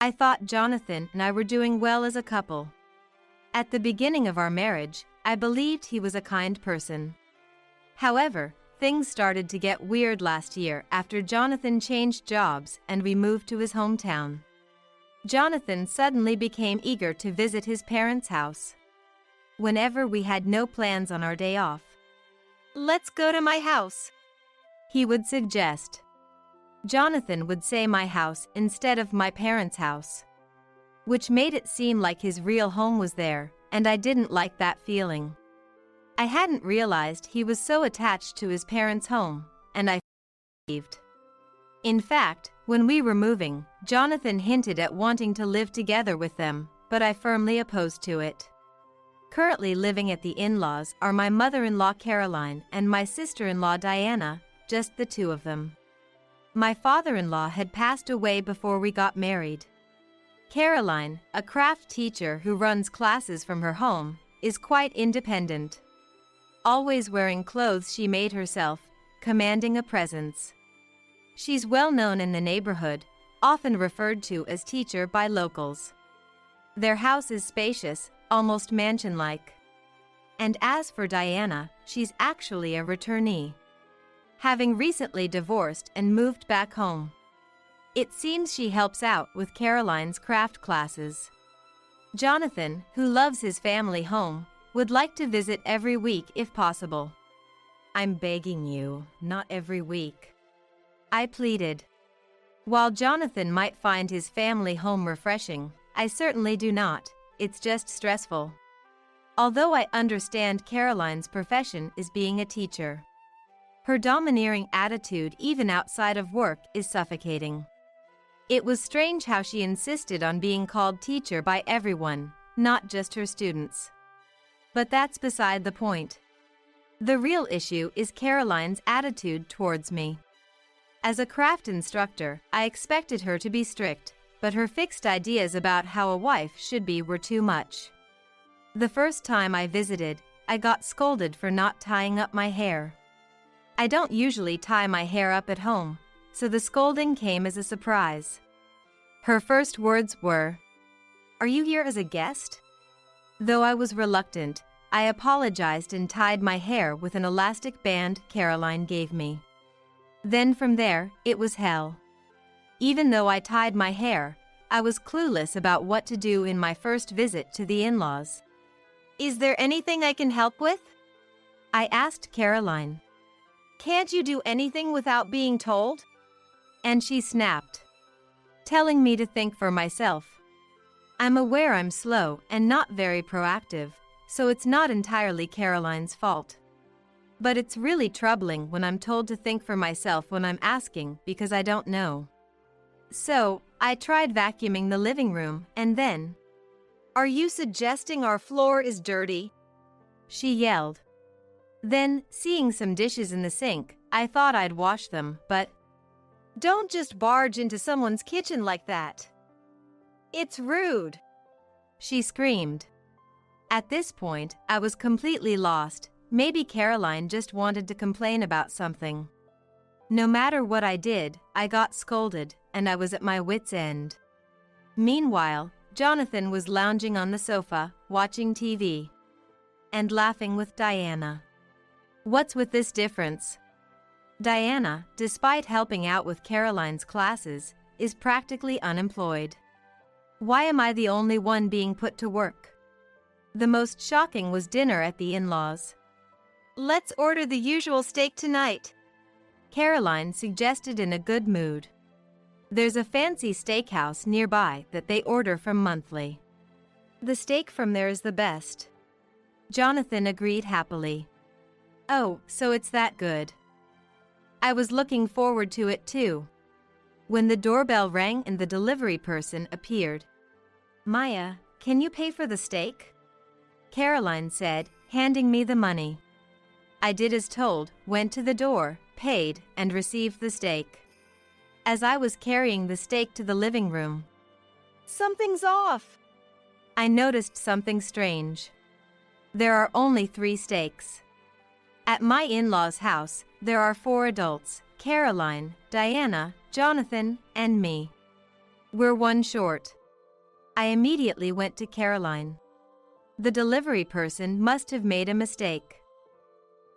I thought Jonathan and I were doing well as a couple. At the beginning of our marriage, I believed he was a kind person. However, things started to get weird last year after Jonathan changed jobs and we moved to his hometown. Jonathan suddenly became eager to visit his parents' house. Whenever we had no plans on our day off, "Let's go to my house," he would suggest. Jonathan would say my house instead of my parents' house, which made it seem like his real home was there, and I didn't like that feeling. I hadn't realized he was so attached to his parents' home, and I believed. In fact, when we were moving, Jonathan hinted at wanting to live together with them, but I firmly opposed to it. Currently living at the in-laws are my mother-in-law Caroline and my sister-in-law Diana, just the two of them. My father-in-law had passed away before we got married. Caroline, a craft teacher who runs classes from her home, is quite independent. Always wearing clothes she made herself, commanding a presence. She's well known in the neighborhood, often referred to as teacher by locals. Their house is spacious, almost mansion-like. And as for Diana, she's actually a returnee, having recently divorced and moved back home. It seems she helps out with Caroline's craft classes. Jonathan, who loves his family home, would like to visit every week if possible. "I'm begging you, not every week," I pleaded. While Jonathan might find his family home refreshing, I certainly do not. It's just stressful. Although I understand Caroline's profession is being a teacher, her domineering attitude even outside of work is suffocating. It was strange how she insisted on being called teacher by everyone, not just her students. But that's beside the point. The real issue is Caroline's attitude towards me. As a craft instructor, I expected her to be strict, but her fixed ideas about how a wife should be were too much. The first time I visited, I got scolded for not tying up my hair. I don't usually tie my hair up at home, so the scolding came as a surprise. Her first words were, "Are you here as a guest?" Though I was reluctant, I apologized and tied my hair with an elastic band Caroline gave me. Then from there, it was hell. Even though I tied my hair, I was clueless about what to do in my first visit to the in-laws. "Is there anything I can help with?" I asked Caroline. "Can't you do anything without being told?" And she snapped, telling me to think for myself. I'm aware I'm slow and not very proactive, so it's not entirely Caroline's fault. But it's really troubling when I'm told to think for myself when I'm asking because I don't know. So, I tried vacuuming the living room and then, "Are you suggesting our floor is dirty?" she yelled. Then, seeing some dishes in the sink, I thought I'd wash them, but "Don't just barge into someone's kitchen like that. It's rude," she screamed. At this point, I was completely lost. Maybe Caroline just wanted to complain about something. No matter what I did, I got scolded, and I was at my wit's end. Meanwhile, Jonathan was lounging on the sofa, watching TV, and laughing with Diana. What's with this difference? Diana, despite helping out with Caroline's classes, is practically unemployed. Why am I the only one being put to work? The most shocking was dinner at the in-laws. "Let's order the usual steak tonight," Caroline suggested in a good mood. There's a fancy steakhouse nearby that they order from monthly. The steak from there is the best. Jonathan agreed happily. Oh, so it's that good. I was looking forward to it too. When the doorbell rang and the delivery person appeared. "Maya, can you pay for the steak?" Caroline said, handing me the money. I did as told, went to the door, paid, and received the steak. As I was carrying the steak to the living room, "Something's off." I noticed something strange. There are only 3 steaks. At my in-laws' house, there are 4 adults, Caroline, Diana, Jonathan, and me. We're one short. I immediately went to Caroline. The delivery person must have made a mistake.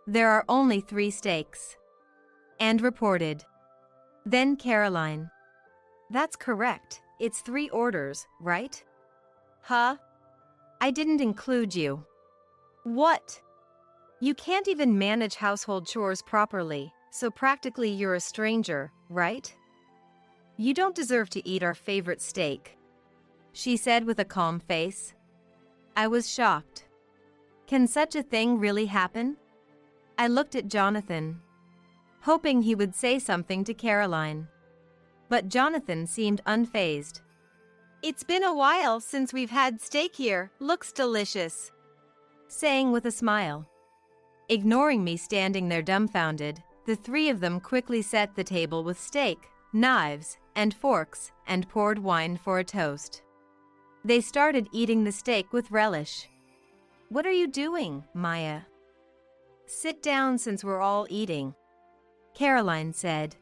There are only 3 steaks. And reported. Then Caroline. That's correct, it's 3 orders, right? Huh? I didn't include you. What? You can't even manage household chores properly, so practically you're a stranger, right? You don't deserve to eat our favorite steak, she said with a calm face. I was shocked. Can such a thing really happen? I looked at Jonathan, hoping he would say something to Caroline. But Jonathan seemed unfazed. It's been a while since we've had steak here, looks delicious, saying with a smile. Ignoring me standing there dumbfounded, the 3 of them quickly set the table with steak, knives, and forks, and poured wine for a toast. They started eating the steak with relish. What are you doing, Maya? Sit down since we're all eating, Caroline said.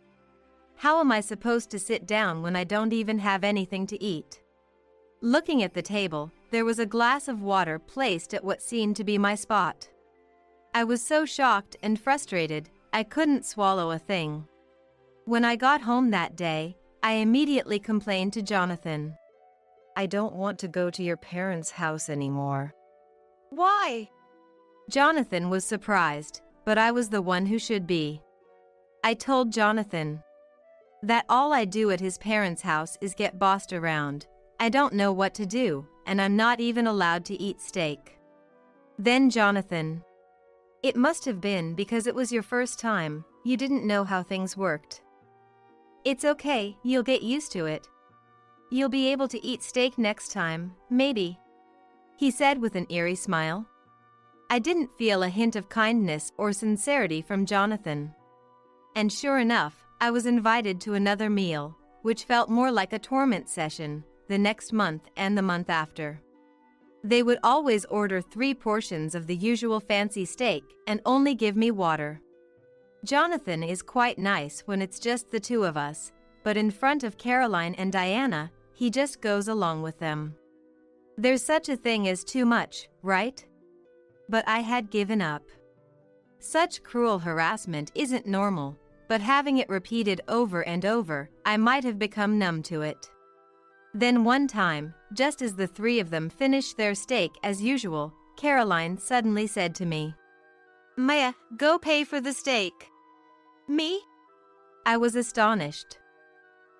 How am I supposed to sit down when I don't even have anything to eat? Looking at the table, there was a glass of water placed at what seemed to be my spot. I was so shocked and frustrated, I couldn't swallow a thing. When I got home that day, I immediately complained to Jonathan. I don't want to go to your parents' house anymore. Why? Jonathan was surprised, but I was the one who should be. I told Jonathan that all I do at his parents' house is get bossed around. I don't know what to do, and I'm not even allowed to eat steak. Then Jonathan. It must have been because it was your first time, you didn't know how things worked. It's okay, you'll get used to it. You'll be able to eat steak next time, maybe, he said with an eerie smile. I didn't feel a hint of kindness or sincerity from Jonathan. And sure enough, I was invited to another meal, which felt more like a torment session, the next month and the month after. They would always order 3 portions of the usual fancy steak and only give me water. Jonathan is quite nice when it's just the 2 of us, but in front of Caroline and Diana, he just goes along with them. There's such a thing as too much, right? But I had given up. Such cruel harassment isn't normal, but having it repeated over and over, I might have become numb to it. Then one time, just as the 3 of them finished their steak as usual, Caroline suddenly said to me, Maya, go pay for the steak. Me? I was astonished.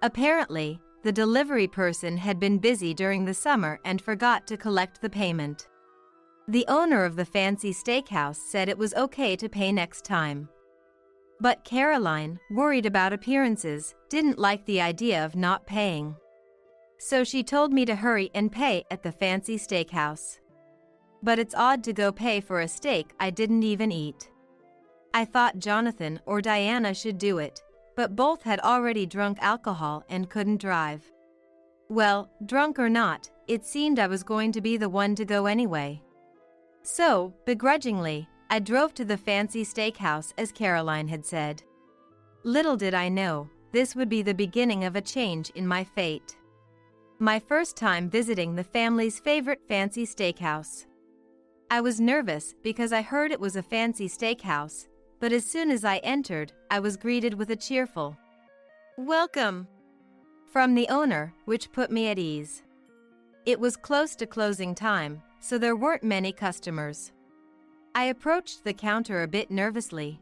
Apparently, the delivery person had been busy during the summer and forgot to collect the payment. The owner of the fancy steakhouse said it was okay to pay next time. But Caroline, worried about appearances, didn't like the idea of not paying. So she told me to hurry and pay at the fancy steakhouse. But it's odd to go pay for a steak I didn't even eat. I thought Jonathan or Diana should do it, but both had already drunk alcohol and couldn't drive. Well, drunk or not, it seemed I was going to be the one to go anyway. So, begrudgingly, I drove to the fancy steakhouse as Caroline had said. Little did I know, this would be the beginning of a change in my fate. My first time visiting the family's favorite fancy steakhouse. I was nervous because I heard it was a fancy steakhouse, but as soon as I entered, I was greeted with a cheerful "Welcome" from the owner, which put me at ease. It was close to closing time, so there weren't many customers. I approached the counter a bit nervously.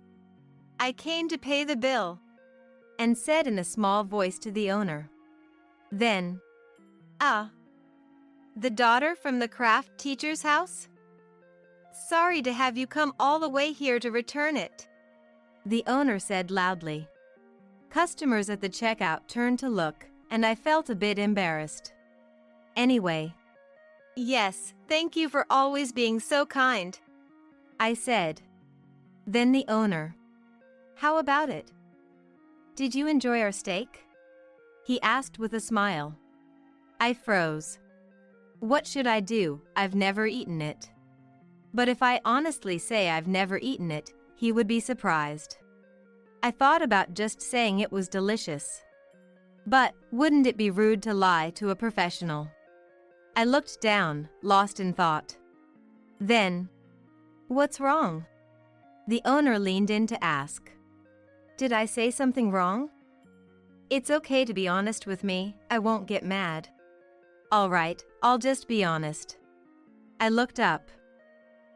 I came to pay the bill, and said in a small voice to the owner. Then, the daughter from the craft teacher's house? Sorry to have you come all the way here to return it, the owner said loudly. Customers at the checkout turned to look, and I felt a bit embarrassed. Anyway, yes, thank you for always being so kind, I said. Then the owner, how about it? Did you enjoy our steak? He asked with a smile. I froze. What should I do? I've never eaten it. But if I honestly say I've never eaten it, he would be surprised. I thought about just saying it was delicious. But wouldn't it be rude to lie to a professional? I looked down, lost in thought. Then, "What's wrong?" The owner leaned in to ask. "Did I say something wrong?" "It's okay to be honest with me, I won't get mad." "All right, I'll just be honest." I looked up.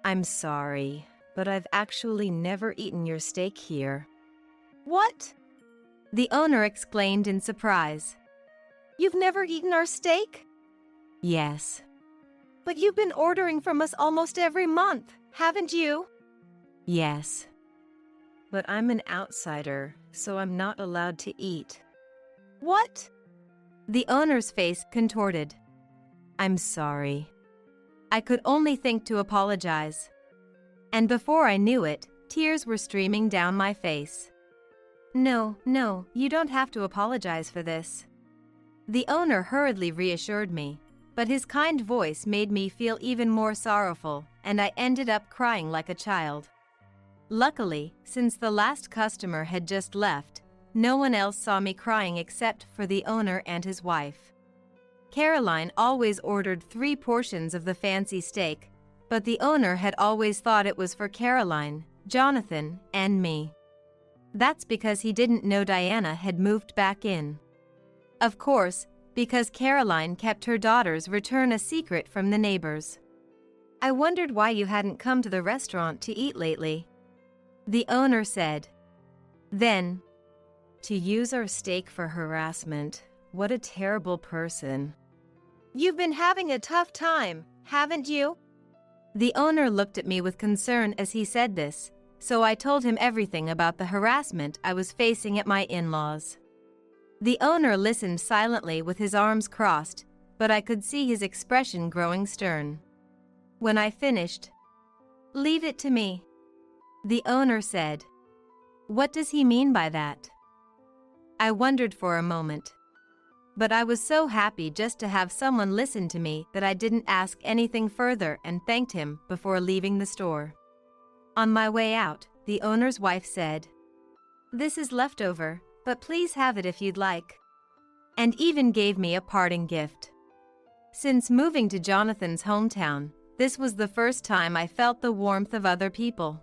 "I'm sorry, but I've actually never eaten your steak here." "What?" The owner exclaimed in surprise. "You've never eaten our steak?" "Yes." "But you've been ordering from us almost every month, haven't you?" "Yes. But I'm an outsider, so I'm not allowed to eat." "What?" The owner's face contorted. "I'm sorry." I could only think to apologize. And before I knew it, tears were streaming down my face. No, you don't have to apologize for this." The owner hurriedly reassured me, but his kind voice made me feel even more sorrowful, and I ended up crying like a child. Luckily, since the last customer had just left, no one else saw me crying except for the owner and his wife. Caroline always ordered 3 portions of the fancy steak, but the owner had always thought it was for Caroline, Jonathan, and me. That's because he didn't know Diana had moved back in. Of course, because Caroline kept her daughter's return a secret from the neighbors. "I wondered why you hadn't come to the restaurant to eat lately," the owner said. Then, "To use our steak for harassment, what a terrible person." "You've been having a tough time, haven't you?" The owner looked at me with concern as he said this, so I told him everything about the harassment I was facing at my in-laws. The owner listened silently with his arms crossed, but I could see his expression growing stern. When I finished, "Leave it to me," the owner said. "What does he mean by that?" I wondered for a moment. But I was so happy just to have someone listen to me that I didn't ask anything further and thanked him before leaving the store. On my way out, the owner's wife said, "This is leftover, but please have it if you'd like," and even gave me a parting gift. Since moving to Jonathan's hometown, this was the first time I felt the warmth of other people.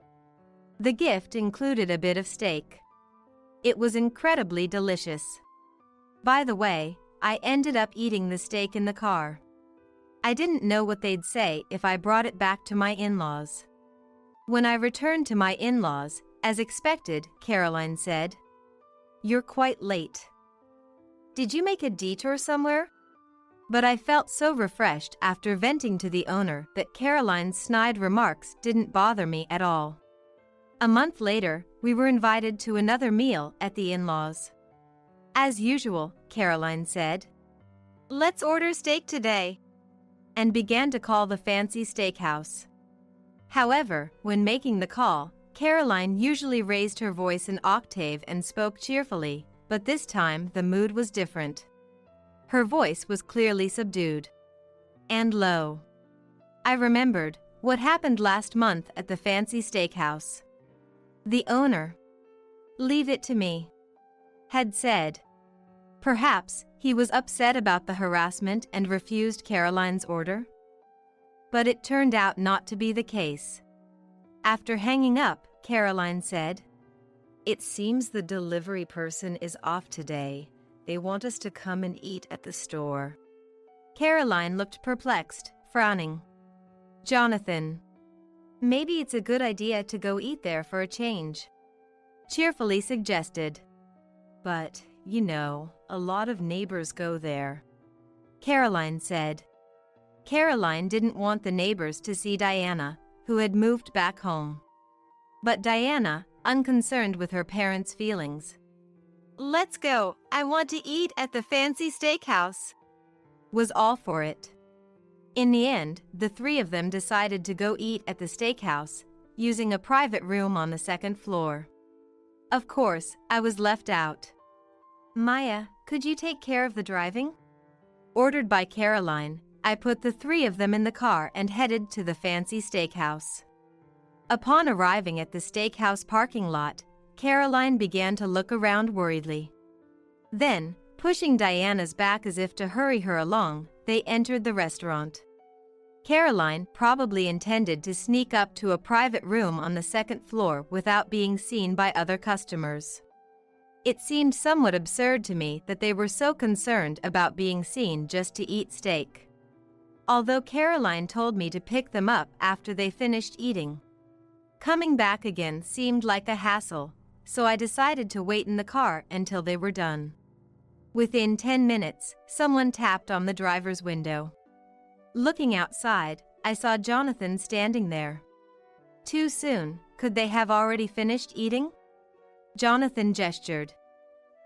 The gift included a bit of steak. It was incredibly delicious. By the way, I ended up eating the steak in the car. I didn't know what they'd say if I brought it back to my in-laws. When I returned to my in-laws, as expected, Caroline said, "You're quite late. Did you make a detour somewhere?" But I felt so refreshed after venting to the owner that Caroline's snide remarks didn't bother me at all. A month later, we were invited to another meal at the in-laws. As usual, Caroline said, "Let's order steak today," and began to call the fancy steakhouse. However, when making the call, Caroline usually raised her voice an octave and spoke cheerfully, but this time the mood was different. Her voice was clearly subdued and low. I remembered what happened last month at the fancy steakhouse. The owner, "Leave it to me," had said. Perhaps he was upset about the harassment and refused Caroline's order? But it turned out not to be the case. After hanging up, Caroline said, "It seems the delivery person is off today. They want us to come and eat at the store." Caroline looked perplexed, frowning. Jonathan, "Maybe it's a good idea to go eat there for a change," cheerfully suggested. "But, you know, a lot of neighbors go there," Caroline said. Caroline didn't want the neighbors to see Diana, who had moved back home. But Diana, unconcerned with her parents' feelings, "Let's go, I want to eat at the fancy steakhouse," was all for it. In the end, the 3 of them decided to go eat at the steakhouse, using a private room on the 2nd floor. Of course, I was left out. "Maya, could you take care of the driving?" Ordered by Caroline, I put the 3 of them in the car and headed to the fancy steakhouse. Upon arriving at the steakhouse parking lot, Caroline began to look around worriedly. Then, Pushing Diana's back as if to hurry her along, they entered the restaurant. Caroline probably intended to sneak up to a private room on the second floor without being seen by other customers. It seemed somewhat absurd to me that they were so concerned about being seen just to eat steak. Although Caroline told me to pick them up after they finished eating. Coming back again seemed like a hassle, so I decided to wait in the car until they were done. Within 10 minutes, someone tapped on the driver's window. Looking outside, I saw Jonathan standing there. Too soon, could they have already finished eating? Jonathan gestured.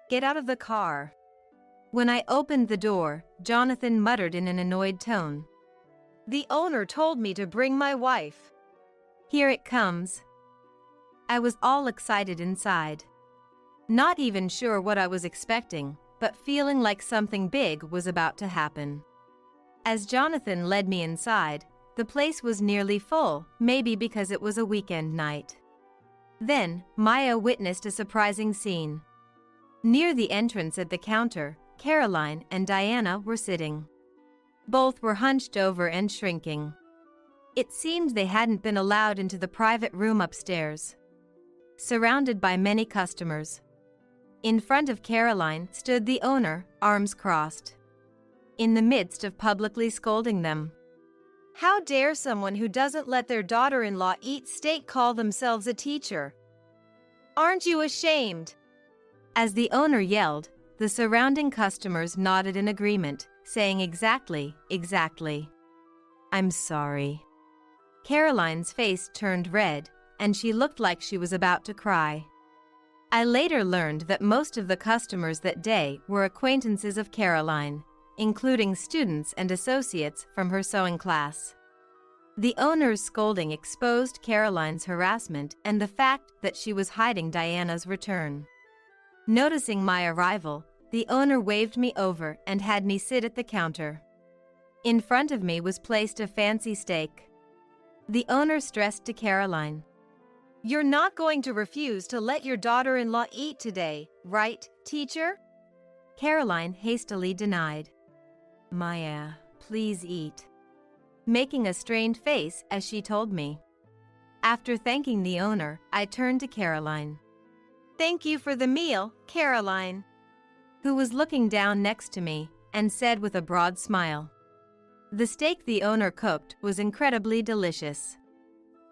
Get out of the car. When I opened the door, Jonathan muttered in an annoyed tone. The owner told me to bring my wife. Here it comes. I was all excited inside. Not even sure what I was expecting, but feeling like something big was about to happen. As Jonathan led me inside, the place was nearly full, maybe because it was a weekend night. Then, Maya witnessed a surprising scene. Near the entrance at the counter, Caroline and Diana were sitting. Both were hunched over and shrinking. It seemed they hadn't been allowed into the private room upstairs. Surrounded by many customers. In front of Caroline stood the owner, arms crossed. In the midst of publicly scolding them. How dare someone who doesn't let their daughter-in-law eat steak call themselves a teacher? Aren't you ashamed? As the owner yelled, the surrounding customers nodded in agreement, saying exactly. I'm sorry. Caroline's face turned red, and she looked like she was about to cry. I later learned that most of the customers that day were acquaintances of Caroline, including students and associates from her sewing class. The owner's scolding exposed Caroline's harassment and the fact that she was hiding Diana's return. Noticing my arrival, the owner waved me over and had me sit at the counter. In front of me was placed a fancy steak. The owner stressed to Caroline. You're not going to refuse to let your daughter-in-law eat today, right, teacher? Caroline hastily denied. Maya, please eat. Making a strained face as she told me. After thanking the owner, I turned to Caroline. Thank you for the meal, Caroline. Who was looking down next to me and said with a broad smile. The steak the owner cooked was incredibly delicious.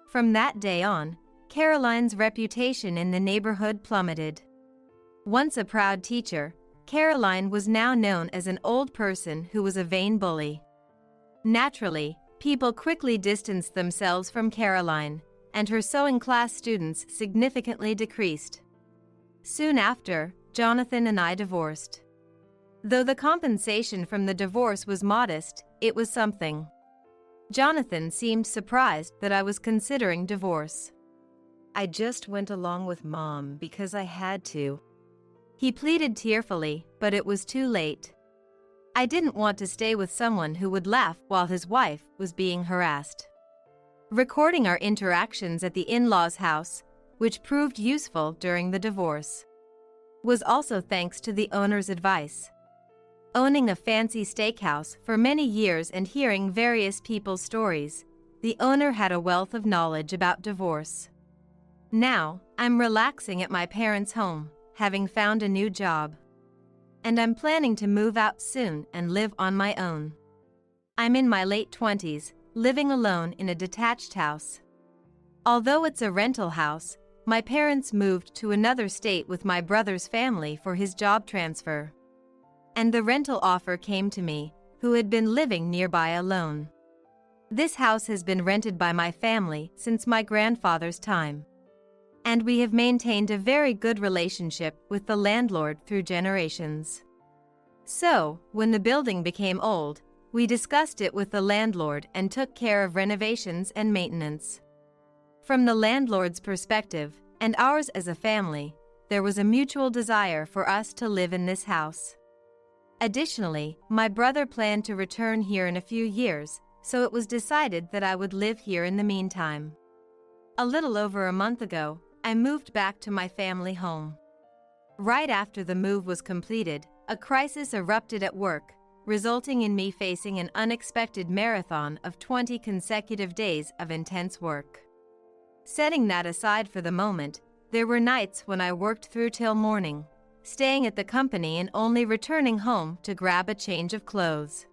From that day on, Caroline's reputation in the neighborhood plummeted. Once a proud teacher, Caroline was now known as an old person who was a vain bully. Naturally, people quickly distanced themselves from Caroline, and her sewing class students significantly decreased. Soon after, Jonathan and I divorced. Though the compensation from the divorce was modest, it was something. Jonathan seemed surprised that I was considering divorce. I just went along with Mom because I had to. He pleaded tearfully, but it was too late. I didn't want to stay with someone who would laugh while his wife was being harassed. Recording our interactions at the in-laws' house, which proved useful during the divorce, was also thanks to the owner's advice. Owning a fancy steakhouse for many years and hearing various people's stories, the owner had a wealth of knowledge about divorce. Now, I'm relaxing at my parents' home, having found a new job. And I'm planning to move out soon and live on my own. I'm in my late 20s, living alone in a detached house. Although it's a rental house, my parents moved to another state with my brother's family for his job transfer. And the rental offer came to me, who had been living nearby alone. This house has been rented by my family since my grandfather's time. And we have maintained a very good relationship with the landlord through generations. So, when the building became old, we discussed it with the landlord and took care of renovations and maintenance. From the landlord's perspective, and ours as a family, there was a mutual desire for us to live in this house. Additionally, my brother planned to return here in a few years, so it was decided that I would live here in the meantime. A little over a month ago, I moved back to my family home. Right after the move was completed, a crisis erupted at work, resulting in me facing an unexpected marathon of 20 consecutive days of intense work. Setting that aside for the moment, there were nights when I worked through till morning, staying at the company and only returning home to grab a change of clothes.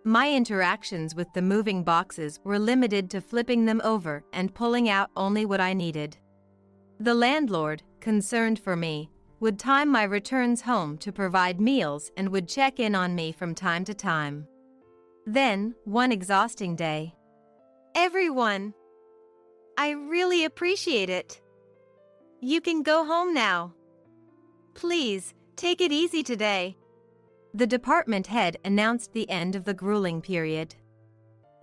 My interactions with the moving boxes were limited to flipping them over and pulling out only what I needed. The landlord, concerned for me, would time my returns home to provide meals and would check in on me from time to time. Then, one exhausting day, Everyone, I really appreciate it. You can go home now. Please, take it easy today. The department head announced the end of the grueling period.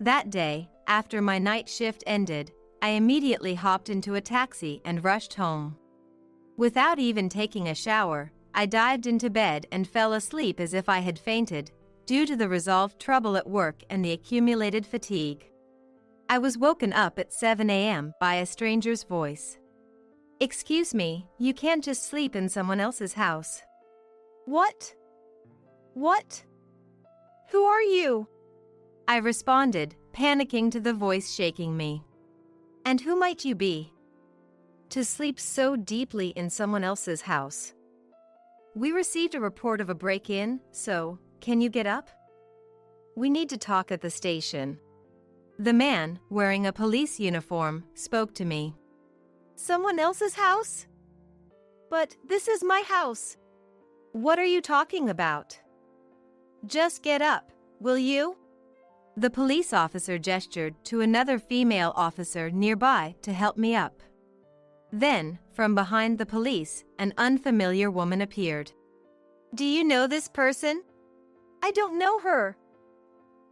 That day, after my night shift ended, I immediately hopped into a taxi and rushed home. Without even taking a shower, I dived into bed and fell asleep as if I had fainted, due to the resolved trouble at work and the accumulated fatigue. I was woken up at 7 a.m. by a stranger's voice. "Excuse me, you can't just sleep in someone else's house." What? What? Who are you? I responded, panicking to the voice shaking me. "And who might you be? To sleep so deeply in someone else's house? We received a report of a break-in, so can you get up? We need to talk at the station." The man, wearing a police uniform, spoke to me. Someone else's house? But this is my house. What are you talking about? Just get up, will you? The police officer gestured to another female officer nearby to help me up. Then, from behind the police, an unfamiliar woman appeared. Do you know this person? I don't know her.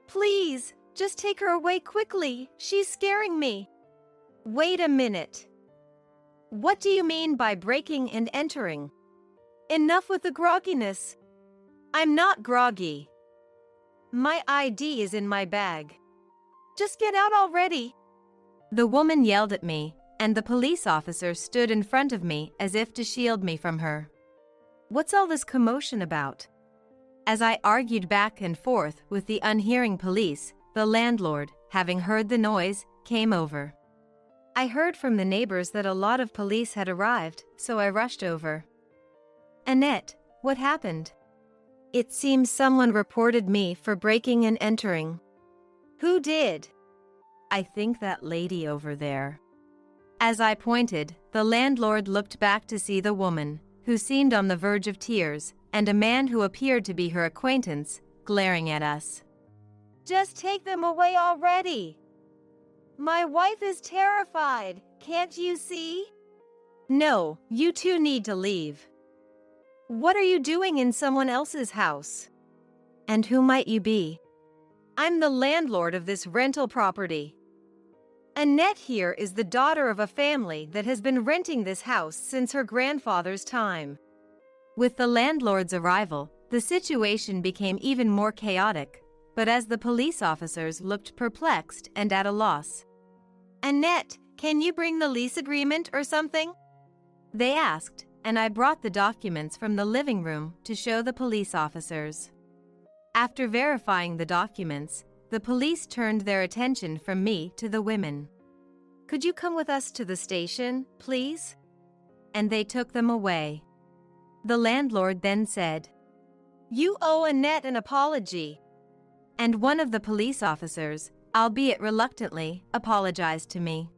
Please, just take her away quickly. She's scaring me. Wait a minute. What do you mean by breaking and entering? Enough with the grogginess. I'm not groggy. My ID is in my bag. Just get out already. The woman yelled at me, and the police officer stood in front of me as if to shield me from her. What's all this commotion about? As I argued back and forth with the unhearing police, the landlord, having heard the noise, came over. I heard from the neighbors that a lot of police had arrived, so I rushed over. "Annette, what happened?" "It seems someone reported me for breaking and entering." Who did? "I think that lady over there." As I pointed, the landlord looked back to see the woman, who seemed on the verge of tears, and a man who appeared to be her acquaintance, glaring at us. Just take them away already. My wife is terrified, can't you see? No, you two need to leave. What are you doing in someone else's house? And who might you be? I'm the landlord of this rental property. Annette here is the daughter of a family that has been renting this house since her grandfather's time. With the landlord's arrival, the situation became even more chaotic, but as the police officers looked perplexed and at a loss. Annette, can you bring the lease agreement or something? They asked, and I brought the documents from the living room to show the police officers. After verifying the documents, the police turned their attention from me to the women. "Could you come with us to the station, please?" And they took them away. The landlord then said, "You owe Annette an apology." And one of the police officers, albeit reluctantly, apologized to me.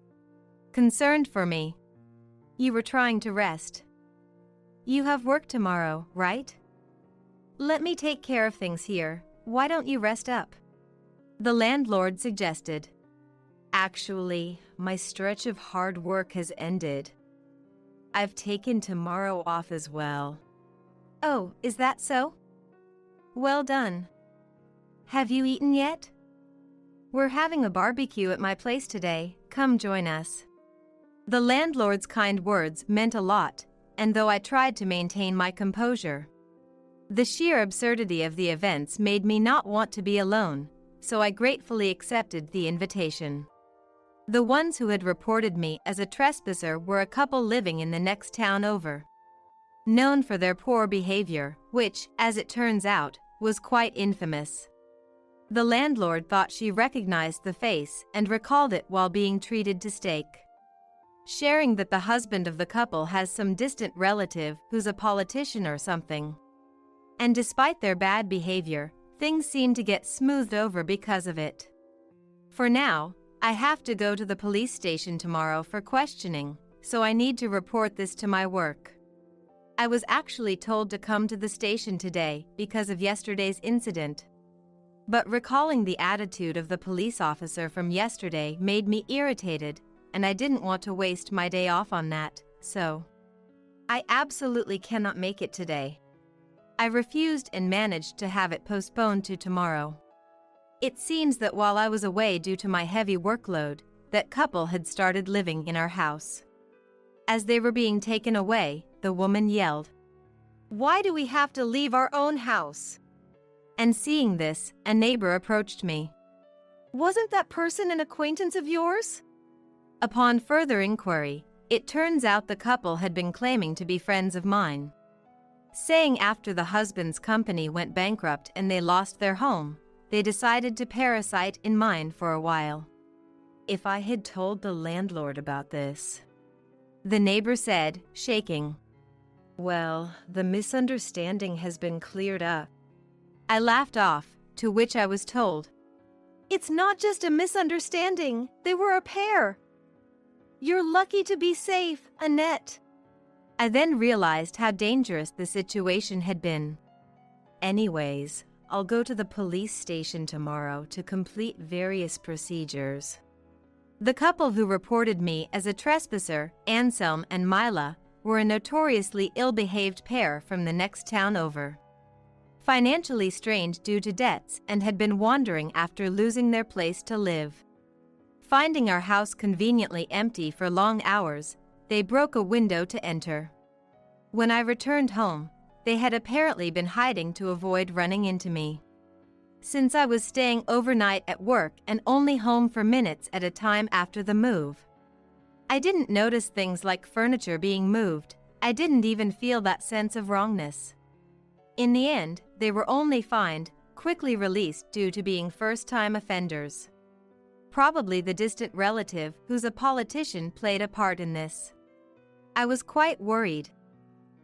Concerned for me. "You were trying to rest. You have work tomorrow, right? Let me take care of things here. Why don't you rest up?" The landlord suggested. "Actually, my stretch of hard work has ended. I've taken tomorrow off as well." "Oh, is that so? Well done. Have you eaten yet? We're having a barbecue at my place today. Come join us." The landlord's kind words meant a lot, and though I tried to maintain my composure, the sheer absurdity of the events made me not want to be alone, so I gratefully accepted the invitation. The ones who had reported me as a trespasser were a couple living in the next town over. known for their poor behavior, which, as it turns out, was quite infamous. The landlord thought she recognized the face and recalled it while being treated to steak. Sharing that the husband of the couple has some distant relative who's a politician or something. And despite their bad behavior, things seem to get smoothed over because of it. For now, I have to go to the police station tomorrow for questioning, so I need to report this to my work. I was actually told to come to the station today because of yesterday's incident. But recalling the attitude of the police officer from yesterday made me irritated, and I didn't want to waste my day off on that, so I absolutely cannot make it today. I refused and managed to have it postponed to tomorrow. It seems that while I was away due to my heavy workload, that couple had started living in our house. As they were being taken away, the woman yelled, "Why do we have to leave our own house?" And seeing this, a neighbor approached me. "Wasn't that person an acquaintance of yours?" Upon further inquiry, it turns out the couple had been claiming to be friends of mine, saying after the husband's company went bankrupt and they lost their home, they decided to parasite in mine for a while. If I had told the landlord about this, the neighbor said, shaking. Well, the misunderstanding has been cleared up. I laughed off, to which I was told, "It's not just a misunderstanding, they were a pair. You're lucky to be safe, Annette." I then realized how dangerous the situation had been. Anyways, I'll go to the police station tomorrow to complete various procedures. The couple who reported me as a trespasser, Anselm and Mila, were a notoriously ill-behaved pair from the next town over. Financially strained due to debts and had been wandering after losing their place to live. Finding our house conveniently empty for long hours, they broke a window to enter. When I returned home, they had apparently been hiding to avoid running into me. Since I was staying overnight at work and only home for minutes at a time after the move, I didn't notice things like furniture being moved. I didn't even feel that sense of wrongness. In the end, they were only fined, quickly released due to being first-time offenders. Probably the distant relative who's a politician played a part in this. I was quite worried.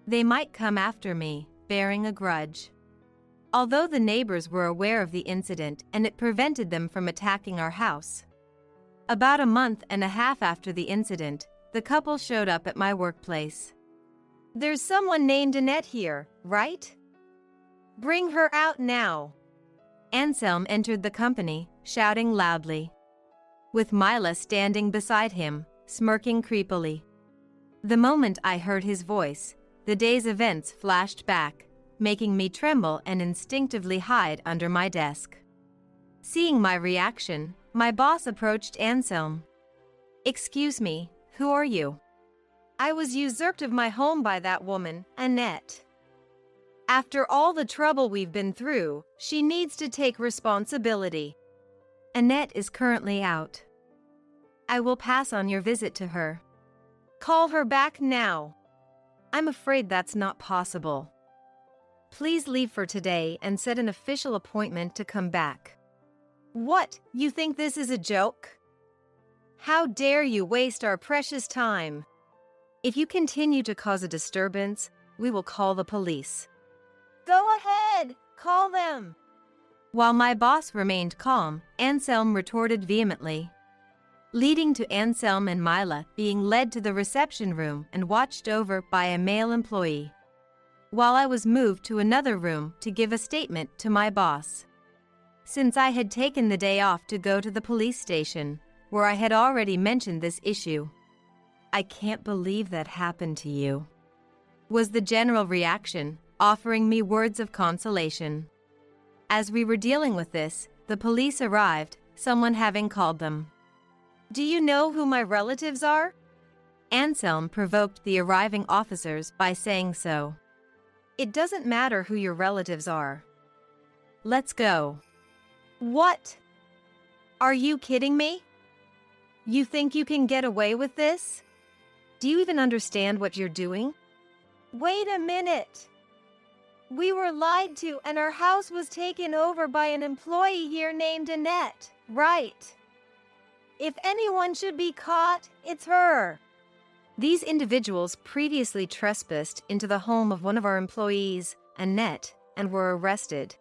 They might come after me, bearing a grudge. Although the neighbors were aware of the incident and it prevented them from attacking our house. About a month and a half after the incident, the couple showed up at my workplace. "There's someone named Annette here, right? Bring her out now." Anselm entered the company, shouting loudly, with Mila standing beside him, smirking creepily. The moment I heard his voice, the day's events flashed back, making me tremble and instinctively hide under my desk. Seeing my reaction, my boss approached Anselm. "Excuse me, who are you?" "I was usurped of my home by that woman, Annette. After all the trouble we've been through, she needs to take responsibility." "Annette is currently out. I will pass on your visit to her." "Call her back now." "I'm afraid that's not possible. Please leave for today and set an official appointment to come back." "What, you think this is a joke? How dare you waste our precious time?" "If you continue to cause a disturbance, we will call the police." "Go ahead, call them." While my boss remained calm, Anselm retorted vehemently, leading to Anselm and Mila being led to the reception room and watched over by a male employee, while I was moved to another room to give a statement to my boss. Since I had taken the day off to go to the police station, where I had already mentioned this issue. "I can't believe that happened to you," was the general reaction, offering me words of consolation. As we were dealing with this, the police arrived, someone having called them. "Do you know who my relatives are?" Anselm provoked the arriving officers by saying so. "It doesn't matter who your relatives are. Let's go." "What? Are you kidding me? You think you can get away with this? Do you even understand what you're doing? Wait a minute. We were lied to and our house was taken over by an employee here named Annette, right? If anyone should be caught, it's her. These individuals previously trespassed into the home of one of our employees, Annette, and were arrested.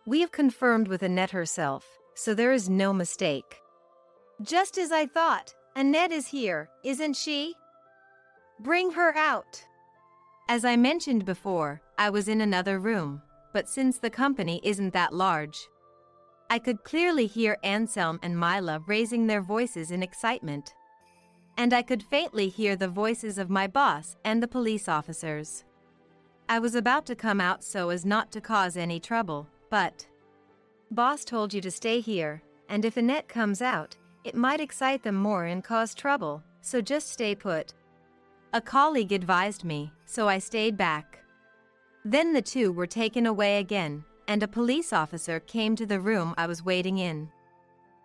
We have confirmed with Annette herself, so there is no mistake. Just as I thought, Annette is here, isn't she? Bring her out. As I mentioned before, I was in another room, but since the company isn't that large, I could clearly hear Anselm and Mila raising their voices in excitement. And I could faintly hear the voices of my boss and the police officers. I was about to come out so as not to cause any trouble, but boss told you to stay here, and if Annette comes out, it might excite them more and cause trouble, so just stay put. A colleague advised me, so I stayed back. Then the two were taken away again, and a police officer came to the room I was waiting in.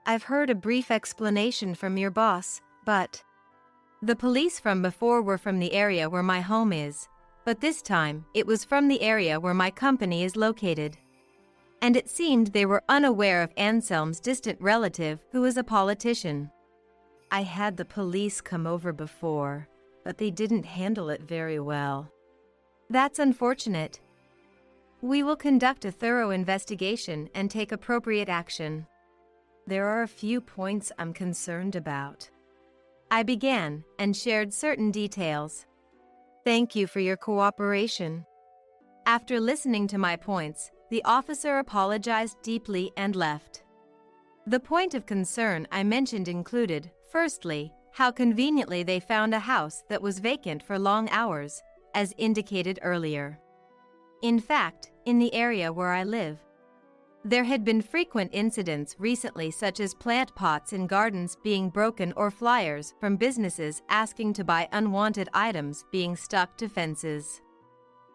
I've heard a brief explanation from your boss, but the police from before were from the area where my home is, but this time it was from the area where my company is located. And it seemed they were unaware of Anselm's distant relative who is a politician. I had the police come over before, but they didn't handle it very well. That's unfortunate. We will conduct a thorough investigation and take appropriate action. There are a few points I'm concerned about. I began and shared certain details. Thank you for your cooperation. After listening to my points, the officer apologized deeply and left. The point of concern I mentioned included, firstly, how conveniently they found a house that was vacant for long hours, as indicated earlier. In fact, in the area where I live, there had been frequent incidents recently such as plant pots in gardens being broken or flyers from businesses asking to buy unwanted items being stuck to fences.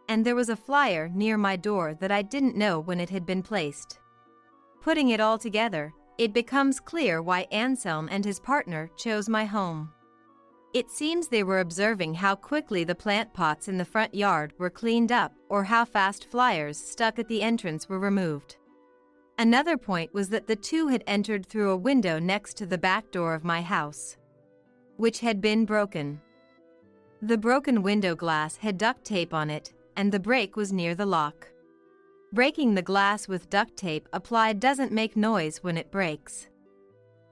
And there was a flyer near my door that I didn't know when it had been placed. Putting it all together, it becomes clear why Anselm and his partner chose my home. It seems they were observing how quickly the plant pots in the front yard were cleaned up or how fast flyers stuck at the entrance were removed. Another point was that the two had entered through a window next to the back door of my house, which had been broken. The broken window glass had duct tape on it, and the break was near the lock. Breaking the glass with duct tape applied doesn't make noise when it breaks.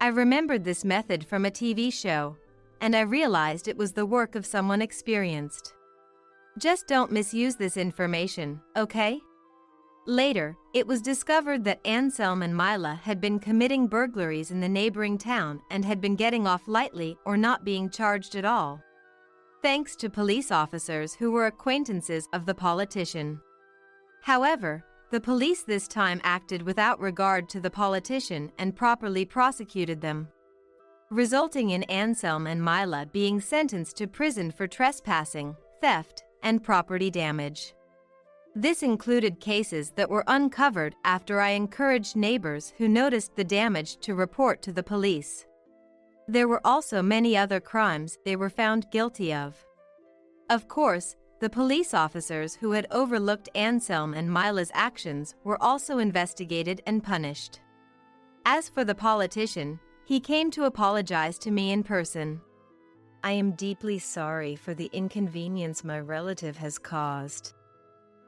I remembered this method from a TV show, and I realized it was the work of someone experienced. Just don't misuse this information, okay? Later, it was discovered that Anselm and Mila had been committing burglaries in the neighboring town and had been getting off lightly or not being charged at all, thanks to police officers who were acquaintances of the politician. However, the police this time acted without regard to the politician and properly prosecuted them, resulting in Anselm and Mila being sentenced to prison for trespassing, theft, and property damage. This included cases that were uncovered after I encouraged neighbors who noticed the damage to report to the police. There were also many other crimes they were found guilty of. Of course, the police officers who had overlooked Anselm and Mila's actions were also investigated and punished. As for the politician, he came to apologize to me in person. I am deeply sorry for the inconvenience my relative has caused,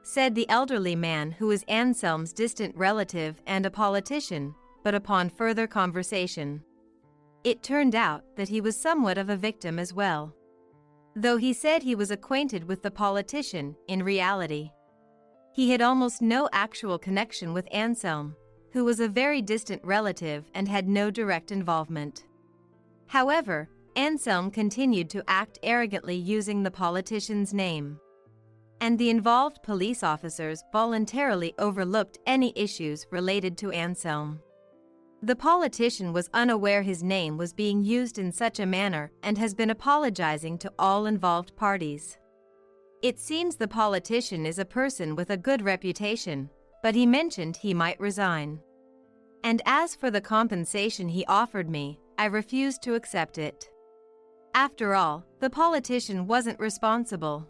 said the elderly man who was Anselm's distant relative and a politician, but upon further conversation, it turned out that he was somewhat of a victim as well. Though he said he was acquainted with the politician, in reality, he had almost no actual connection with Anselm, who was a very distant relative and had no direct involvement. However, Anselm continued to act arrogantly using the politician's name, and the involved police officers voluntarily overlooked any issues related to Anselm. The politician was unaware his name was being used in such a manner and has been apologizing to all involved parties. It seems the politician is a person with a good reputation, but he mentioned he might resign. And as for the compensation he offered me, I refused to accept it. After all, the politician wasn't responsible.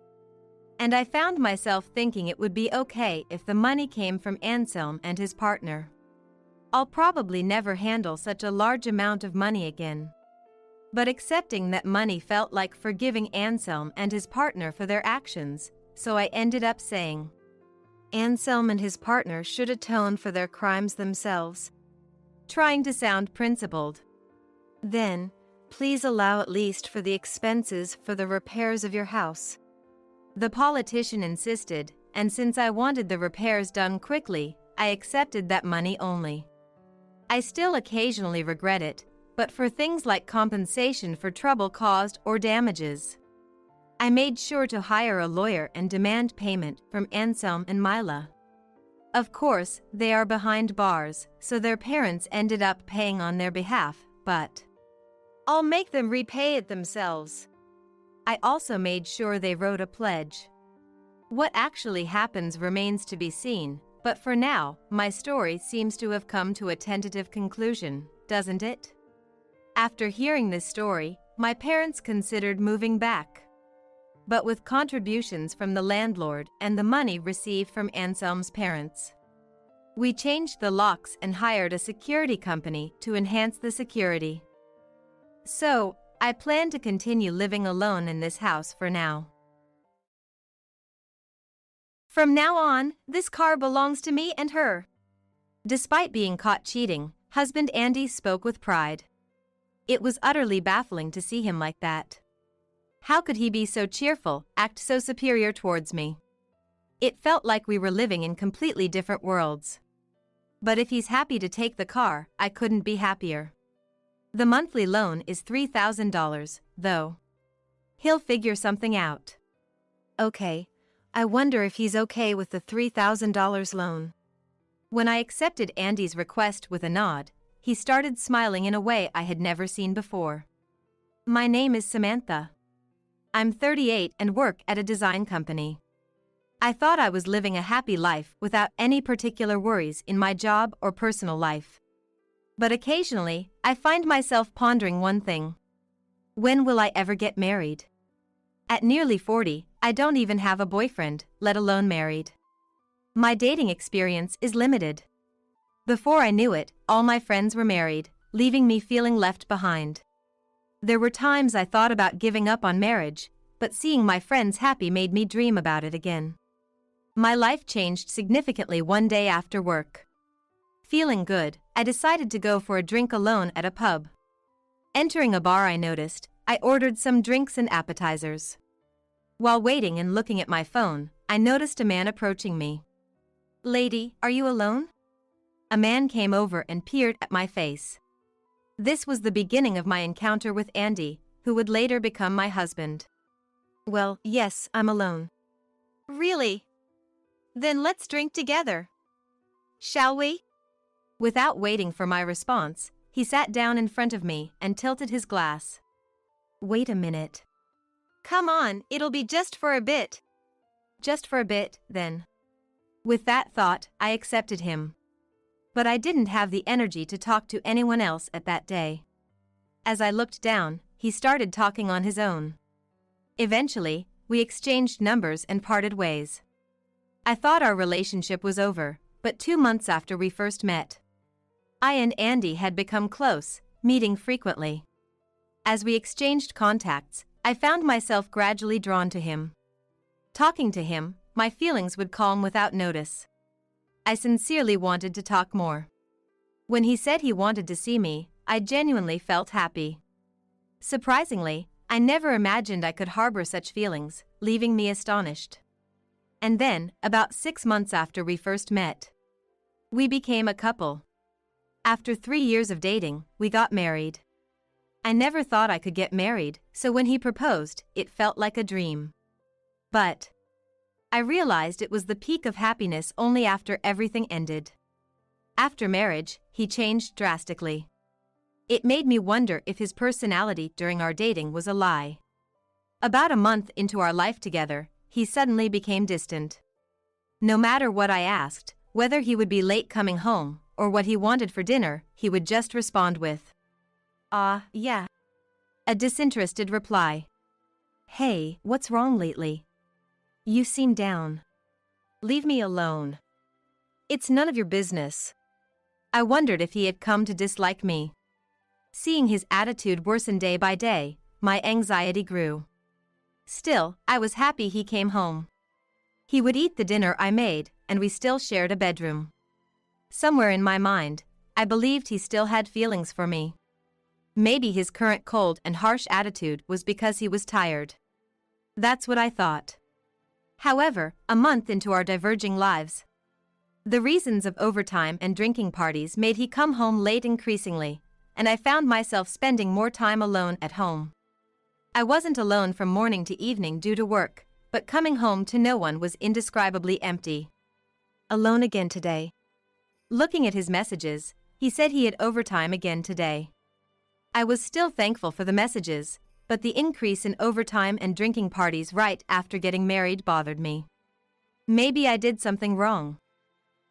And I found myself thinking it would be okay if the money came from Anselm and his partner. I'll probably never handle such a large amount of money again. But accepting that money felt like forgiving Anselm and his partner for their actions, so I ended up saying, Anselm and his partner should atone for their crimes themselves. Trying to sound principled. Then, please allow at least for the expenses for the repairs of your house. The politician insisted, and since I wanted the repairs done quickly, I accepted that money only. I still occasionally regret it, but for things like compensation for trouble caused or damages. I made sure to hire a lawyer and demand payment from Anselm and Mila. Of course, they are behind bars, so their parents ended up paying on their behalf, but I'll make them repay it themselves. I also made sure they wrote a pledge. What actually happens remains to be seen, but for now, my story seems to have come to a tentative conclusion, doesn't it? After hearing this story, my parents considered moving back. But with contributions from the landlord and the money received from Anselm's parents, we changed the locks and hired a security company to enhance the security. So, I plan to continue living alone in this house for now. From now on, this car belongs to me and her. Despite being caught cheating, husband Andy spoke with pride. It was utterly baffling to see him like that. How could he be so cheerful, act so superior towards me? It felt like we were living in completely different worlds. But if he's happy to take the car, I couldn't be happier. The monthly loan is $3,000, though. He'll figure something out. Okay, I wonder if he's okay with the $3,000 loan. When I accepted Andy's request with a nod, he started smiling in a way I had never seen before. My name is Samantha. I'm 38 and work at a design company. I thought I was living a happy life without any particular worries in my job or personal life. But occasionally, I find myself pondering one thing. When will I ever get married? At nearly 40, I don't even have a boyfriend, let alone married. My dating experience is limited. Before I knew it, all my friends were married, leaving me feeling left behind. There were times I thought about giving up on marriage, but seeing my friends happy made me dream about it again. My life changed significantly one day after work. Feeling good, I decided to go for a drink alone at a pub. Entering a bar, I noticed, I ordered some drinks and appetizers. While waiting and looking at my phone, I noticed a man approaching me. Lady, are you alone? A man came over and peered at my face. This was the beginning of my encounter with Andy, who would later become my husband. Well, yes, I'm alone. Really? Then let's drink together. Shall we? Without waiting for my response, he sat down in front of me and tilted his glass. Wait a minute. Come on, it'll be just for a bit. Just for a bit, then. With that thought, I accepted him. But I didn't have the energy to talk to anyone else at that day. As I looked down, he started talking on his own. Eventually, we exchanged numbers and parted ways. I thought our relationship was over, but 2 months after we first met, I and Andy had become close, meeting frequently. As we exchanged contacts, I found myself gradually drawn to him. Talking to him, my feelings would calm without notice. I sincerely wanted to talk more. When he said he wanted to see me, I genuinely felt happy. Surprisingly, I never imagined I could harbor such feelings, leaving me astonished. And then, about 6 months after we first met, we became a couple. After 3 years of dating, we got married. I never thought I could get married, so when he proposed, it felt like a dream. But I realized it was the peak of happiness only after everything ended. After marriage, he changed drastically. It made me wonder if his personality during our dating was a lie. About a month into our life together, he suddenly became distant. No matter what I asked, whether he would be late coming home, or what he wanted for dinner, he would just respond with, yeah. A disinterested reply. Hey, what's wrong lately? You seem down. Leave me alone. It's none of your business. I wondered if he had come to dislike me. Seeing his attitude worsen day by day, my anxiety grew. Still, I was happy he came home. He would eat the dinner I made, and we still shared a bedroom. Somewhere in my mind, I believed he still had feelings for me. Maybe his current cold and harsh attitude was because he was tired. That's what I thought. However, a month into our diverging lives, the reasons of overtime and drinking parties made he come home late increasingly, and I found myself spending more time alone at home. I wasn't alone from morning to evening due to work, but coming home to no one was indescribably empty. Alone again today. Looking at his messages, he said he had overtime again today. I was still thankful for the messages, but the increase in overtime and drinking parties right after getting married bothered me. Maybe I did something wrong.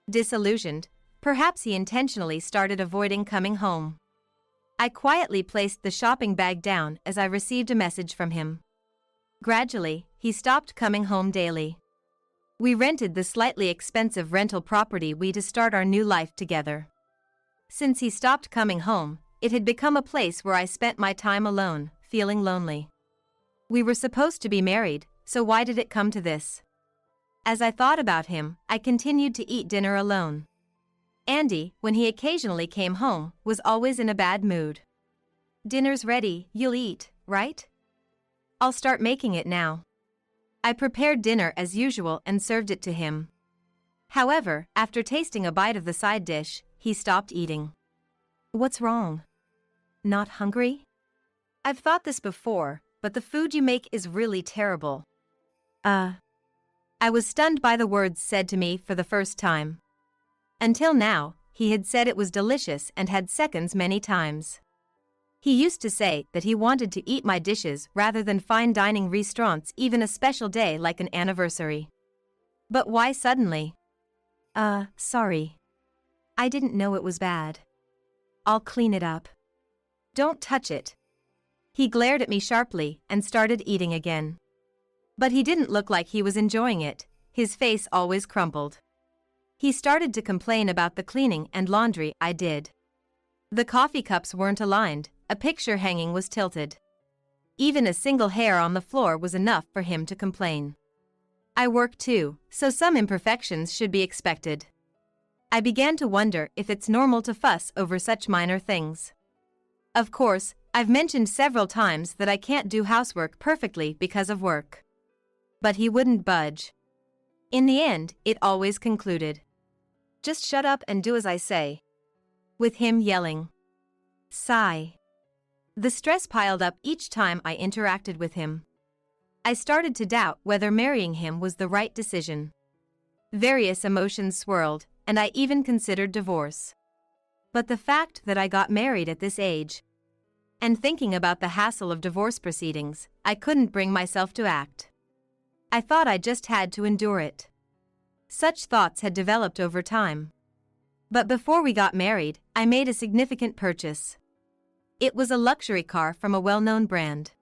Disillusioned, perhaps he intentionally started avoiding coming home. I quietly placed the shopping bag down as I received a message from him. Gradually, he stopped coming home daily. We rented the slightly expensive rental property to start our new life together. Since he stopped coming home, it had become a place where I spent my time alone, feeling lonely. We were supposed to be married, so why did it come to this? As I thought about him, I continued to eat dinner alone. Andy, when he occasionally came home, was always in a bad mood. "Dinner's ready, you'll eat, right? I'll start making it now." I prepared dinner as usual and served it to him. However, after tasting a bite of the side dish, he stopped eating. What's wrong? Not hungry? I've thought this before, but the food you make is really terrible. I was stunned by the words said to me for the first time. Until now, he had said it was delicious and had seconds many times. He used to say that he wanted to eat my dishes rather than fine dining restaurants, even a special day like an anniversary. But why suddenly? Sorry. I didn't know it was bad. I'll clean it up. Don't touch it. He glared at me sharply and started eating again. But he didn't look like he was enjoying it, his face always crumpled. He started to complain about the cleaning and laundry I did. The coffee cups weren't aligned, a picture hanging was tilted. Even a single hair on the floor was enough for him to complain. I work too, so some imperfections should be expected. I began to wonder if it's normal to fuss over such minor things. Of course, I've mentioned several times that I can't do housework perfectly because of work. But he wouldn't budge. In the end, it always concluded, "Just shut up and do as I say." With him yelling. Sigh. The stress piled up each time I interacted with him. I started to doubt whether marrying him was the right decision. Various emotions swirled, and I even considered divorce. But the fact that I got married at this age, and thinking about the hassle of divorce proceedings, I couldn't bring myself to act. I thought I just had to endure it. Such thoughts had developed over time. But before we got married, I made a significant purchase. It was a luxury car from a well-known brand.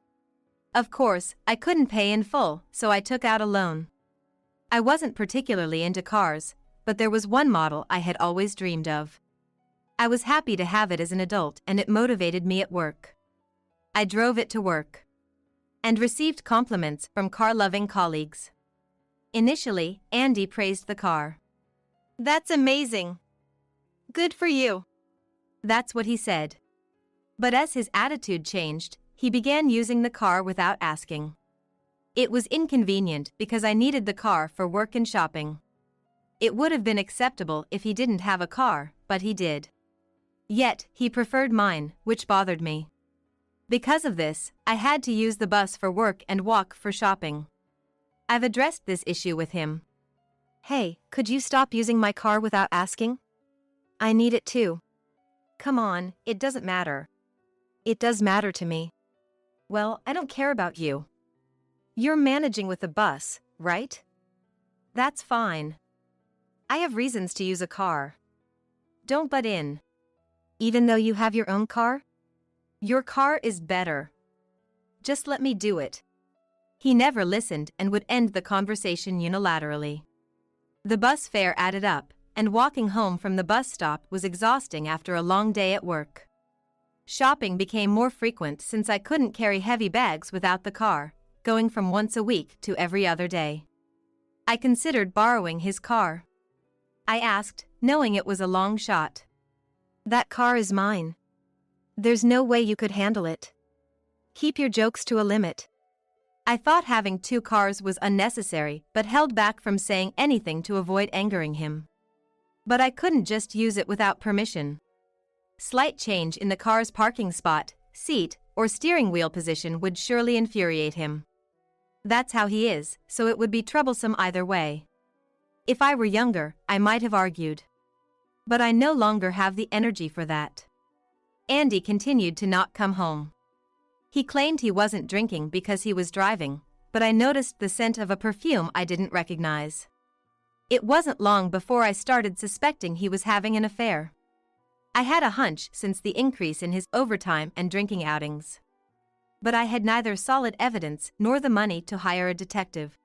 Of course, I couldn't pay in full, so I took out a loan. I wasn't particularly into cars, but there was one model I had always dreamed of. I was happy to have it as an adult, and it motivated me at work. I drove it to work and received compliments from car-loving colleagues. Initially, Andy praised the car. "That's amazing. Good for you." That's what he said. But as his attitude changed, he began using the car without asking. It was inconvenient because I needed the car for work and shopping. It would have been acceptable if he didn't have a car, but he did. Yet, he preferred mine, which bothered me. Because of this, I had to use the bus for work and walk for shopping. I've addressed this issue with him. "Hey, could you stop using my car without asking? I need it too." "Come on, it doesn't matter." "It does matter to me." "Well, I don't care about you. You're managing with the bus, right? That's fine. I have reasons to use a car. Don't butt in." Even though you have your own car? "Your car is better. Just let me do it." He never listened and would end the conversation unilaterally. The bus fare added up, and walking home from the bus stop was exhausting after a long day at work. Shopping became more frequent since I couldn't carry heavy bags without the car, going from once a week to every other day. I considered borrowing his car. I asked, knowing it was a long shot. That car is mine. There's no way you could handle it. Keep your jokes to a limit. I thought having two cars was unnecessary but held back from saying anything to avoid angering him. But I couldn't just use it without permission. Slight change in the car's parking spot, seat, or steering wheel position would surely infuriate him. That's how he is, so it would be troublesome either way. If I were younger, I might have argued. But I no longer have the energy for that. Andy continued to not come home. He claimed he wasn't drinking because he was driving, but I noticed the scent of a perfume I didn't recognize. It wasn't long before I started suspecting he was having an affair. I had a hunch since the increase in his overtime and drinking outings. But I had neither solid evidence nor the money to hire a detective.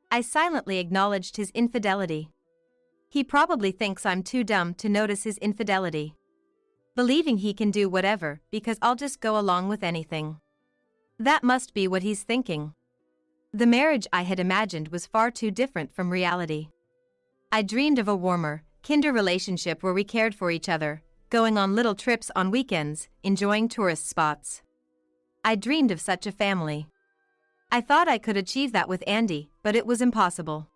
I silently acknowledged his infidelity. He probably thinks I'm too dumb to notice his infidelity, believing he can do whatever because I'll just go along with anything. That must be what he's thinking. The marriage I had imagined was far too different from reality. I dreamed of a warmer, kinder relationship where we cared for each other, going on little trips on weekends, enjoying tourist spots. I dreamed of such a family. I thought I could achieve that with Andy, but it was impossible.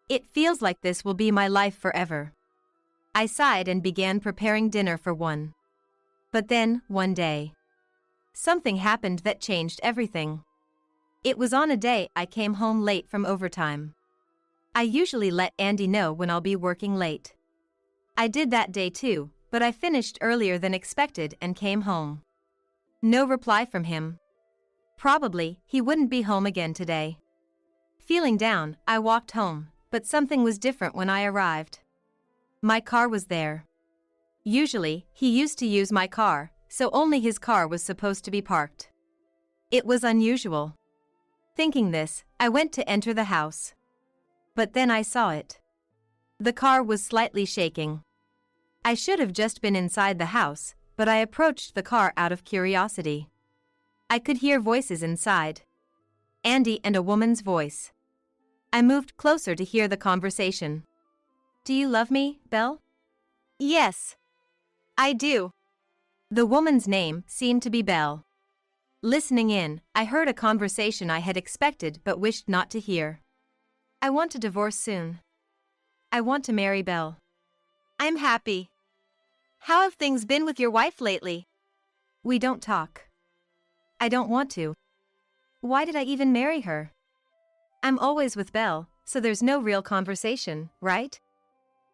It feels like this will be my life forever. I sighed and began preparing dinner for one. But then, one day, something happened that changed everything. It was on a day I came home late from overtime. I usually let Andy know when I'll be working late. I did that day too, but I finished earlier than expected and came home. No reply from him. Probably, he wouldn't be home again today. Feeling down, I walked home, but something was different when I arrived. My car was there. Usually, he used to use my car, so only his car was supposed to be parked. It was unusual. Thinking this, I went to enter the house. But then I saw it. The car was slightly shaking. I should have just been inside the house, but I approached the car out of curiosity. I could hear voices inside. Andy and a woman's voice. I moved closer to hear the conversation. "Do you love me, Belle?" Yes. I do. The woman's name seemed to be Belle. Listening in, I heard a conversation I had expected but wished not to hear. "I want a divorce soon. I want to marry Belle." I'm happy. How have things been with your wife lately? "We don't talk. I don't want to. Why did I even marry her? I'm always with Belle, so there's no real conversation, right?"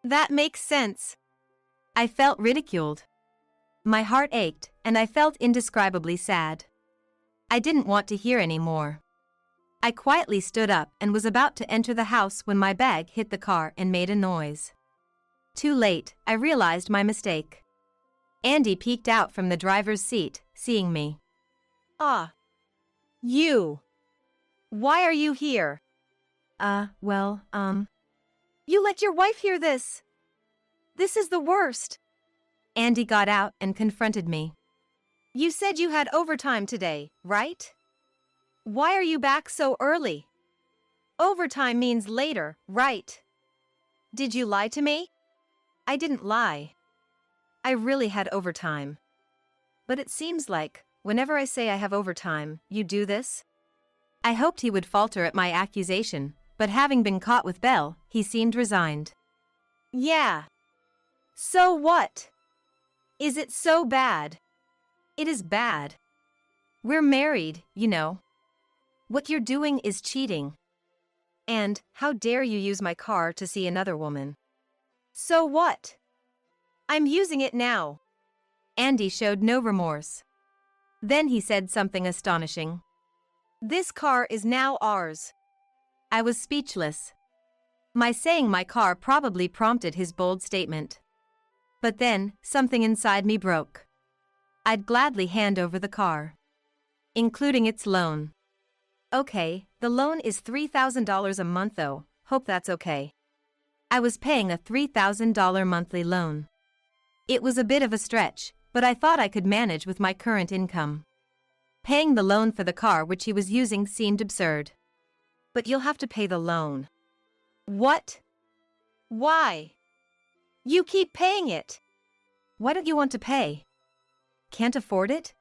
That makes sense. I felt ridiculed. My heart ached, and I felt indescribably sad. I didn't want to hear any more. I quietly stood up and was about to enter the house when my bag hit the car and made a noise. Too late, I realized my mistake. Andy peeked out from the driver's seat, seeing me. Ah. You. Why are you here? You let your wife hear this. This is the worst. Andy got out and confronted me. You said you had overtime today, right? Why are you back so early? Overtime means later, right? Did you lie to me? I didn't lie. I really had overtime. But it seems like, whenever I say I have overtime, you do this? I hoped he would falter at my accusation, but having been caught with Belle, he seemed resigned. Yeah. So what? Is it so bad? It is bad. We're married, you know. What you're doing is cheating. And, how dare you use my car to see another woman? So what? I'm using it now. Andy showed no remorse. Then he said something astonishing. This car is now ours. I was speechless. My saying my car probably prompted his bold statement. But then, something inside me broke. I'd gladly hand over the car, including its loan. Okay, the loan is $3,000 a month though, hope that's okay. I was paying a $3,000 monthly loan. It was a bit of a stretch, but I thought I could manage with my current income. Paying the loan for the car which he was using seemed absurd. But you'll have to pay the loan. What? Why? You keep paying it. Why don't you want to pay? Can't afford it?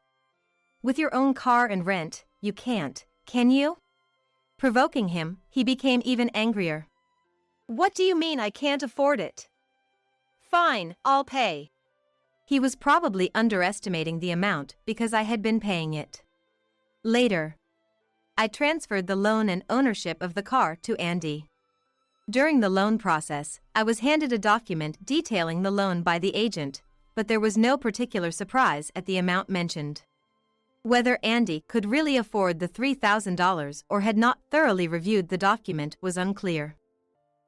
With your own car and rent, you can't, can you? Provoking him, he became even angrier. What do you mean I can't afford it? Fine, I'll pay. He was probably underestimating the amount because I had been paying it. Later, I transferred the loan and ownership of the car to Andy. During the loan process, I was handed a document detailing the loan by the agent, but there was no particular surprise at the amount mentioned. Whether Andy could really afford the $3,000 or had not thoroughly reviewed the document was unclear.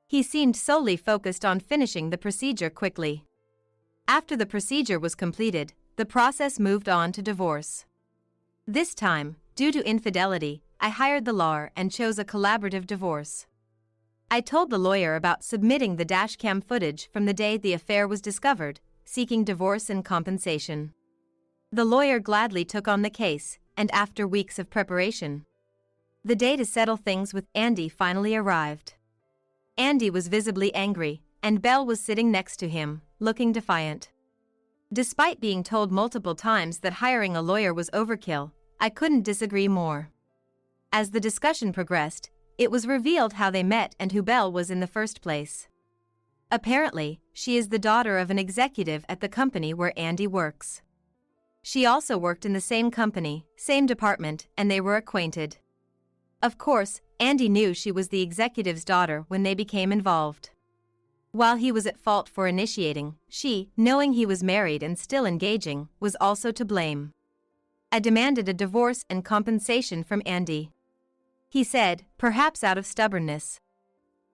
He seemed solely focused on finishing the procedure quickly. After the procedure was completed, the process moved on to divorce. This time, due to infidelity, I hired the lawyer and chose a collaborative divorce. I told the lawyer about submitting the dashcam footage from the day the affair was discovered, seeking divorce and compensation. The lawyer gladly took on the case, and after weeks of preparation, the day to settle things with Andy finally arrived. Andy was visibly angry, and Belle was sitting next to him, looking defiant. Despite being told multiple times that hiring a lawyer was overkill, I couldn't disagree more. As the discussion progressed, it was revealed how they met and who Belle was in the first place. Apparently, she is the daughter of an executive at the company where Andy works. She also worked in the same company, same department, and they were acquainted. Of course, Andy knew she was the executive's daughter when they became involved. While he was at fault for initiating, she, knowing he was married and still engaging, was also to blame. I demanded a divorce and compensation from Andy. He said, perhaps out of stubbornness.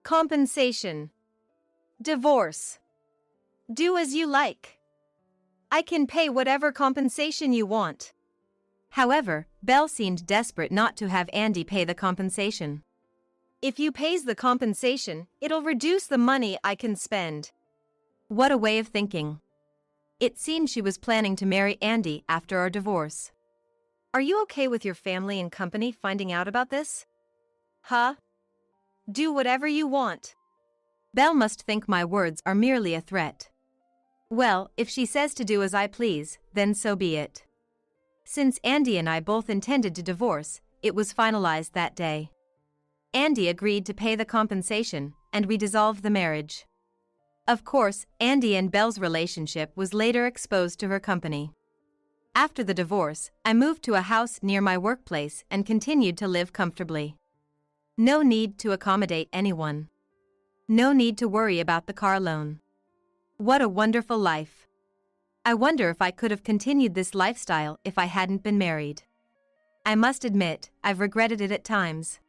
Compensation. Divorce. Do as you like. I can pay whatever compensation you want. However, Belle seemed desperate not to have Andy pay the compensation. If you pays the compensation, it'll reduce the money I can spend. What a way of thinking. It seemed she was planning to marry Andy after our divorce. Are you okay with your family and company finding out about this? Huh? Do whatever you want. Belle must think my words are merely a threat. Well, if she says to do as I please, then so be it. Since Andy and I both intended to divorce, it was finalized that day. Andy agreed to pay the compensation, and we dissolved the marriage. Of course, Andy and Belle's relationship was later exposed to her company. After the divorce, I moved to a house near my workplace and continued to live comfortably. No need to accommodate anyone. No need to worry about the car loan. What a wonderful life. I wonder if I could have continued this lifestyle if I hadn't been married. I must admit, I've regretted it at times.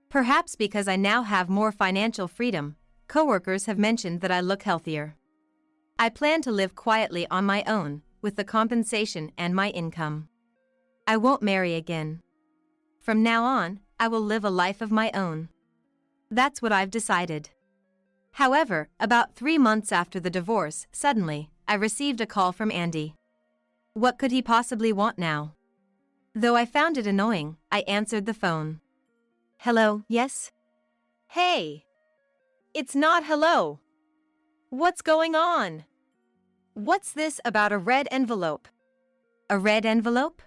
Perhaps because I now have more financial freedom, coworkers have mentioned that I look healthier. I plan to live quietly on my own, with the compensation and my income. I won't marry again. From now on, I will live a life of my own. That's what I've decided. However, about 3 months after the divorce, suddenly, I received a call from Andy. What could he possibly want now? Though I found it annoying, I answered the phone. Hello, yes? Hey! It's not hello. What's going on? What's this about a red envelope? A red envelope?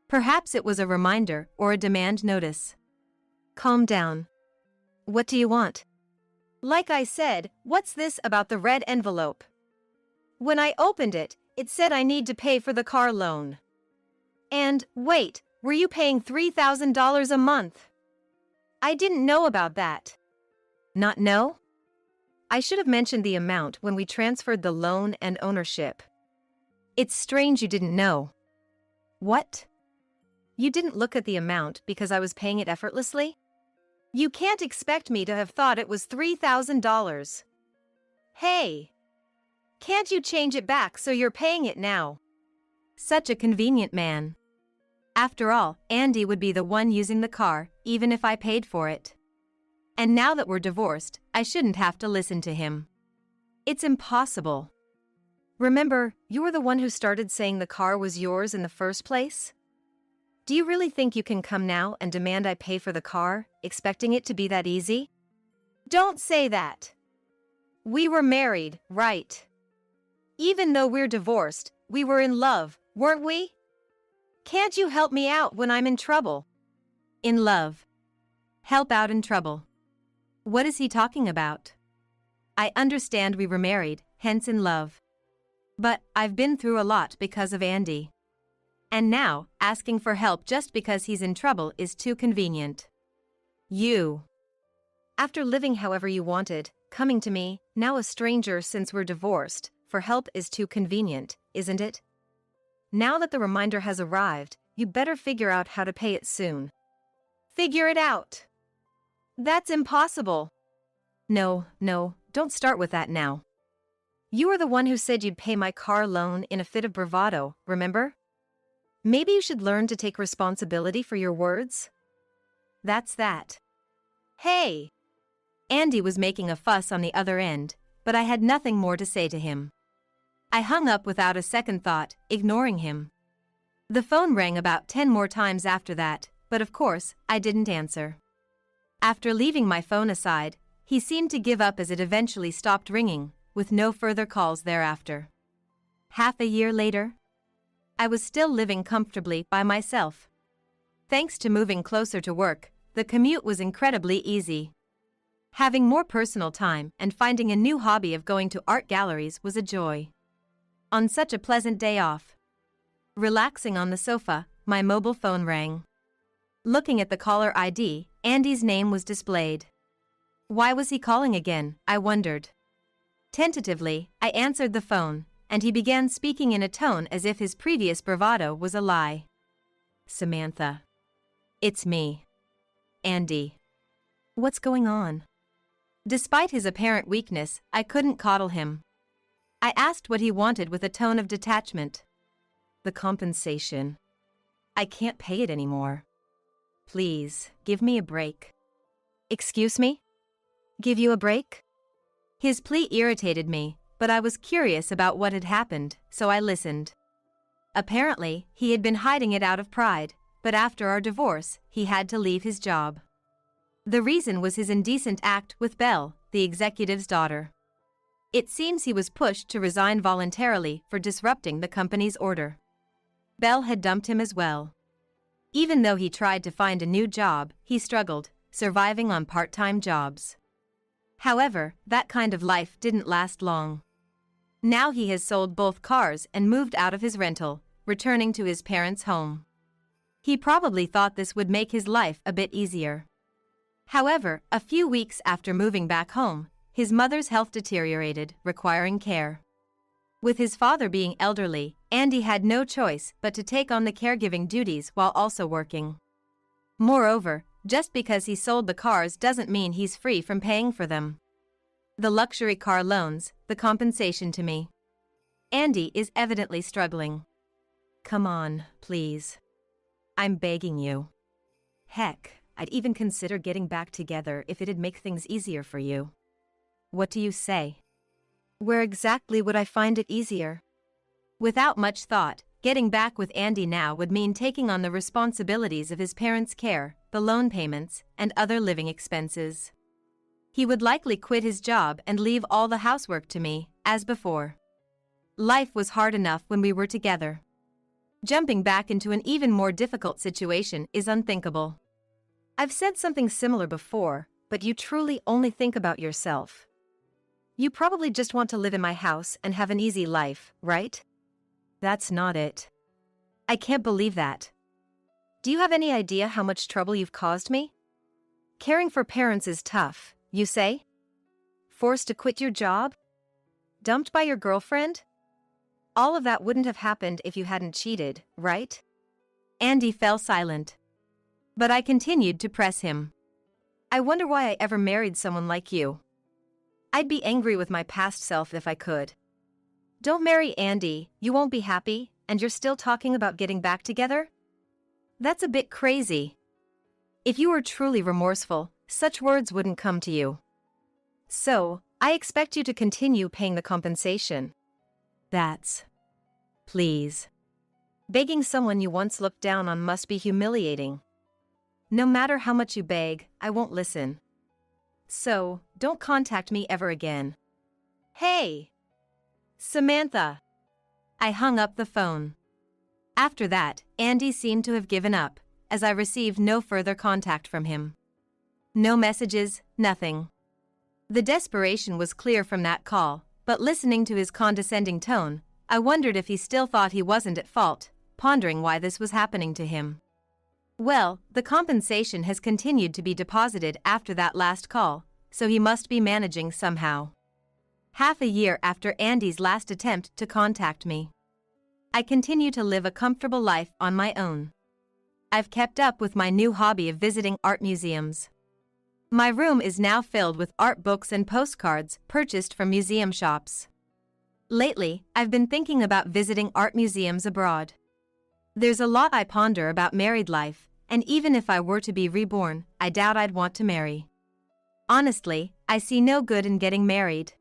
Perhaps it was a reminder or a demand notice. Calm down. What do you want? Like I said, what's this about the red envelope? When I opened it, it said I need to pay for the car loan. And, wait, were you paying $3,000 a month? I didn't know about that. Not know? I should have mentioned the amount when we transferred the loan and ownership. It's strange you didn't know. What? You didn't look at the amount because I was paying it effortlessly? You can't expect me to have thought it was $3,000. Hey! Can't you change it back so you're paying it now? Such a convenient man. After all, Andy would be the one using the car, even if I paid for it. And now that we're divorced, I shouldn't have to listen to him. It's impossible. Remember, you were the one who started saying the car was yours in the first place? Do you really think you can come now and demand I pay for the car, expecting it to be that easy? Don't say that. We were married, right? Even though we're divorced, we were in love, weren't we? Can't you help me out when I'm in trouble? In love. Help out in trouble. What is he talking about? I understand we were married, hence in love. But I've been through a lot because of Andy. And now, asking for help just because he's in trouble is too convenient. You. After living however you wanted, coming to me, now a stranger since we're divorced, for help is too convenient, isn't it? Now that the reminder has arrived, you better figure out how to pay it soon. Figure it out. That's impossible. No, don't start with that now. You were the one who said you'd pay my car loan in a fit of bravado, remember? Maybe you should learn to take responsibility for your words? That's that. Hey! Andy was making a fuss on the other end, but I had nothing more to say to him. I hung up without a second thought, ignoring him. The phone rang about 10 more times after that, but of course, I didn't answer. After leaving my phone aside, he seemed to give up as it eventually stopped ringing, with no further calls thereafter. Half a year later, I was still living comfortably by myself. Thanks to moving closer to work, the commute was incredibly easy. Having more personal time and finding a new hobby of going to art galleries was a joy. On such a pleasant day off, relaxing on the sofa, my mobile phone rang. Looking at the caller ID, Andy's name was displayed. Why was he calling again, I wondered. Tentatively, I answered the phone, and he began speaking in a tone as if his previous bravado was a lie. Samantha. It's me. Andy. What's going on? Despite his apparent weakness, I couldn't coddle him. I asked what he wanted with a tone of detachment. The compensation. I can't pay it anymore. Please, give me a break. Excuse me? Give you a break? His plea irritated me, but I was curious about what had happened, so I listened. Apparently, he had been hiding it out of pride, but after our divorce, he had to leave his job. The reason was his indecent act with Belle, the executive's daughter. It seems he was pushed to resign voluntarily for disrupting the company's order. Belle had dumped him as well. Even though he tried to find a new job, he struggled, surviving on part-time jobs. However, that kind of life didn't last long. Now he has sold both cars and moved out of his rental, returning to his parents' home. He probably thought this would make his life a bit easier. However, a few weeks after moving back home, his mother's health deteriorated, requiring care. With his father being elderly, Andy had no choice but to take on the caregiving duties while also working. Moreover, just because he sold the cars doesn't mean he's free from paying for them. The luxury car loans, the compensation to me. Andy is evidently struggling. Come on, please. I'm begging you. Heck, I'd even consider getting back together if it'd make things easier for you. What do you say? Where exactly would I find it easier? Without much thought, getting back with Andy now would mean taking on the responsibilities of his parents' care, the loan payments, and other living expenses. He would likely quit his job and leave all the housework to me, as before. Life was hard enough when we were together. Jumping back into an even more difficult situation is unthinkable. I've said something similar before, but you truly only think about yourself. You probably just want to live in my house and have an easy life, right? That's not it. I can't believe that. Do you have any idea how much trouble you've caused me? Caring for parents is tough, you say? Forced to quit your job? Dumped by your girlfriend? All of that wouldn't have happened if you hadn't cheated, right? Andy fell silent. But I continued to press him. I wonder why I ever married someone like you. I'd be angry with my past self if I could. Don't marry Andy, you won't be happy, and you're still talking about getting back together? That's a bit crazy. If you were truly remorseful, such words wouldn't come to you. So, I expect you to continue paying the compensation. That's... Please. Begging someone you once looked down on must be humiliating. No matter how much you beg, I won't listen. So, don't contact me ever again. Hey! Samantha! I hung up the phone. After that, Andy seemed to have given up, as I received no further contact from him. No messages, nothing. The desperation was clear from that call, but listening to his condescending tone, I wondered if he still thought he wasn't at fault, pondering why this was happening to him. Well, the compensation has continued to be deposited after that last call, so he must be managing somehow. Half a year after Andy's last attempt to contact me, I continue to live a comfortable life on my own. I've kept up with my new hobby of visiting art museums. My room is now filled with art books and postcards purchased from museum shops. Lately, I've been thinking about visiting art museums abroad. There's a lot I ponder about married life, and even if I were to be reborn, I doubt I'd want to marry. Honestly, I see no good in getting married.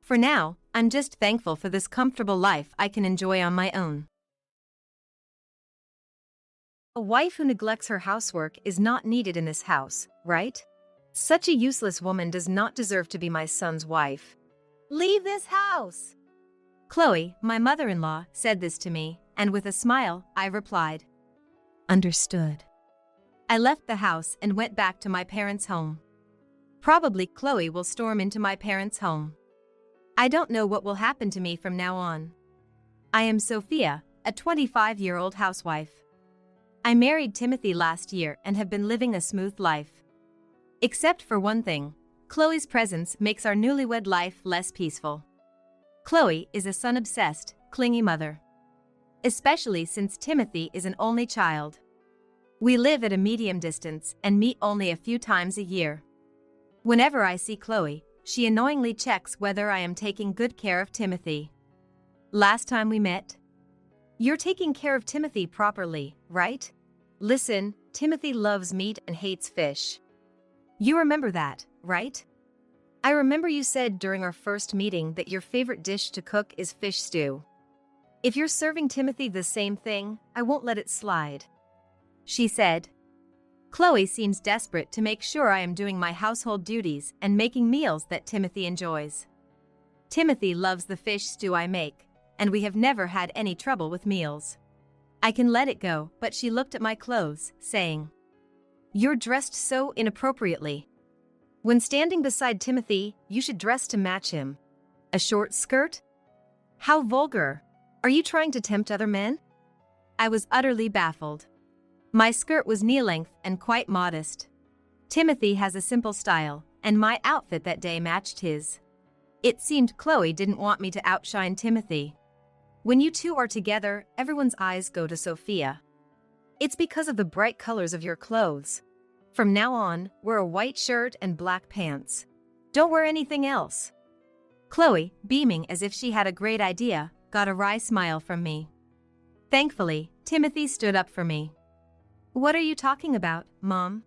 For now, I'm just thankful for this comfortable life I can enjoy on my own. A wife who neglects her housework is not needed in this house, right? Such a useless woman does not deserve to be my son's wife. Leave this house! Chloe, my mother-in-law, said this to me, and with a smile, I replied, "Understood." I left the house and went back to my parents' home. Probably Chloe will storm into my parents' home. I don't know what will happen to me from now on. I am Sophia, a 25-year-old housewife. I married Timothy last year and have been living a smooth life. Except for one thing, Chloe's presence makes our newlywed life less peaceful. Chloe is a son-obsessed, clingy mother. Especially since Timothy is an only child. We live at a medium distance and meet only a few times a year. Whenever I see Chloe, she annoyingly checks whether I am taking good care of Timothy. Last time we met, "You're taking care of Timothy properly, right? Listen, Timothy loves meat and hates fish. You remember that, right? I remember you said during our first meeting that your favorite dish to cook is fish stew. If you're serving Timothy the same thing, I won't let it slide," she said. Chloe seems desperate to make sure I am doing my household duties and making meals that Timothy enjoys. Timothy loves the fish stew I make, and we have never had any trouble with meals. I can let it go, but she looked at my clothes, saying, "You're dressed so inappropriately. When standing beside Timothy, you should dress to match him. A short skirt? How vulgar. Are you trying to tempt other men?" I was utterly baffled. My skirt was knee-length and quite modest. Timothy has a simple style, and my outfit that day matched his. It seemed Chloe didn't want me to outshine Timothy. "When you two are together, everyone's eyes go to Sophia. It's because of the bright colors of your clothes. From now on, wear a white shirt and black pants. Don't wear anything else." Chloe, beaming as if she had a great idea, got a wry smile from me. Thankfully, Timothy stood up for me. "What are you talking about, Mom?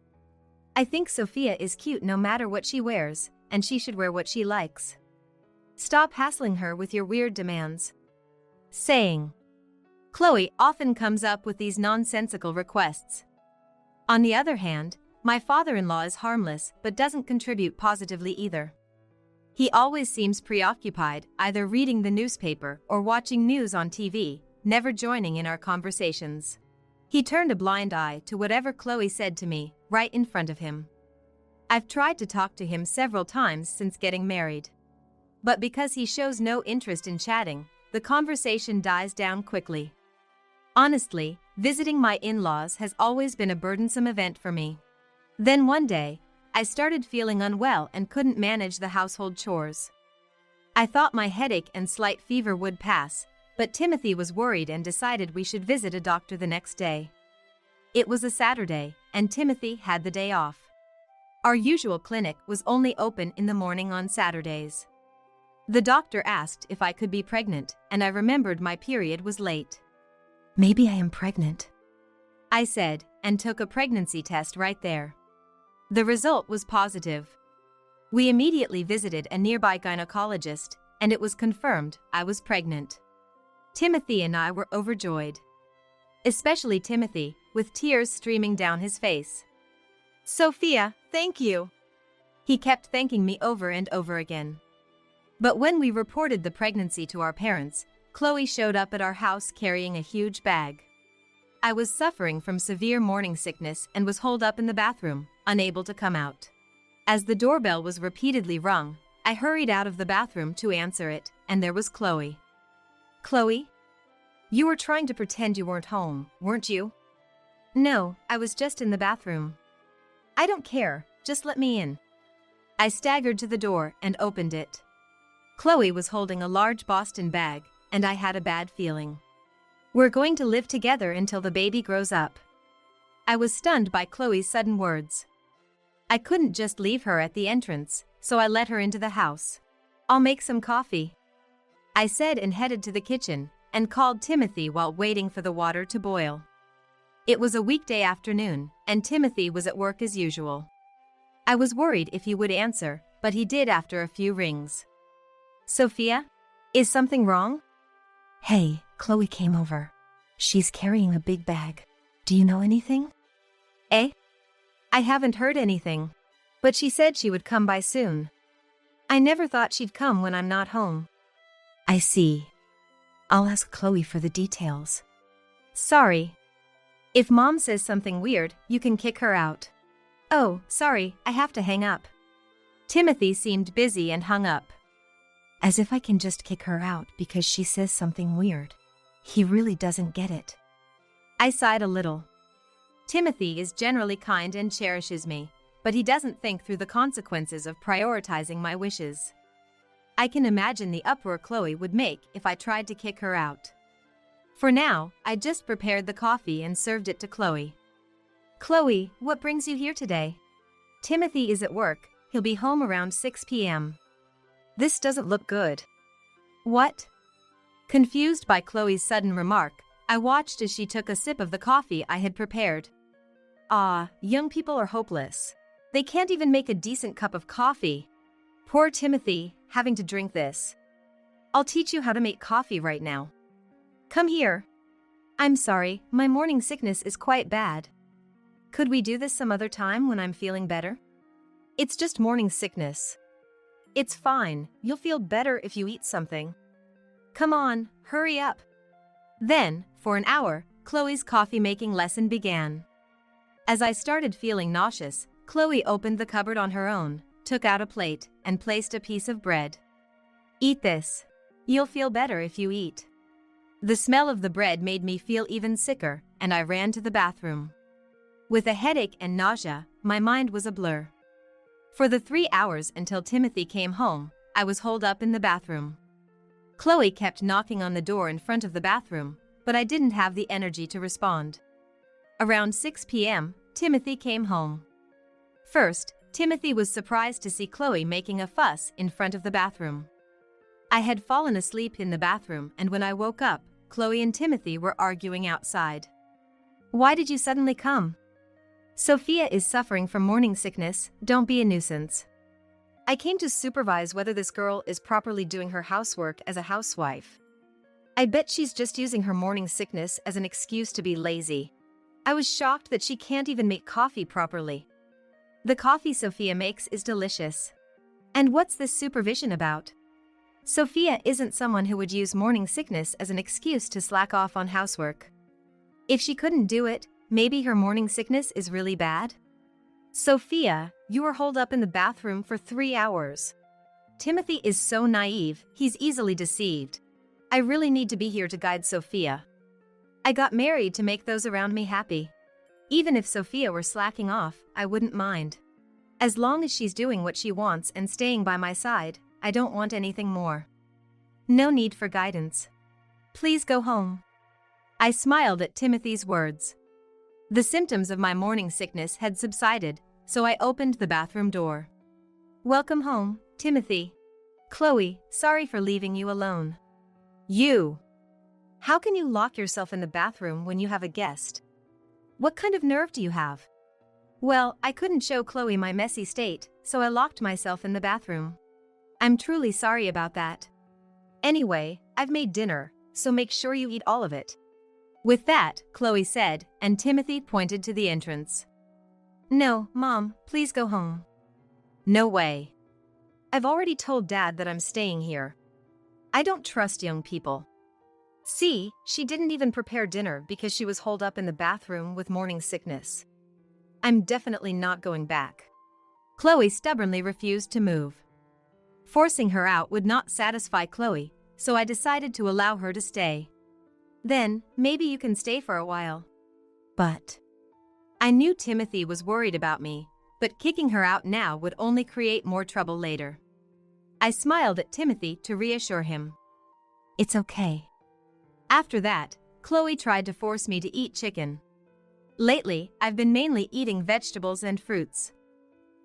I think Sophia is cute no matter what she wears, and she should wear what she likes. Stop hassling her with your weird demands." Saying. Chloe often comes up with these nonsensical requests. On the other hand, my father-in-law is harmless but doesn't contribute positively either. He always seems preoccupied, either reading the newspaper or watching news on TV, never joining in our conversations. He turned a blind eye to whatever Chloe said to me, right in front of him. I've tried to talk to him several times since getting married. But because he shows no interest in chatting, the conversation dies down quickly. Honestly, visiting my in-laws has always been a burdensome event for me. Then one day, I started feeling unwell and couldn't manage the household chores. I thought my headache and slight fever would pass, but Timothy was worried and decided we should visit a doctor the next day. It was a Saturday, and Timothy had the day off. Our usual clinic was only open in the morning on Saturdays. The doctor asked if I could be pregnant, and I remembered my period was late. Maybe I am pregnant. I said, and took a pregnancy test right there. The result was positive. We immediately visited a nearby gynecologist, and it was confirmed I was pregnant. Timothy and I were overjoyed. Especially Timothy, with tears streaming down his face. Sophia, thank you. He kept thanking me over and over again. But when we reported the pregnancy to our parents, Chloe showed up at our house carrying a huge bag. I was suffering from severe morning sickness and was holed up in the bathroom, unable to come out. As the doorbell was repeatedly rung, I hurried out of the bathroom to answer it, and there was Chloe. Chloe? You were trying to pretend you weren't home, weren't you? No, I was just in the bathroom. I don't care, just let me in. I staggered to the door and opened it. Chloe was holding a large Boston bag, and I had a bad feeling. We're going to live together until the baby grows up. I was stunned by Chloe's sudden words. I couldn't just leave her at the entrance, so I let her into the house. I'll make some coffee, I said, and headed to the kitchen and called Timothy while waiting for the water to boil. It was a weekday afternoon, and Timothy was at work as usual. I was worried if he would answer, but he did after a few rings. Sophia? Is something wrong? Hey, Chloe came over. She's carrying a big bag. Do you know anything? Eh? I haven't heard anything, but she said she would come by soon. I never thought she'd come when I'm not home. I see. I'll ask Chloe for the details. Sorry. If Mom says something weird, you can kick her out. Oh, sorry, I have to hang up. Timothy seemed busy and hung up. As if I can just kick her out because she says something weird. He really doesn't get it. I sighed a little. Timothy is generally kind and cherishes me, but he doesn't think through the consequences of prioritizing my wishes. I can imagine the uproar Chloe would make if I tried to kick her out. For now, I just prepared the coffee and served it to Chloe. Chloe, what brings you here today? Timothy is at work. He'll be home around 6 p.m. This doesn't look good. What? Confused by Chloe's sudden remark, I watched as she took a sip of the coffee I had prepared. Young people are hopeless. They can't even make a decent cup of coffee. Poor Timothy, having to drink this. I'll teach you how to make coffee right now. Come here. I'm sorry, my morning sickness is quite bad. Could we do this some other time when I'm feeling better? It's just morning sickness. It's fine, you'll feel better if you eat something. Come on, hurry up. Then, for an hour, Chloe's coffee-making lesson began. As I started feeling nauseous, Chloe opened the cupboard on her own, took out a plate, and placed a piece of bread. Eat this. You'll feel better if you eat. The smell of the bread made me feel even sicker, and I ran to the bathroom. With a headache and nausea, my mind was a blur. For the 3 hours until Timothy came home, I was holed up in the bathroom. Chloe kept knocking on the door in front of the bathroom, but I didn't have the energy to respond. Around 6 p.m., Timothy came home. First, Timothy was surprised to see Chloe making a fuss in front of the bathroom. I had fallen asleep in the bathroom, and when I woke up, Chloe and Timothy were arguing outside. Why did you suddenly come? Sophia is suffering from morning sickness, don't be a nuisance. I came to supervise whether this girl is properly doing her housework as a housewife. I bet she's just using her morning sickness as an excuse to be lazy. I was shocked that she can't even make coffee properly. The coffee Sophia makes is delicious. And what's this supervision about? Sophia isn't someone who would use morning sickness as an excuse to slack off on housework. If she couldn't do it, maybe her morning sickness is really bad? Sophia, you were holed up in the bathroom for 3 hours. Timothy is so naive, he's easily deceived. I really need to be here to guide Sophia. I got married to make those around me happy. Even if Sophia were slacking off, I wouldn't mind. As long as she's doing what she wants and staying by my side, I don't want anything more. No need for guidance. Please go home. I smiled at Timothy's words. The symptoms of my morning sickness had subsided, so I opened the bathroom door. Welcome home, Timothy. Chloe, sorry for leaving you alone. You! How can you lock yourself in the bathroom when you have a guest? What kind of nerve do you have? Well, I couldn't show Chloe my messy state, so I locked myself in the bathroom. I'm truly sorry about that. Anyway, I've made dinner, so make sure you eat all of it. With that, Chloe said, and Timothy pointed to the entrance. No, Mom, please go home. No way. I've already told Dad that I'm staying here. I don't trust young people. See, she didn't even prepare dinner because she was holed up in the bathroom with morning sickness. I'm definitely not going back. Chloe stubbornly refused to move. Forcing her out would not satisfy Chloe, so I decided to allow her to stay. Then, maybe you can stay for a while. But I knew Timothy was worried about me, but kicking her out now would only create more trouble later. I smiled at Timothy to reassure him. It's okay. After that, Chloe tried to force me to eat chicken. Lately, I've been mainly eating vegetables and fruits.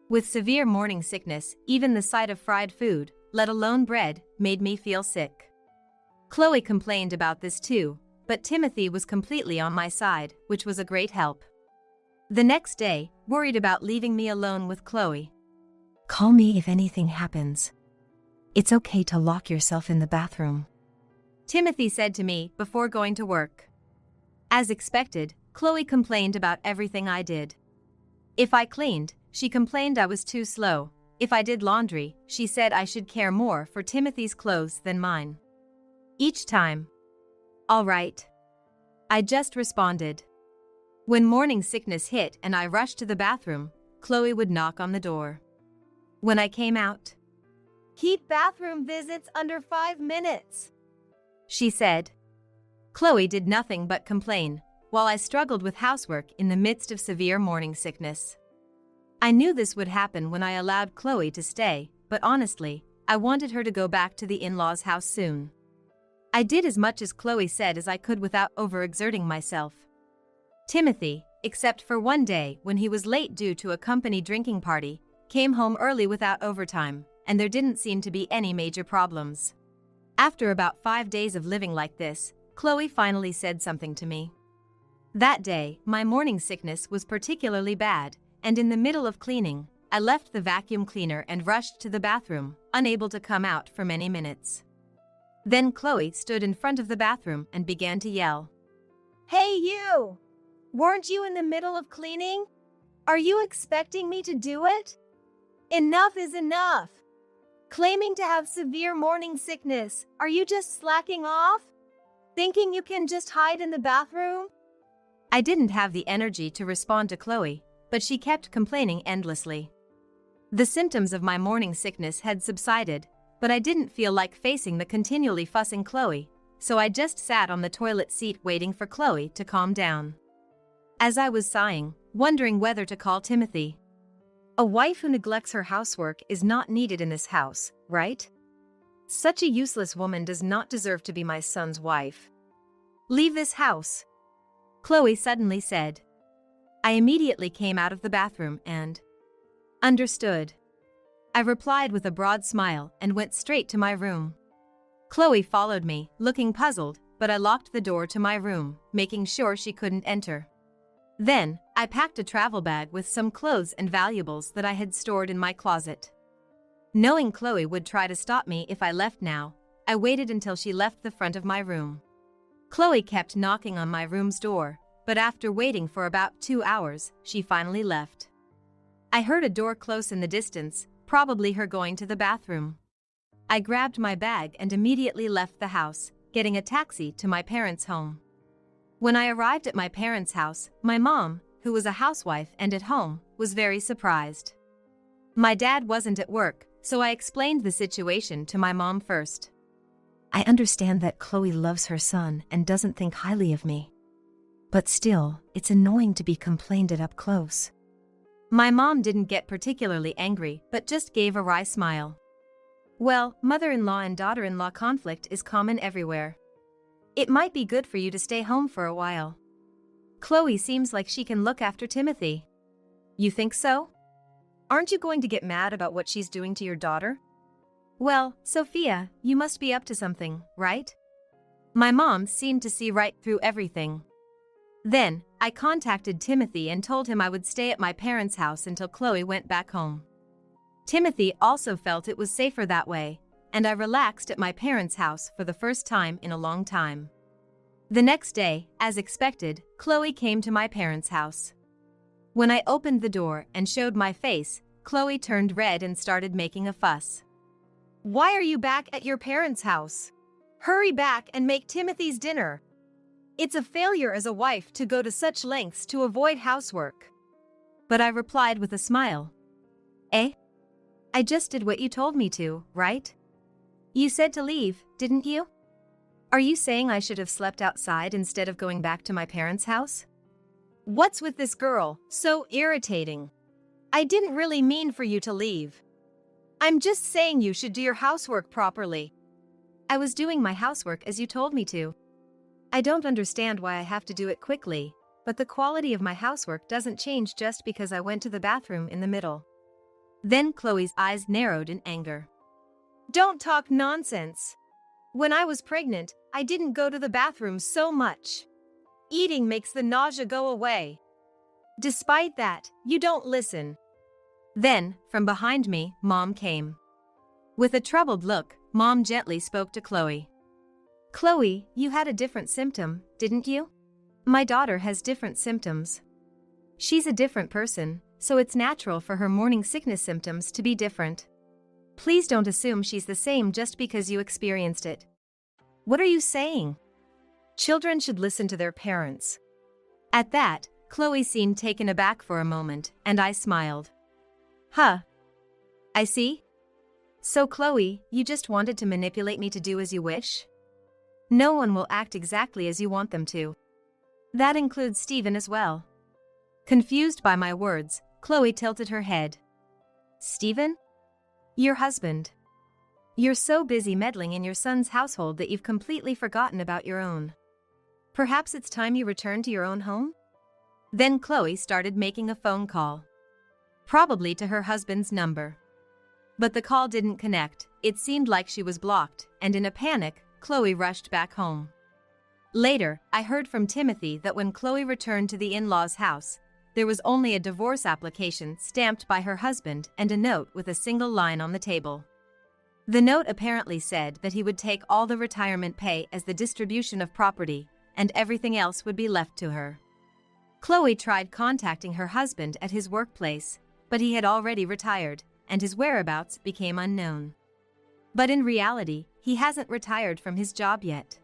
With severe morning sickness, even the sight of fried food, let alone bread, made me feel sick. Chloe complained about this too, but Timothy was completely on my side, which was a great help. The next day, worried about leaving me alone with Chloe. Call me if anything happens. It's okay to lock yourself in the bathroom, Timothy said to me before going to work. As expected, Chloe complained about everything I did. If I cleaned, she complained I was too slow. If I did laundry, she said I should care more for Timothy's clothes than mine. Each time. All right. I just responded. When morning sickness hit and I rushed to the bathroom, Chloe would knock on the door. When I came out, Keep bathroom visits under 5 minutes, she said. Chloe did nothing but complain, while I struggled with housework in the midst of severe morning sickness. I knew this would happen when I allowed Chloe to stay, but honestly, I wanted her to go back to the in-laws' house soon. I did as much as Chloe said as I could without overexerting myself. Timothy, except for one day when he was late due to a company drinking party, came home early without overtime, and there didn't seem to be any major problems. After about 5 days of living like this, Chloe finally said something to me. That day, my morning sickness was particularly bad, and in the middle of cleaning, I left the vacuum cleaner and rushed to the bathroom, unable to come out for many minutes. Then Chloe stood in front of the bathroom and began to yell. Hey you! Weren't you in the middle of cleaning? Are you expecting me to do it? Enough is enough! Claiming to have severe morning sickness, are you just slacking off? Thinking you can just hide in the bathroom? I didn't have the energy to respond to Chloe, but she kept complaining endlessly. The symptoms of my morning sickness had subsided, but I didn't feel like facing the continually fussing Chloe, so I just sat on the toilet seat waiting for Chloe to calm down. As I was sighing, wondering whether to call Timothy. A wife who neglects her housework is not needed in this house, right? Such a useless woman does not deserve to be my son's wife. Leave this house, Chloe suddenly said. I immediately came out of the bathroom and understood. I replied with a broad smile and went straight to my room. Chloe followed me, looking puzzled, but I locked the door to my room, making sure she couldn't enter. Then, I packed a travel bag with some clothes and valuables that I had stored in my closet. Knowing Chloe would try to stop me if I left now, I waited until she left the front of my room. Chloe kept knocking on my room's door, but after waiting for about 2 hours, she finally left. I heard a door close in the distance, probably her going to the bathroom. I grabbed my bag and immediately left the house, getting a taxi to my parents' home. When I arrived at my parents' house, my mom, who was a housewife and at home, was very surprised. My dad wasn't at work, so I explained the situation to my mom first. I understand that Chloe loves her son and doesn't think highly of me. But still, it's annoying to be complained at up close. My mom didn't get particularly angry, but just gave a wry smile. Well, mother-in-law and daughter-in-law conflict is common everywhere. It might be good for you to stay home for a while. Chloe seems like she can look after Timothy. You think so? Aren't you going to get mad about what she's doing to your daughter? Well, Sophia, you must be up to something, right? My mom seemed to see right through everything. Then, I contacted Timothy and told him I would stay at my parents' house until Chloe went back home. Timothy also felt it was safer that way, and I relaxed at my parents' house for the first time in a long time. The next day, as expected, Chloe came to my parents' house. When I opened the door and showed my face, Chloe turned red and started making a fuss. Why are you back at your parents' house? Hurry back and make Timothy's dinner. It's a failure as a wife to go to such lengths to avoid housework. But I replied with a smile. Eh? I just did what you told me to, right? You said to leave, didn't you? Are you saying I should have slept outside instead of going back to my parents' house? What's with this girl? So irritating. I didn't really mean for you to leave. I'm just saying you should do your housework properly. I was doing my housework as you told me to. I don't understand why I have to do it quickly, but the quality of my housework doesn't change just because I went to the bathroom in the middle. Then Chloe's eyes narrowed in anger. Don't talk nonsense. When I was pregnant, I didn't go to the bathroom so much. Eating makes the nausea go away. Despite that, you don't listen. Then, from behind me, Mom came. With a troubled look, Mom gently spoke to Chloe. Chloe, you had a different symptom, didn't you? My daughter has different symptoms. She's a different person, so it's natural for her morning sickness symptoms to be different. Please don't assume she's the same just because you experienced it. What are you saying? Children should listen to their parents. At that, Chloe seemed taken aback for a moment, and I smiled. Huh. I see. So Chloe, you just wanted to manipulate me to do as you wish? No one will act exactly as you want them to. That includes Stephen as well. Confused by my words, Chloe tilted her head. Stephen? Your husband. You're so busy meddling in your son's household that you've completely forgotten about your own. Perhaps it's time you return to your own home? Then Chloe started making a phone call. Probably to her husband's number. But the call didn't connect, it seemed like she was blocked, and in a panic, Chloe rushed back home. Later, I heard from Timothy that when Chloe returned to the in-laws' house, there was only a divorce application stamped by her husband and a note with a single line on the table. The note apparently said that he would take all the retirement pay as the distribution of property, and everything else would be left to her. Chloe tried contacting her husband at his workplace, but he had already retired, and his whereabouts became unknown. But in reality, he hasn't retired from his job yet.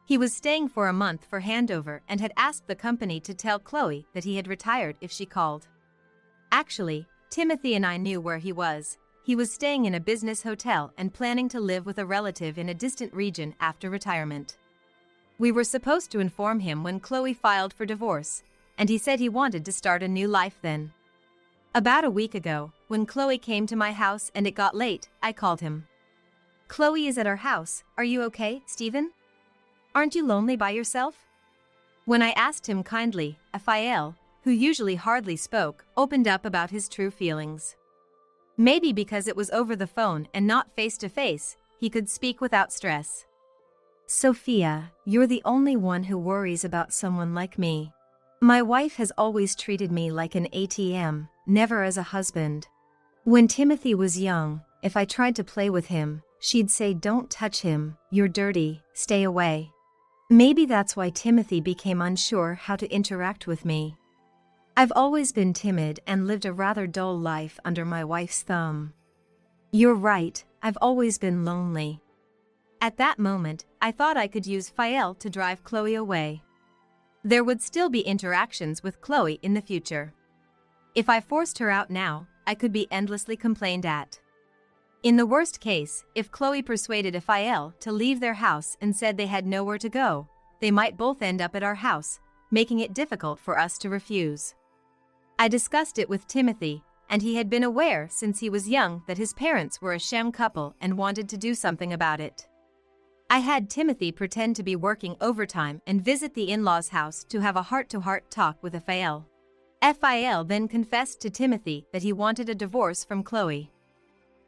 He was staying for a month for handover and had asked the company to tell Chloe that he had retired if she called. Actually, Timothy and I knew where he was. He was staying in a business hotel and planning to live with a relative in a distant region after retirement. We were supposed to inform him when Chloe filed for divorce, and he said he wanted to start a new life then. About a week ago, when Chloe came to my house and it got late, I called him. Chloe is at our house, are you okay, Stephen? Aren't you lonely by yourself? When I asked him kindly, Raphael, who usually hardly spoke, opened up about his true feelings. Maybe because it was over the phone and not face-to-face, he could speak without stress. Sophia, you're the only one who worries about someone like me. My wife has always treated me like an ATM, never as a husband. When Timothy was young, if I tried to play with him, she'd say, "Don't touch him, you're dirty, stay away." Maybe that's why Timothy became unsure how to interact with me. I've always been timid and lived a rather dull life under my wife's thumb. You're right, I've always been lonely. At that moment, I thought I could use Raphael to drive Chloe away. There would still be interactions with Chloe in the future. If I forced her out now, I could be endlessly complained at. In the worst case, if Chloe persuaded Raphael to leave their house and said they had nowhere to go, they might both end up at our house, making it difficult for us to refuse. I discussed it with Timothy, and he had been aware since he was young that his parents were a sham couple and wanted to do something about it. I had Timothy pretend to be working overtime and visit the in-laws' house to have a heart-to-heart talk with Raphael. Raphael then confessed to Timothy that he wanted a divorce from Chloe.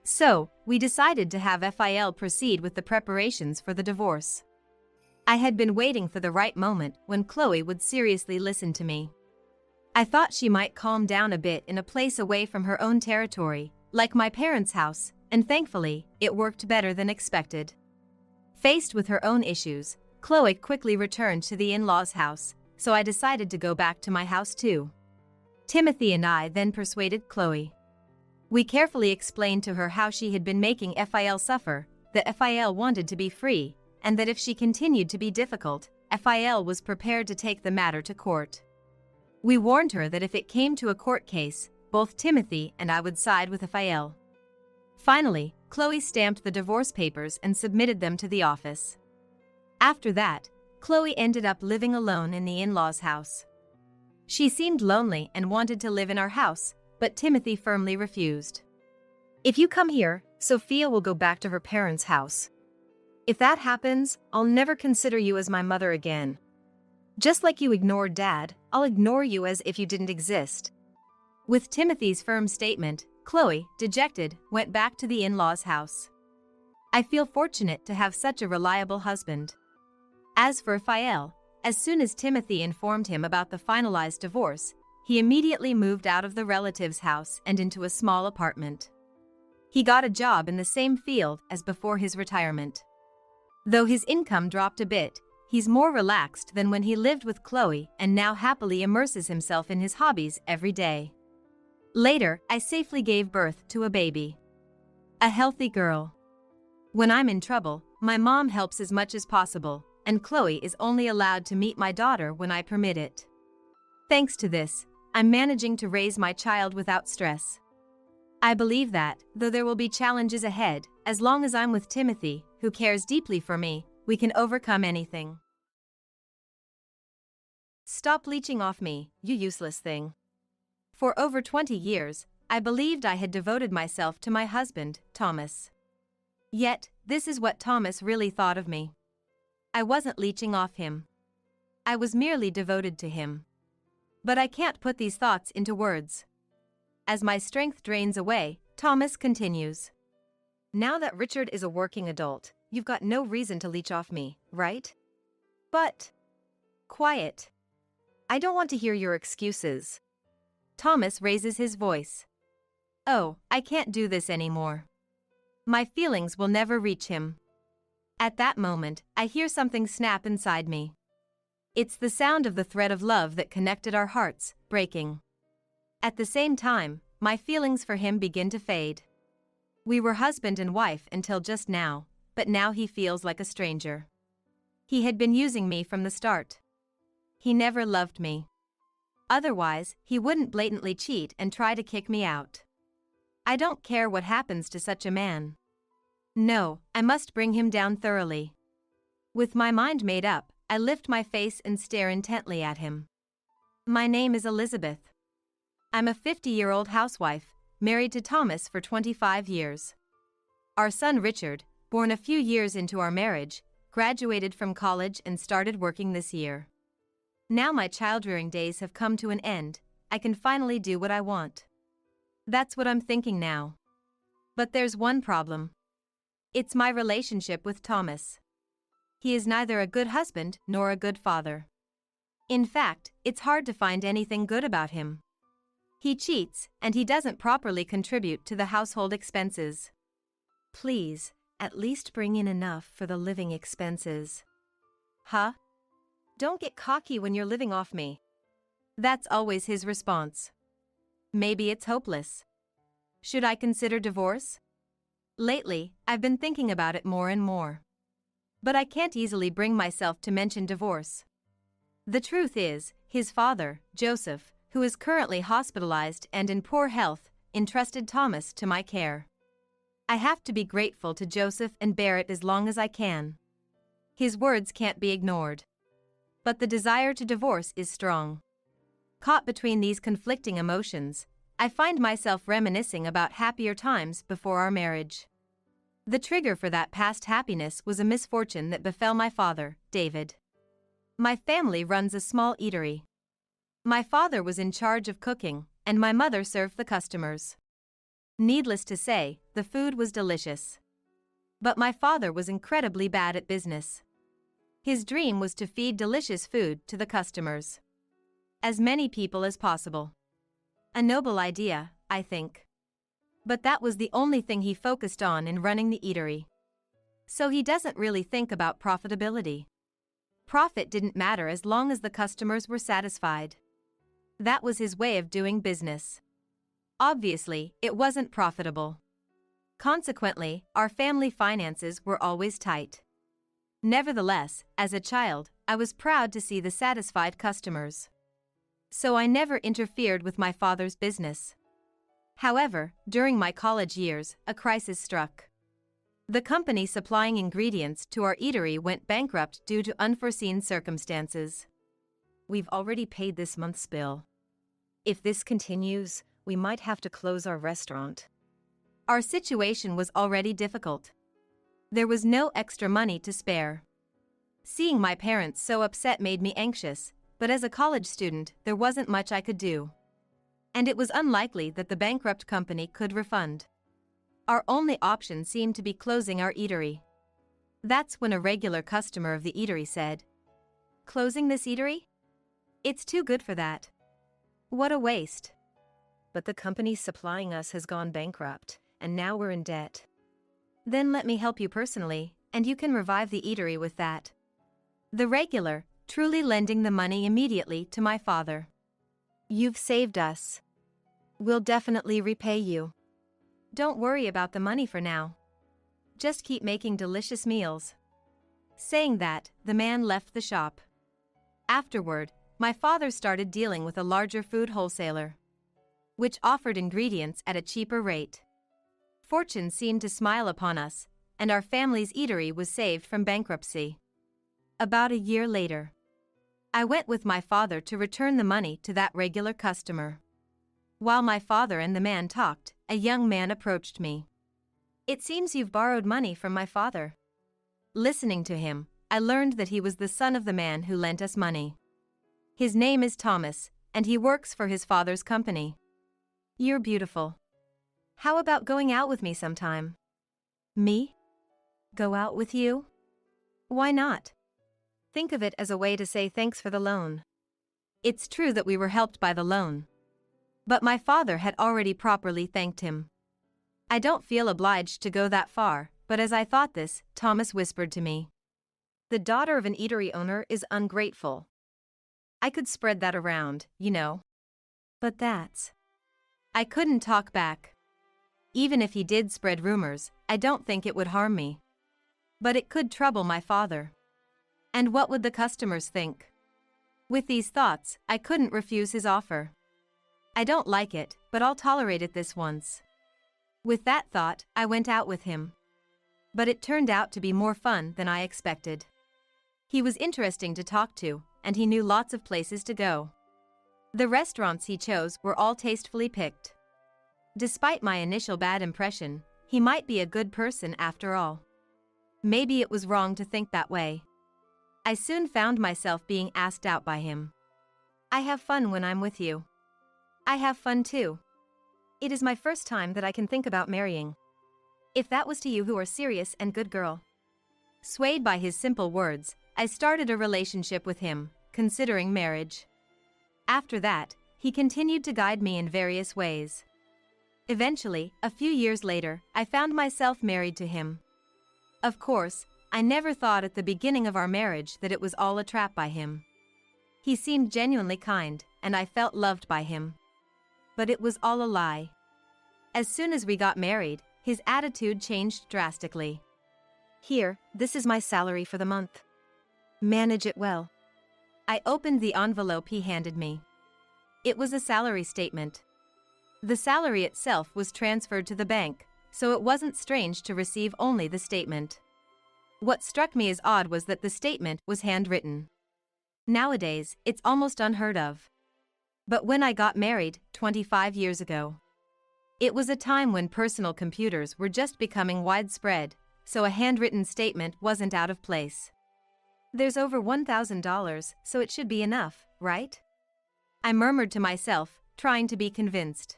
So, we decided to have Raphael proceed with the preparations for the divorce. I had been waiting for the right moment when Chloe would seriously listen to me. I thought she might calm down a bit in a place away from her own territory, like my parents' house, and thankfully, it worked better than expected. Faced with her own issues, Chloe quickly returned to the in-laws' house, so I decided to go back to my house too. Timothy and I then persuaded Chloe. We carefully explained to her how she had been making Phil suffer, that Phil wanted to be free, and that if she continued to be difficult, Phil was prepared to take the matter to court. We warned her that if it came to a court case, both Timothy and I would side with Phil. Finally, Chloe stamped the divorce papers and submitted them to the office. After that, Chloe ended up living alone in the in-laws' house. She seemed lonely and wanted to live in our house, but Timothy firmly refused. If you come here, Sophia will go back to her parents' house. If that happens, I'll never consider you as my mother again. Just like you ignored Dad, I'll ignore you as if you didn't exist. With Timothy's firm statement, Chloe, dejected, went back to the in-laws' house. I feel fortunate to have such a reliable husband. As for Phil, as soon as Timothy informed him about the finalized divorce, he immediately moved out of the relative's house and into a small apartment. He got a job in the same field as before his retirement. Though his income dropped a bit, he's more relaxed than when he lived with Chloe and now happily immerses himself in his hobbies every day. Later, I safely gave birth to a baby. A healthy girl. When I'm in trouble, my mom helps as much as possible, and Chloe is only allowed to meet my daughter when I permit it. Thanks to this, I'm managing to raise my child without stress. I believe that, though there will be challenges ahead, as long as I'm with Timothy, who cares deeply for me, we can overcome anything. Stop leeching off me, you useless thing. For over 20 years, I believed I had devoted myself to my husband, Thomas. Yet, this is what Thomas really thought of me. I wasn't leeching off him. I was merely devoted to him. But I can't put these thoughts into words. As my strength drains away, Thomas continues. Now that Richard is a working adult, you've got no reason to leech off me, right? But... quiet. I don't want to hear your excuses. Thomas raises his voice. Oh, I can't do this anymore. My feelings will never reach him. At that moment, I hear something snap inside me. It's the sound of the thread of love that connected our hearts, breaking. At the same time, my feelings for him begin to fade. We were husband and wife until just now, but now he feels like a stranger. He had been using me from the start. He never loved me. Otherwise, he wouldn't blatantly cheat and try to kick me out. I don't care what happens to such a man. No, I must bring him down thoroughly. With my mind made up, I lift my face and stare intently at him. My name is Elizabeth. I'm a 50-year-old housewife, married to Thomas for 25 years. Our son Richard, born a few years into our marriage, graduated from college and started working this year. Now my childrearing days have come to an end, I can finally do what I want. That's what I'm thinking now. But there's one problem. It's my relationship with Thomas. He is neither a good husband nor a good father. In fact, it's hard to find anything good about him. He cheats, and he doesn't properly contribute to the household expenses. Please, at least bring in enough for the living expenses. Huh? Don't get cocky when you're living off me. That's always his response. Maybe it's hopeless. Should I consider divorce? Lately, I've been thinking about it more and more. But I can't easily bring myself to mention divorce. The truth is, his father, Joseph, who is currently hospitalized and in poor health, entrusted Thomas to my care. I have to be grateful to Joseph and bear it as long as I can. His words can't be ignored. But the desire to divorce is strong. Caught between these conflicting emotions, I find myself reminiscing about happier times before our marriage. The trigger for that past happiness was a misfortune that befell my father, David. My family runs a small eatery. My father was in charge of cooking, and my mother served the customers. Needless to say, the food was delicious. But my father was incredibly bad at business. His dream was to feed delicious food to the customers. As many people as possible. A noble idea, I think. But that was the only thing he focused on in running the eatery. So he doesn't really think about profitability. Profit didn't matter as long as the customers were satisfied. That was his way of doing business. Obviously, it wasn't profitable. Consequently, our family finances were always tight. Nevertheless, as a child, I was proud to see the satisfied customers. So I never interfered with my father's business. However, during my college years, a crisis struck. The company supplying ingredients to our eatery went bankrupt due to unforeseen circumstances. We've already paid this month's bill. If this continues, we might have to close our restaurant. Our situation was already difficult. There was no extra money to spare. Seeing my parents so upset made me anxious, but as a college student, there wasn't much I could do. And it was unlikely that the bankrupt company could refund. Our only option seemed to be closing our eatery. That's when a regular customer of the eatery said, "Closing this eatery? It's too good for that. What a waste." But the company supplying us has gone bankrupt, and now we're in debt. Then let me help you personally, and you can revive the eatery with that. The regular, truly lending the money immediately to my father. You've saved us. We'll definitely repay you. Don't worry about the money for now. Just keep making delicious meals. Saying that, the man left the shop. Afterward, my father started dealing with a larger food wholesaler, which offered ingredients at a cheaper rate. Fortune seemed to smile upon us, and our family's eatery was saved from bankruptcy. About a year later, I went with my father to return the money to that regular customer. While my father and the man talked, a young man approached me. "It seems you've borrowed money from my father." Listening to him, I learned that he was the son of the man who lent us money. His name is Thomas, and he works for his father's company. "You're beautiful. How about going out with me sometime?" Me? Go out with you? Why not? Think of it as a way to say thanks for the loan. It's true that we were helped by the loan. But my father had already properly thanked him. I don't feel obliged to go that far, but as I thought this, Thomas whispered to me, "The daughter of an eatery owner is ungrateful." I could spread that around, you know. But that's... I couldn't talk back. Even if he did spread rumors, I don't think it would harm me. But it could trouble my father. And what would the customers think? With these thoughts, I couldn't refuse his offer. I don't like it, but I'll tolerate it this once. With that thought, I went out with him. But it turned out to be more fun than I expected. He was interesting to talk to, and he knew lots of places to go. The restaurants he chose were all tastefully picked. Despite my initial bad impression, he might be a good person after all. Maybe it was wrong to think that way. I soon found myself being asked out by him. "I have fun when I'm with you." "I have fun too. It is my first time that I can think about marrying." "If that was to you who are serious and good girl." Swayed by his simple words, I started a relationship with him, considering marriage. After that, he continued to guide me in various ways. Eventually, a few years later, I found myself married to him. Of course, I never thought at the beginning of our marriage that it was all a trap by him. He seemed genuinely kind, and I felt loved by him. But it was all a lie. As soon as we got married, his attitude changed drastically. "Here, this is my salary for the month. Manage it well." I opened the envelope he handed me. It was a salary statement. The salary itself was transferred to the bank, so it wasn't strange to receive only the statement. What struck me as odd was that the statement was handwritten. Nowadays, it's almost unheard of. But when I got married, 25 years ago, it was a time when personal computers were just becoming widespread, so a handwritten statement wasn't out of place. "There's over $1,000, so it should be enough, right?" I murmured to myself, trying to be convinced.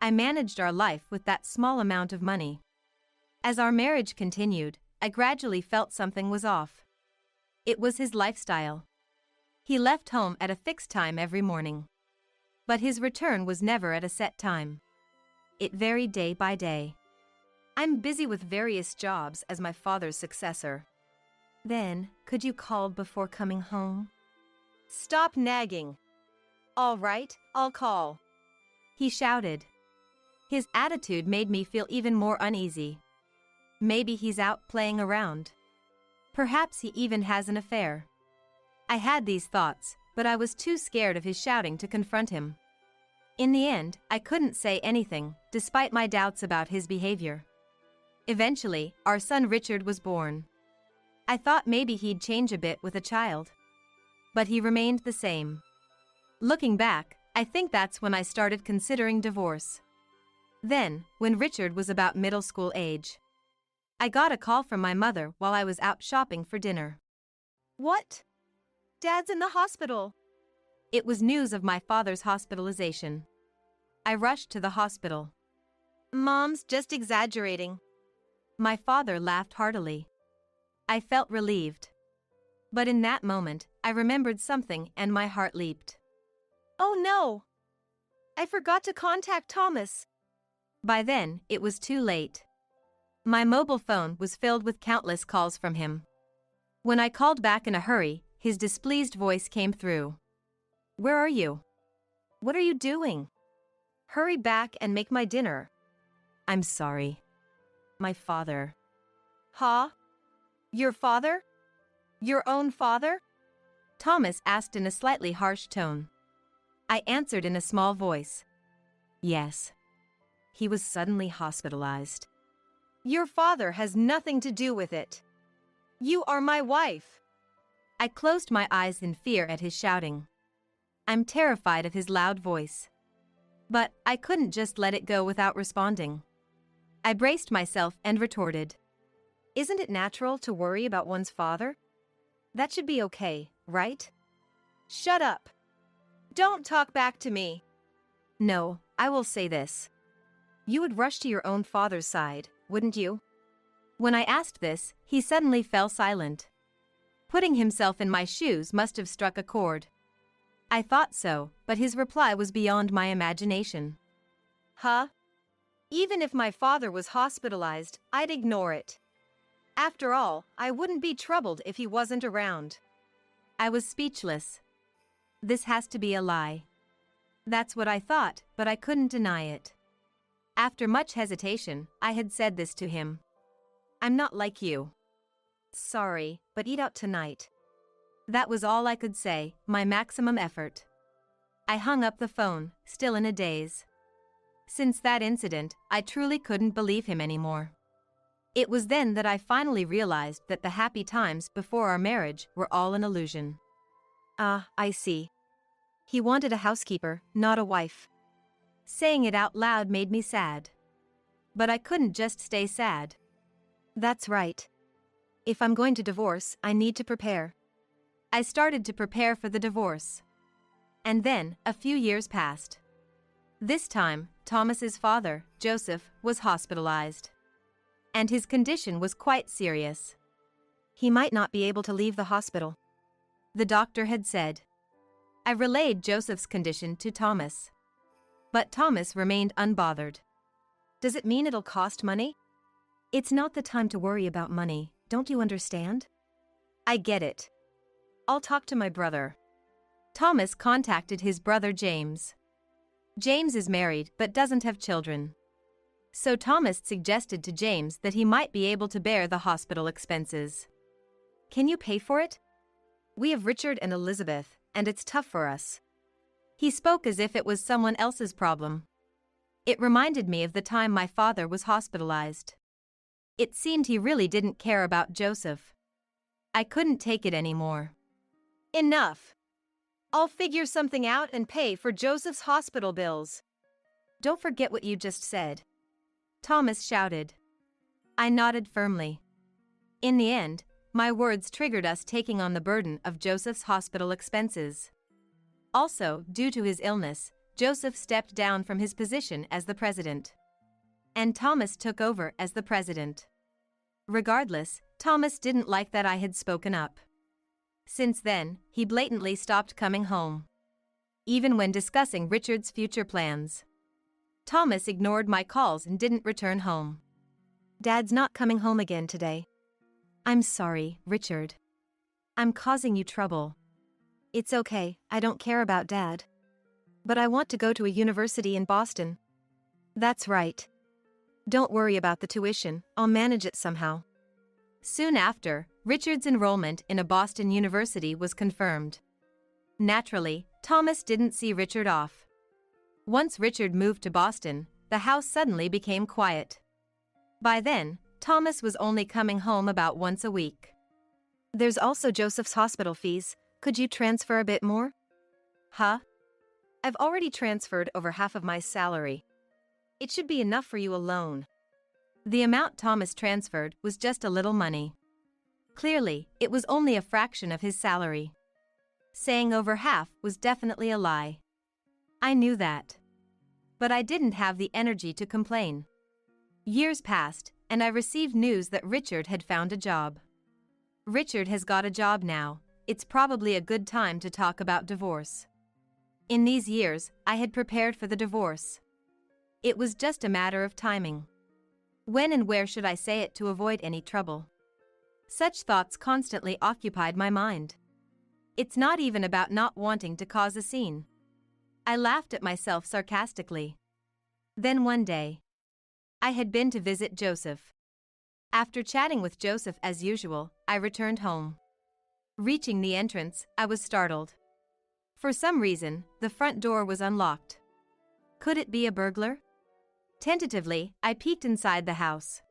I managed our life with that small amount of money. As our marriage continued, I gradually felt something was off. It was his lifestyle. He left home at a fixed time every morning. But his return was never at a set time. It varied day by day. I'm busy with various jobs as my father's successor. Then, could you call before coming home? Stop nagging. All right, I'll call. He shouted. His attitude made me feel even more uneasy. Maybe he's out playing around. Perhaps he even has an affair. I had these thoughts, but I was too scared of his shouting to confront him. In the end, I couldn't say anything, despite my doubts about his behavior. Eventually, our son Richard was born. I thought maybe he'd change a bit with a child. But he remained the same. Looking back, I think that's when I started considering divorce. Then, when Richard was about middle school age, I got a call from my mother while I was out shopping for dinner. What? Dad's in the hospital. It was news of my father's hospitalization. I rushed to the hospital. Mom's just exaggerating. My father laughed heartily. I felt relieved. But in that moment, I remembered something and my heart leaped. Oh no! I forgot to contact Thomas. By then, it was too late. My mobile phone was filled with countless calls from him. When I called back in a hurry, his displeased voice came through. Where are you? What are you doing? Hurry back and make my dinner. I'm sorry. My father. Huh? Your father? Your own father? Thomas asked in a slightly harsh tone. I answered in a small voice. Yes. He was suddenly hospitalized. Your father has nothing to do with it. You are my wife. I closed my eyes in fear at his shouting. I'm terrified of his loud voice. But I couldn't just let it go without responding. I braced myself and retorted. Isn't it natural to worry about one's father? That should be okay, right? Shut up. Don't talk back to me. No, I will say this. You would rush to your own father's side, wouldn't you? When I asked this, he suddenly fell silent. Putting himself in my shoes must have struck a chord. I thought so, but his reply was beyond my imagination. Huh? Even if my father was hospitalized, I'd ignore it. After all, I wouldn't be troubled if he wasn't around. I was speechless. This has to be a lie. That's what I thought, but I couldn't deny it. After much hesitation, I had said this to him. I'm not like you. Sorry, but eat out tonight. That was all I could say, my maximum effort. I hung up the phone, still in a daze. Since that incident, I truly couldn't believe him anymore. It was then that I finally realized that the happy times before our marriage were all an illusion. Ah, I see. He wanted a housekeeper, not a wife. Saying it out loud made me sad. But I couldn't just stay sad. That's right. If I'm going to divorce, I need to prepare. I started to prepare for the divorce. And then, a few years passed. This time, Thomas's father, Joseph, was hospitalized. And his condition was quite serious. He might not be able to leave the hospital, the doctor had said. I relayed Joseph's condition to Thomas. But Thomas remained unbothered. Does it mean it'll cost money? It's not the time to worry about money, don't you understand? I get it. I'll talk to my brother. Thomas contacted his brother James. James is married but doesn't have children. So Thomas suggested to James that he might be able to bear the hospital expenses. Can you pay for it? We have Richard and Elizabeth, and it's tough for us. He spoke as if it was someone else's problem. It reminded me of the time my father was hospitalized. It seemed he really didn't care about Joseph. I couldn't take it anymore. Enough. I'll figure something out and pay for Joseph's hospital bills. Don't forget what you just said, Thomas shouted. I nodded firmly. In the end, my words triggered us taking on the burden of Joseph's hospital expenses. Also, due to his illness, Joseph stepped down from his position as the president. And Thomas took over as the president. Regardless, Thomas didn't like that I had spoken up. Since then, he blatantly stopped coming home. Even when discussing Richard's future plans, Thomas ignored my calls and didn't return home. Dad's not coming home again today. I'm sorry, Richard. I'm causing you trouble. It's okay, I don't care about Dad. But I want to go to a university in Boston. That's right. Don't worry about the tuition, I'll manage it somehow. Soon after, Richard's enrollment in a Boston university was confirmed. Naturally, Thomas didn't see Richard off. Once Richard moved to Boston, the house suddenly became quiet. By then, Thomas was only coming home about once a week. There's also Joseph's hospital fees. Could you transfer a bit more? Huh? I've already transferred over half of my salary. It should be enough for you alone. The amount Thomas transferred was just a little money. Clearly, it was only a fraction of his salary. Saying over half was definitely a lie. I knew that. But I didn't have the energy to complain. Years passed, and I received news that Richard had found a job. Richard has got a job now. It's probably a good time to talk about divorce. In these years, I had prepared for the divorce. It was just a matter of timing. When and where should I say it to avoid any trouble? Such thoughts constantly occupied my mind. It's not even about not wanting to cause a scene. I laughed at myself sarcastically. Then one day, I had been to visit Joseph. After chatting with Joseph as usual, I returned home. Reaching the entrance, I was startled. For some reason, the front door was unlocked. Could it be a burglar? Tentatively, I peeked inside the house.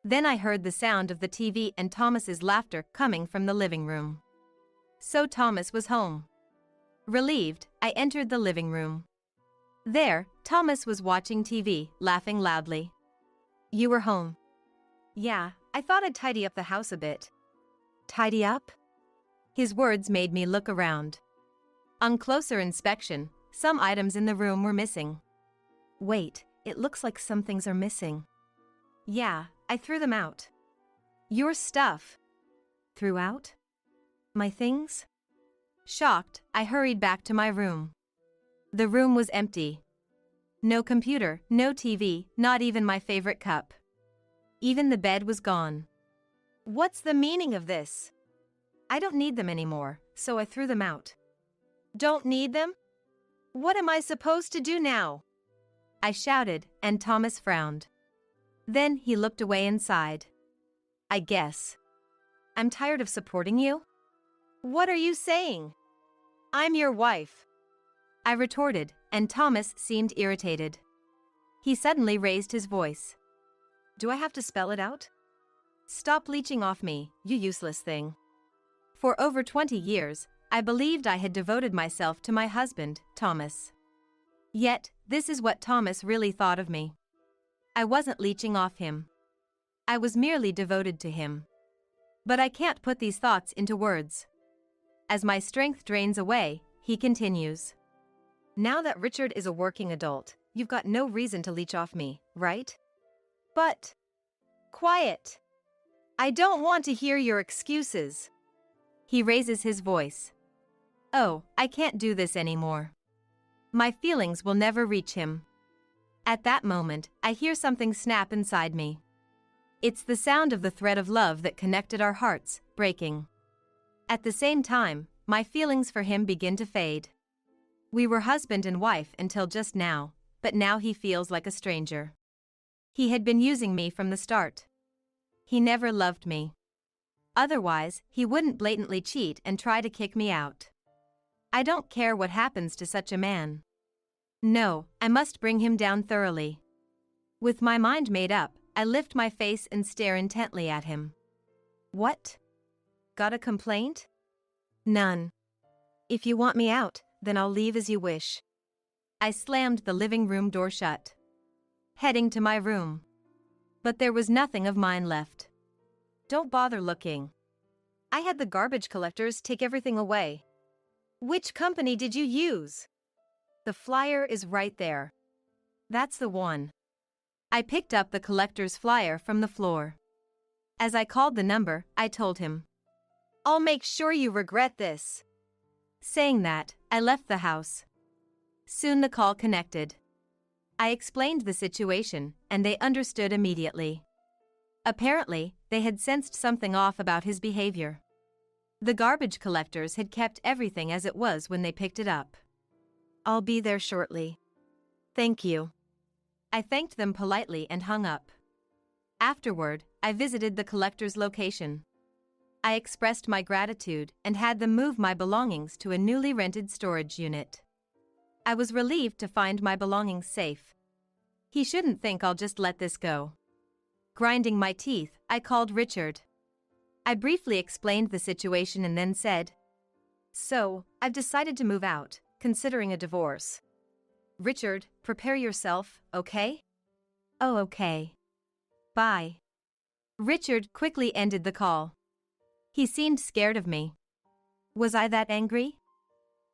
Then I heard the sound of the TV and Thomas's laughter coming from the living room. So Thomas was home. Relieved, I entered the living room. There, Thomas was watching TV, laughing loudly. You were home. Yeah, I thought I'd tidy up the house a bit. Tidy up? His words made me look around. On closer inspection, some items in the room were missing. Wait, it looks like some things are missing. Yeah, I threw them out. Your stuff. Threw out? My things? Shocked, I hurried back to my room. The room was empty. No computer, no TV, not even my favorite cup. Even the bed was gone. What's the meaning of this? I don't need them anymore, so I threw them out. Don't need them? What am I supposed to do now? I shouted, and Thomas frowned. Then he looked away and sighed. I guess. I'm tired of supporting you. What are you saying? I'm your wife. I retorted, and Thomas seemed irritated. He suddenly raised his voice. Do I have to spell it out? Stop leeching off me, you useless thing. For over 20 years, I believed I had devoted myself to my husband, Thomas. Yet, this is what Thomas really thought of me. I wasn't leeching off him. I was merely devoted to him. But I can't put these thoughts into words. As my strength drains away, he continues. Now that Richard is a working adult, you've got no reason to leech off me, right? But... Quiet! I don't want to hear your excuses. He raises his voice. Oh, I can't do this anymore. My feelings will never reach him. At that moment, I hear something snap inside me. It's the sound of the thread of love that connected our hearts, breaking. At the same time, my feelings for him begin to fade. We were husband and wife until just now, but now he feels like a stranger. He had been using me from the start. He never loved me. Otherwise, he wouldn't blatantly cheat and try to kick me out. I don't care what happens to such a man. No, I must bring him down thoroughly. With my mind made up, I lift my face and stare intently at him. What? Got a complaint? None. If you want me out, then I'll leave as you wish. I slammed the living room door shut, heading to my room. But there was nothing of mine left. Don't bother looking. I had the garbage collectors take everything away. Which company did you use? The flyer is right there. That's the one. I picked up the collector's flyer from the floor. As I called the number, I told him. I'll make sure you regret this. Saying that, I left the house. Soon the call connected. I explained the situation, and they understood immediately. Apparently, they had sensed something off about his behavior. The garbage collectors had kept everything as it was when they picked it up. I'll be there shortly. Thank you. I thanked them politely and hung up. Afterward, I visited the collector's location. I expressed my gratitude and had them move my belongings to a newly rented storage unit. I was relieved to find my belongings safe. He shouldn't think I'll just let this go. Grinding my teeth, I called Richard. I briefly explained the situation and then said, "So, I've decided to move out, considering a divorce. Richard, prepare yourself, okay?" Oh, okay. Bye. Richard quickly ended the call. He seemed scared of me. Was I that angry?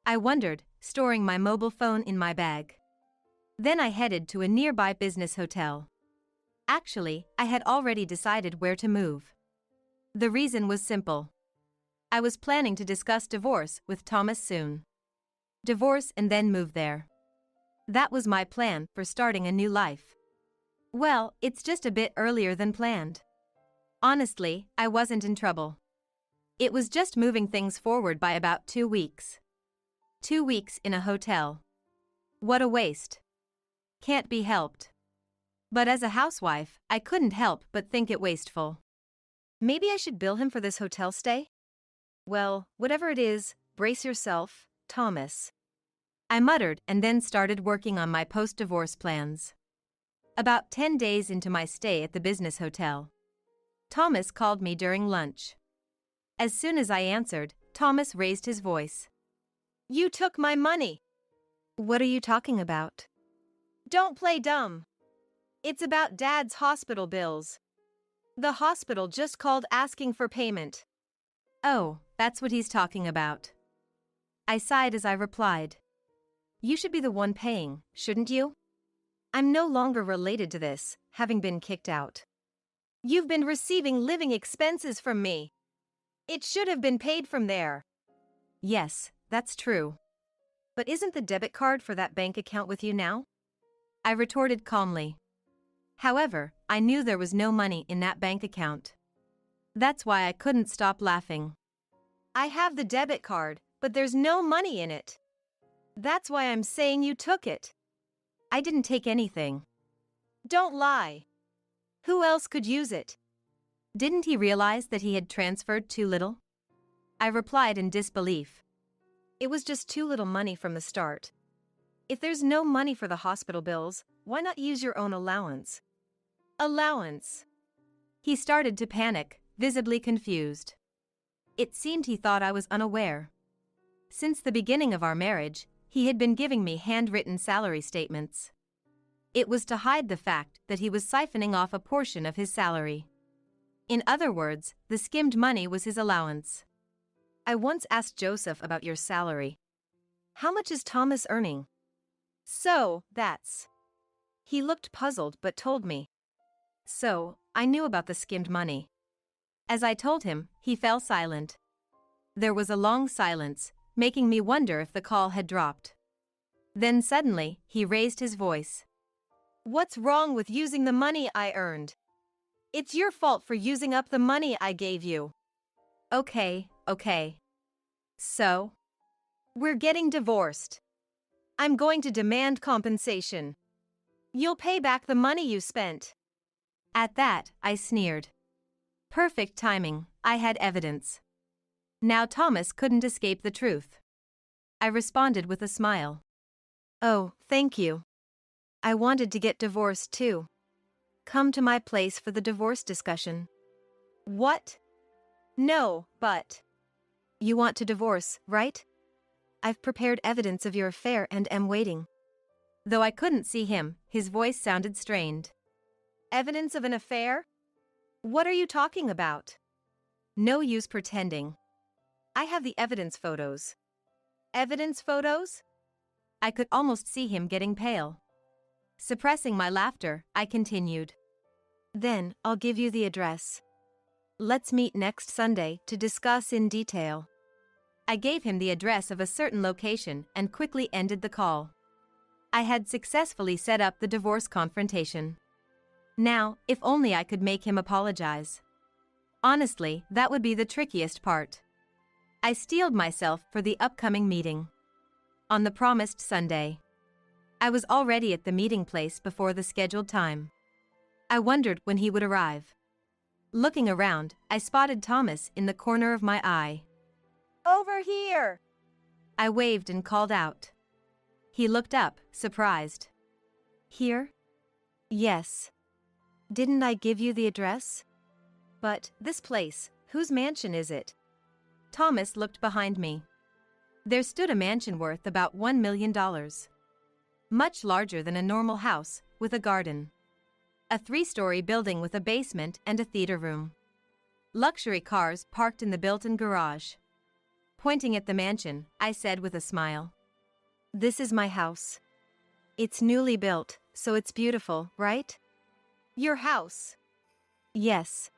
I wondered, storing my mobile phone in my bag. Then I headed to a nearby business hotel. Actually, I had already decided where to move. The reason was simple. I was planning to discuss divorce with Thomas soon. Divorce and then move there. That was my plan for starting a new life. Well, it's just a bit earlier than planned. Honestly, I wasn't in trouble. It was just moving things forward by about 2 weeks. 2 weeks in a hotel. What a waste. Can't be helped. But as a housewife, I couldn't help but think it wasteful. Maybe I should bill him for this hotel stay? Well, whatever it is, brace yourself, Thomas. I muttered and then started working on my post-divorce plans. About 10 days into my stay at the business hotel, Thomas called me during lunch. As soon as I answered, Thomas raised his voice. You took my money. What are you talking about? Don't play dumb. It's about Dad's hospital bills. The hospital just called asking for payment. Oh, that's what he's talking about. I sighed as I replied. You should be the one paying, shouldn't you? I'm no longer related to this, having been kicked out. You've been receiving living expenses from me. It should have been paid from there. Yes, that's true. But isn't the debit card for that bank account with you now? I retorted calmly. However, I knew there was no money in that bank account. That's why I couldn't stop laughing. I have the debit card, but there's no money in it. That's why I'm saying you took it. I didn't take anything. Don't lie. Who else could use it? Didn't he realize that he had transferred too little? I replied in disbelief. It was just too little money from the start. If there's no money for the hospital bills, why not use your own allowance? Allowance. He started to panic, visibly confused. It seemed he thought I was unaware. Since the beginning of our marriage, he had been giving me handwritten salary statements. It was to hide the fact that he was siphoning off a portion of his salary. In other words, the skimmed money was his allowance. I once asked Joseph about your salary. How much is Thomas earning? So, that's. He looked puzzled but told me. So, I knew about the skimmed money. As I told him, he fell silent. There was a long silence, making me wonder if the call had dropped. Then suddenly, he raised his voice. What's wrong with using the money I earned? It's your fault for using up the money I gave you. Okay. So? We're getting divorced. I'm going to demand compensation. You'll pay back the money you spent. At that, I sneered. Perfect timing, I had evidence. Now Thomas couldn't escape the truth. I responded with a smile. Oh, thank you. I wanted to get divorced too. Come to my place for the divorce discussion. What? No, but. You want to divorce, right? I've prepared evidence of your affair and am waiting. Though I couldn't see him, his voice sounded strained. Evidence of an affair? What are you talking about? No use pretending. I have the evidence photos. Evidence photos? I could almost see him getting pale. Suppressing my laughter, I continued. Then, I'll give you the address. Let's meet next Sunday to discuss in detail. I gave him the address of a certain location and quickly ended the call. I had successfully set up the divorce confrontation. Now, if only I could make him apologize. Honestly, that would be the trickiest part. I steeled myself for the upcoming meeting. On the promised Sunday. I was already at the meeting place before the scheduled time. I wondered when he would arrive. Looking around, I spotted Thomas in the corner of my eye. Over here! I waved and called out. He looked up, surprised. Here? Yes. Didn't I give you the address? But, this place, whose mansion is it? Thomas looked behind me. There stood a mansion worth about $1 million. Much larger than a normal house, with a garden. A 3-story building with a basement and a theater room. Luxury cars parked in the built-in garage. Pointing at the mansion, I said with a smile. This is my house. It's newly built, so it's beautiful, right? Your house? Yes.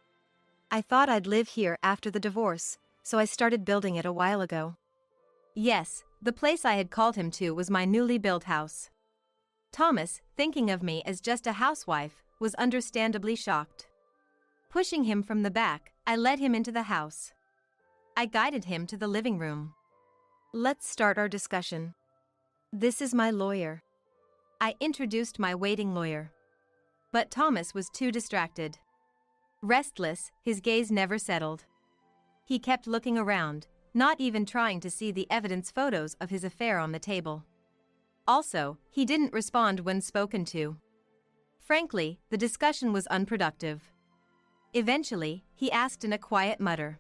I thought I'd live here after the divorce, so I started building it a while ago. Yes, the place I had called him to was my newly built house. Thomas, thinking of me as just a housewife, was understandably shocked. Pushing him from the back, I led him into the house. I guided him to the living room. Let's start our discussion. This is my lawyer. I introduced my waiting lawyer. But Thomas was too distracted. Restless, his gaze never settled. He kept looking around, not even trying to see the evidence photos of his affair on the table. Also, he didn't respond when spoken to. Frankly, the discussion was unproductive. Eventually, he asked in a quiet mutter.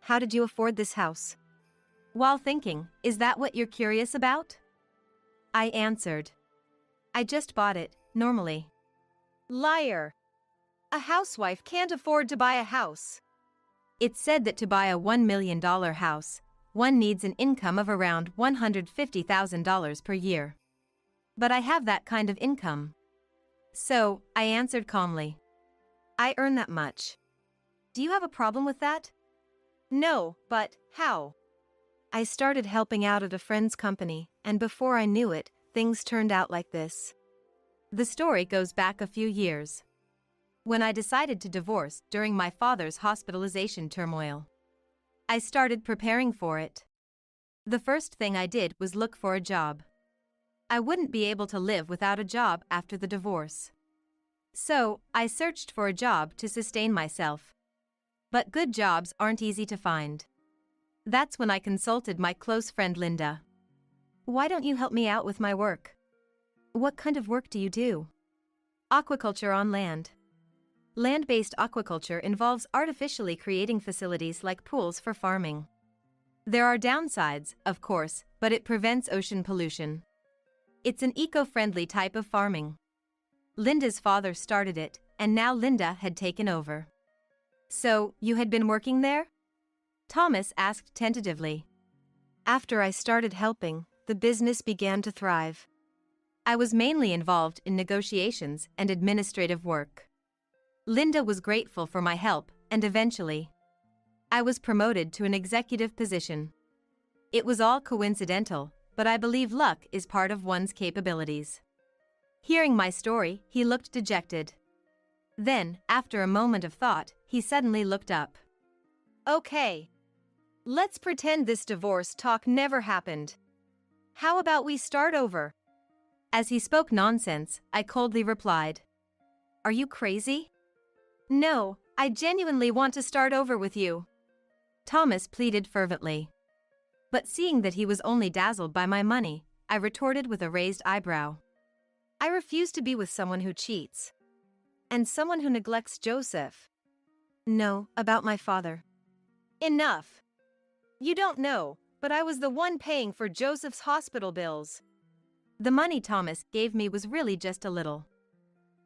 How did you afford this house? While thinking, is that what you're curious about? I answered. I just bought it, normally. Liar. A housewife can't afford to buy a house. It's said that to buy a $1 million house, one needs an income of around $150,000 per year. But I have that kind of income. So, I answered calmly. I earn that much. Do you have a problem with that? No, but how? I started helping out at a friend's company, and before I knew it, things turned out like this. The story goes back a few years. When I decided to divorce during my father's hospitalization turmoil, I started preparing for it. The first thing I did was look for a job. I wouldn't be able to live without a job after the divorce. So, I searched for a job to sustain myself. But good jobs aren't easy to find. That's when I consulted my close friend Linda. Why don't you help me out with my work? What kind of work do you do? Aquaculture on land. Land-based aquaculture involves artificially creating facilities like pools for farming. There are downsides, of course, but it prevents ocean pollution. It's an eco-friendly type of farming. Linda's father started it, and now Linda had taken over. So, you had been working there? Thomas asked tentatively. After I started helping, the business began to thrive. I was mainly involved in negotiations and administrative work. Linda was grateful for my help, and eventually, I was promoted to an executive position. It was all coincidental, but I believe luck is part of one's capabilities. Hearing my story, he looked dejected. Then, after a moment of thought, he suddenly looked up. Okay. Let's pretend this divorce talk never happened. How about we start over? As he spoke nonsense, I coldly replied. Are you crazy? No, I genuinely want to start over with you. Thomas pleaded fervently. But seeing that he was only dazzled by my money, I retorted with a raised eyebrow. I refuse to be with someone who cheats. And someone who neglects Joseph. No, about my father. Enough. You don't know, but I was the one paying for Joseph's hospital bills. The money Thomas gave me was really just a little.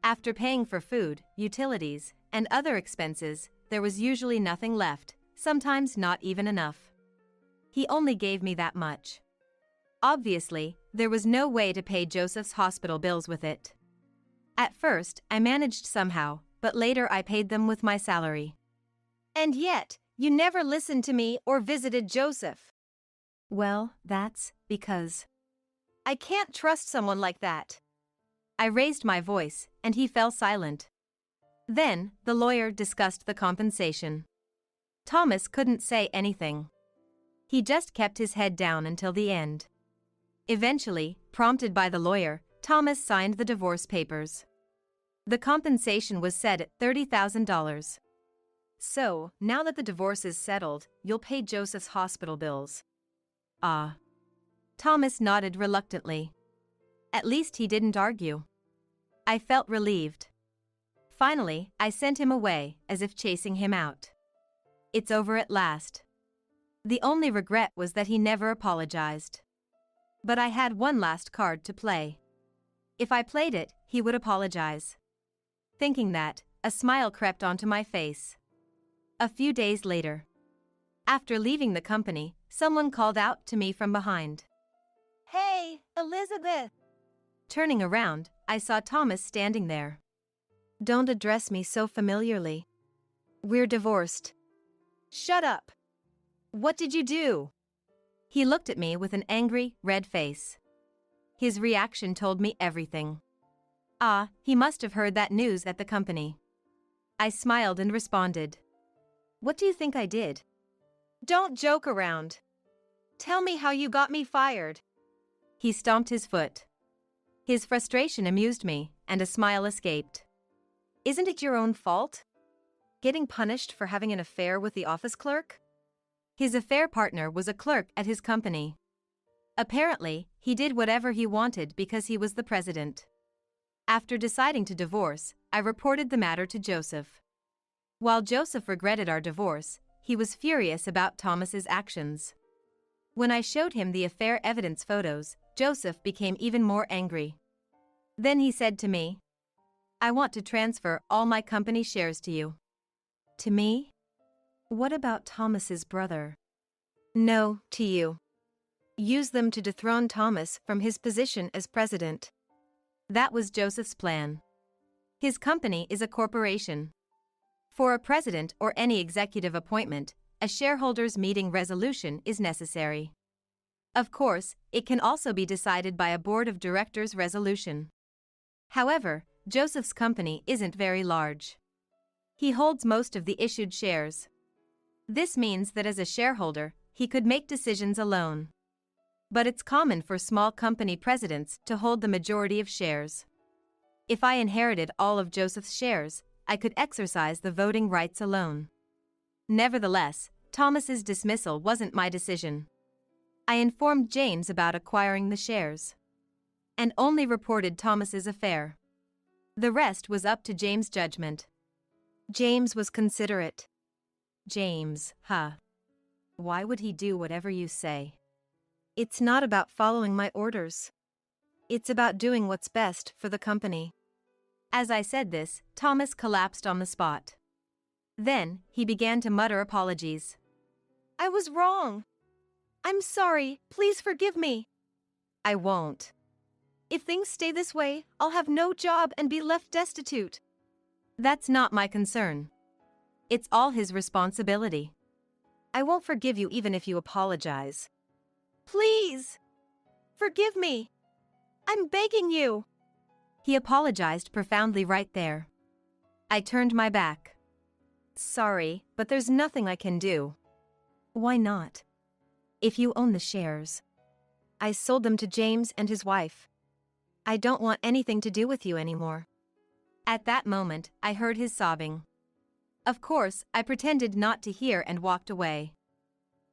After paying for food, utilities, and other expenses, there was usually nothing left, sometimes not even enough. He only gave me that much. Obviously, there was no way to pay Joseph's hospital bills with it. At first, I managed somehow, but later I paid them with my salary. And yet, you never listened to me or visited Joseph. Well, that's because I can't trust someone like that. I raised my voice, and he fell silent. Then, the lawyer discussed the compensation. Thomas couldn't say anything. He just kept his head down until the end. Eventually, prompted by the lawyer, Thomas signed the divorce papers. The compensation was set at $30,000. So, now that the divorce is settled, you'll pay Joseph's hospital bills. Ah. Thomas nodded reluctantly. At least he didn't argue. I felt relieved. Finally, I sent him away, as if chasing him out. It's over at last. The only regret was that he never apologized. But I had one last card to play. If I played it, he would apologize. Thinking that, a smile crept onto my face. A few days later, after leaving the company, someone called out to me from behind. Hey, Elizabeth! Turning around, I saw Thomas standing there. Don't address me so familiarly. We're divorced. Shut up! What did you do? He looked at me with an angry, red face. His reaction told me everything. Ah, he must have heard that news at the company. I smiled and responded. What do you think I did? Don't joke around. Tell me how you got me fired. He stomped his foot. His frustration amused me, and a smile escaped. Isn't it your own fault? Getting punished for having an affair with the office clerk? His affair partner was a clerk at his company. Apparently, he did whatever he wanted because he was the president. After deciding to divorce, I reported the matter to Joseph. While Joseph regretted our divorce, he was furious about Thomas's actions. When I showed him the affair evidence photos, Joseph became even more angry. Then he said to me, I want to transfer all my company shares to you. To me? What about Thomas's brother? No, to you. Use them to dethrone Thomas from his position as president. That was Joseph's plan. His company is a corporation. For a president or any executive appointment, a shareholders' meeting resolution is necessary. Of course, it can also be decided by a board of directors resolution. However, Joseph's company isn't very large. He holds most of the issued shares. This means that as a shareholder, he could make decisions alone. But it's common for small company presidents to hold the majority of shares. If I inherited all of Joseph's shares, I could exercise the voting rights alone. Nevertheless, Thomas's dismissal wasn't my decision. I informed James about acquiring the shares, and only reported Thomas's affair. The rest was up to James' judgment. James was considerate. James, huh? Why would he do whatever you say? It's not about following my orders. It's about doing what's best for the company. As I said this, Thomas collapsed on the spot. Then, he began to mutter apologies. I was wrong. I'm sorry, please forgive me. I won't. If things stay this way, I'll have no job and be left destitute. That's not my concern. It's all his responsibility. I won't forgive you even if you apologize. Please! Forgive me! I'm begging you! He apologized profoundly right there. I turned my back. Sorry, but there's nothing I can do. Why not? If you own the shares. I sold them to James and his wife. I don't want anything to do with you anymore. At that moment, I heard his sobbing. Of course, I pretended not to hear and walked away.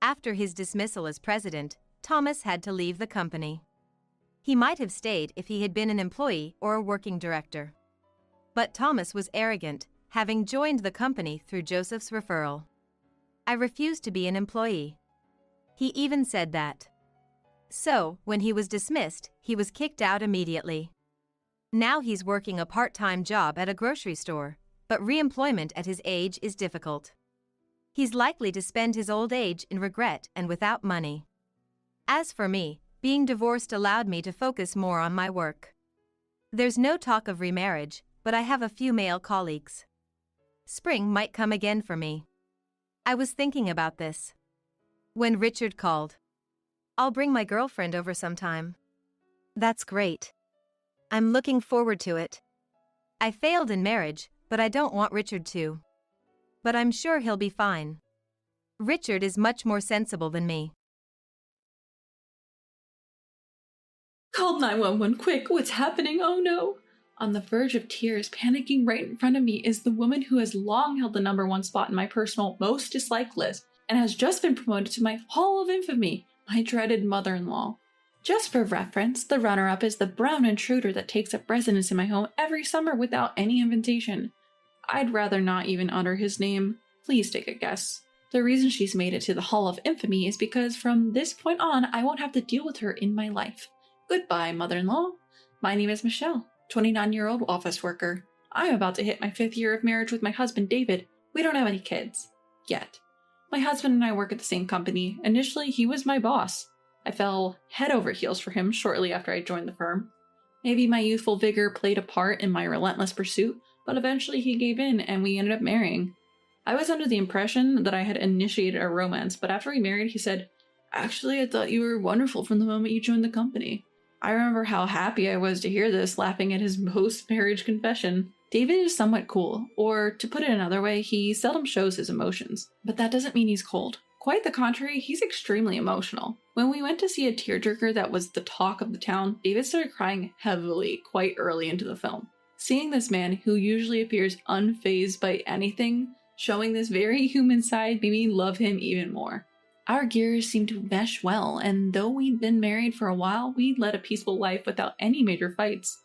After his dismissal as president, Thomas had to leave the company. He might have stayed if he had been an employee or a working director. But Thomas was arrogant, having joined the company through Joseph's referral. I refused to be an employee. He even said that. So, when he was dismissed, he was kicked out immediately. Now he's working a part-time job at a grocery store, but re-employment at his age is difficult. He's likely to spend his old age in regret and without money. As for me, being divorced allowed me to focus more on my work. There's no talk of remarriage, but I have a few male colleagues. Spring might come again for me. I was thinking about this when Richard called. I'll bring my girlfriend over sometime. That's great. I'm looking forward to it. I failed in marriage, but I don't want Richard to. But I'm sure he'll be fine. Richard is much more sensible than me. Call 911 quick, what's happening? Oh no! On the verge of tears, panicking right in front of me is the woman who has long held the #1 spot in my personal most disliked list and has just been promoted to my Hall of Infamy, my dreaded mother-in-law. Just for reference, the runner-up is the brown intruder that takes up residence in my home every summer without any invitation. I'd rather not even utter his name. Please take a guess. The reason she's made it to the Hall of Infamy is because from this point on, I won't have to deal with her in my life. Goodbye, mother-in-law. My name is Michelle, 29-year-old office worker. I'm about to hit my 5th year of marriage with my husband, David. We don't have any kids. Yet. My husband and I work at the same company. Initially, he was my boss. I fell head over heels for him shortly after I joined the firm. Maybe my youthful vigor played a part in my relentless pursuit, but eventually he gave in and we ended up marrying. I was under the impression that I had initiated a romance, but after we married, he said, "Actually, I thought you were wonderful from the moment you joined the company." I remember how happy I was to hear this, laughing at his post-marriage confession. David is somewhat cool, or to put it another way, he seldom shows his emotions. But that doesn't mean he's cold. Quite the contrary, he's extremely emotional. When we went to see a tearjerker that was the talk of the town, David started crying heavily quite early into the film. Seeing this man, who usually appears unfazed by anything, showing this very human side made me love him even more. Our gears seemed to mesh well, and though we'd been married for a while, we'd led a peaceful life without any major fights.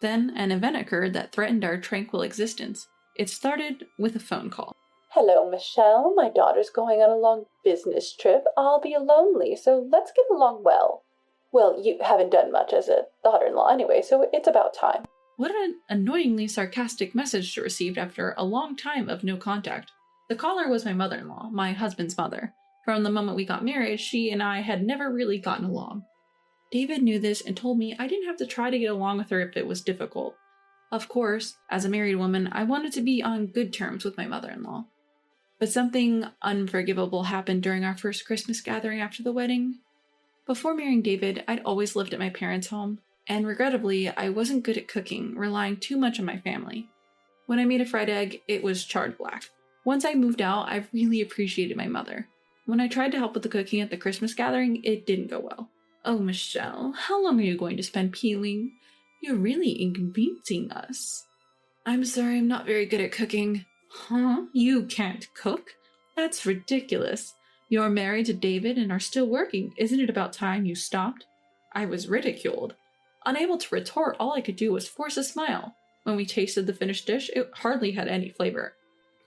Then an event occurred that threatened our tranquil existence. It started with a phone call. "Hello, Michelle. My daughter's going on a long business trip. I'll be lonely, so let's get along well. Well, you haven't done much as a daughter-in-law anyway, so it's about time." What an annoyingly sarcastic message to receive after a long time of no contact. The caller was my mother-in-law, my husband's mother. From the moment we got married, she and I had never really gotten along. David knew this and told me I didn't have to try to get along with her if it was difficult. Of course, as a married woman, I wanted to be on good terms with my mother-in-law. But something unforgivable happened during our first Christmas gathering after the wedding. Before marrying David, I'd always lived at my parents' home, and regrettably, I wasn't good at cooking, relying too much on my family. When I made a fried egg, it was charred black. Once I moved out, I really appreciated my mother. When I tried to help with the cooking at the Christmas gathering, it didn't go well. "Oh, Michelle, how long are you going to spend peeling? You're really inconveniencing us." "I'm sorry, I'm not very good at cooking." "Huh? You can't cook? That's ridiculous. You're married to David and are still working. Isn't it about time you stopped?" I was ridiculed. Unable to retort, all I could do was force a smile. When we tasted the finished dish, it hardly had any flavor.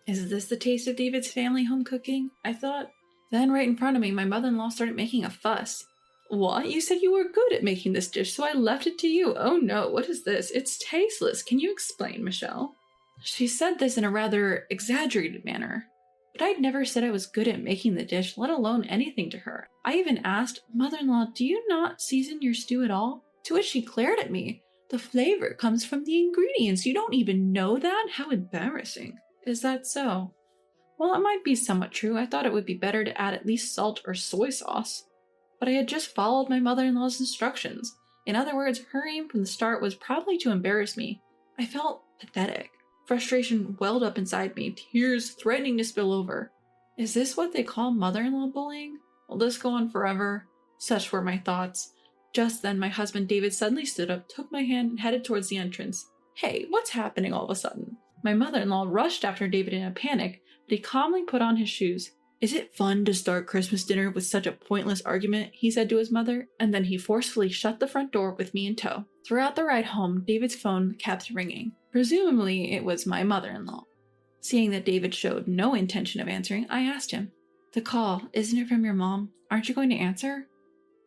Is this the taste of David's family home cooking? I thought. Then right in front of me, my mother-in-law started making a fuss. "What? You said you were good at making this dish, so I left it to you. Oh no, what is this? It's tasteless. Can you explain, Michelle?" She said this in a rather exaggerated manner. But I'd never said I was good at making the dish, let alone anything to her. I even asked, "Mother-in-law, do you not season your stew at all?" To which she glared at me. "The flavor comes from the ingredients. You don't even know that? How embarrassing." Is that so? Well, it might be somewhat true. I thought it would be better to add at least salt or soy sauce. But I had just followed my mother-in-law's instructions. In other words, her aim from the start was probably to embarrass me. I felt pathetic. Frustration welled up inside me, tears threatening to spill over. Is this what they call mother-in-law bullying? Will this go on forever? Such were my thoughts. Just then, my husband David suddenly stood up, took my hand, and headed towards the entrance. "Hey, what's happening all of a sudden?" My mother-in-law rushed after David in a panic, but he calmly put on his shoes. "Is it fun to start Christmas dinner with such a pointless argument?" he said to his mother, and then he forcefully shut the front door with me in tow. Throughout the ride home, David's phone kept ringing. Presumably, it was my mother-in-law. Seeing that David showed no intention of answering, I asked him, "The call, isn't it from your mom? Aren't you going to answer?"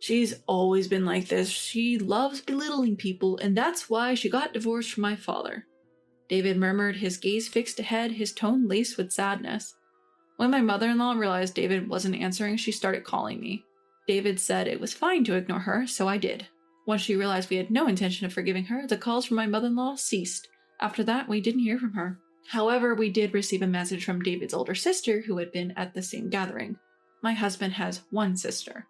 "She's always been like this. She loves belittling people, and that's why she got divorced from my father." David murmured, his gaze fixed ahead, his tone laced with sadness. When my mother-in-law realized David wasn't answering, she started calling me. David said it was fine to ignore her, so I did. Once she realized we had no intention of forgiving her, the calls from my mother-in-law ceased. After that, we didn't hear from her. However, we did receive a message from David's older sister who had been at the same gathering. My husband has one sister.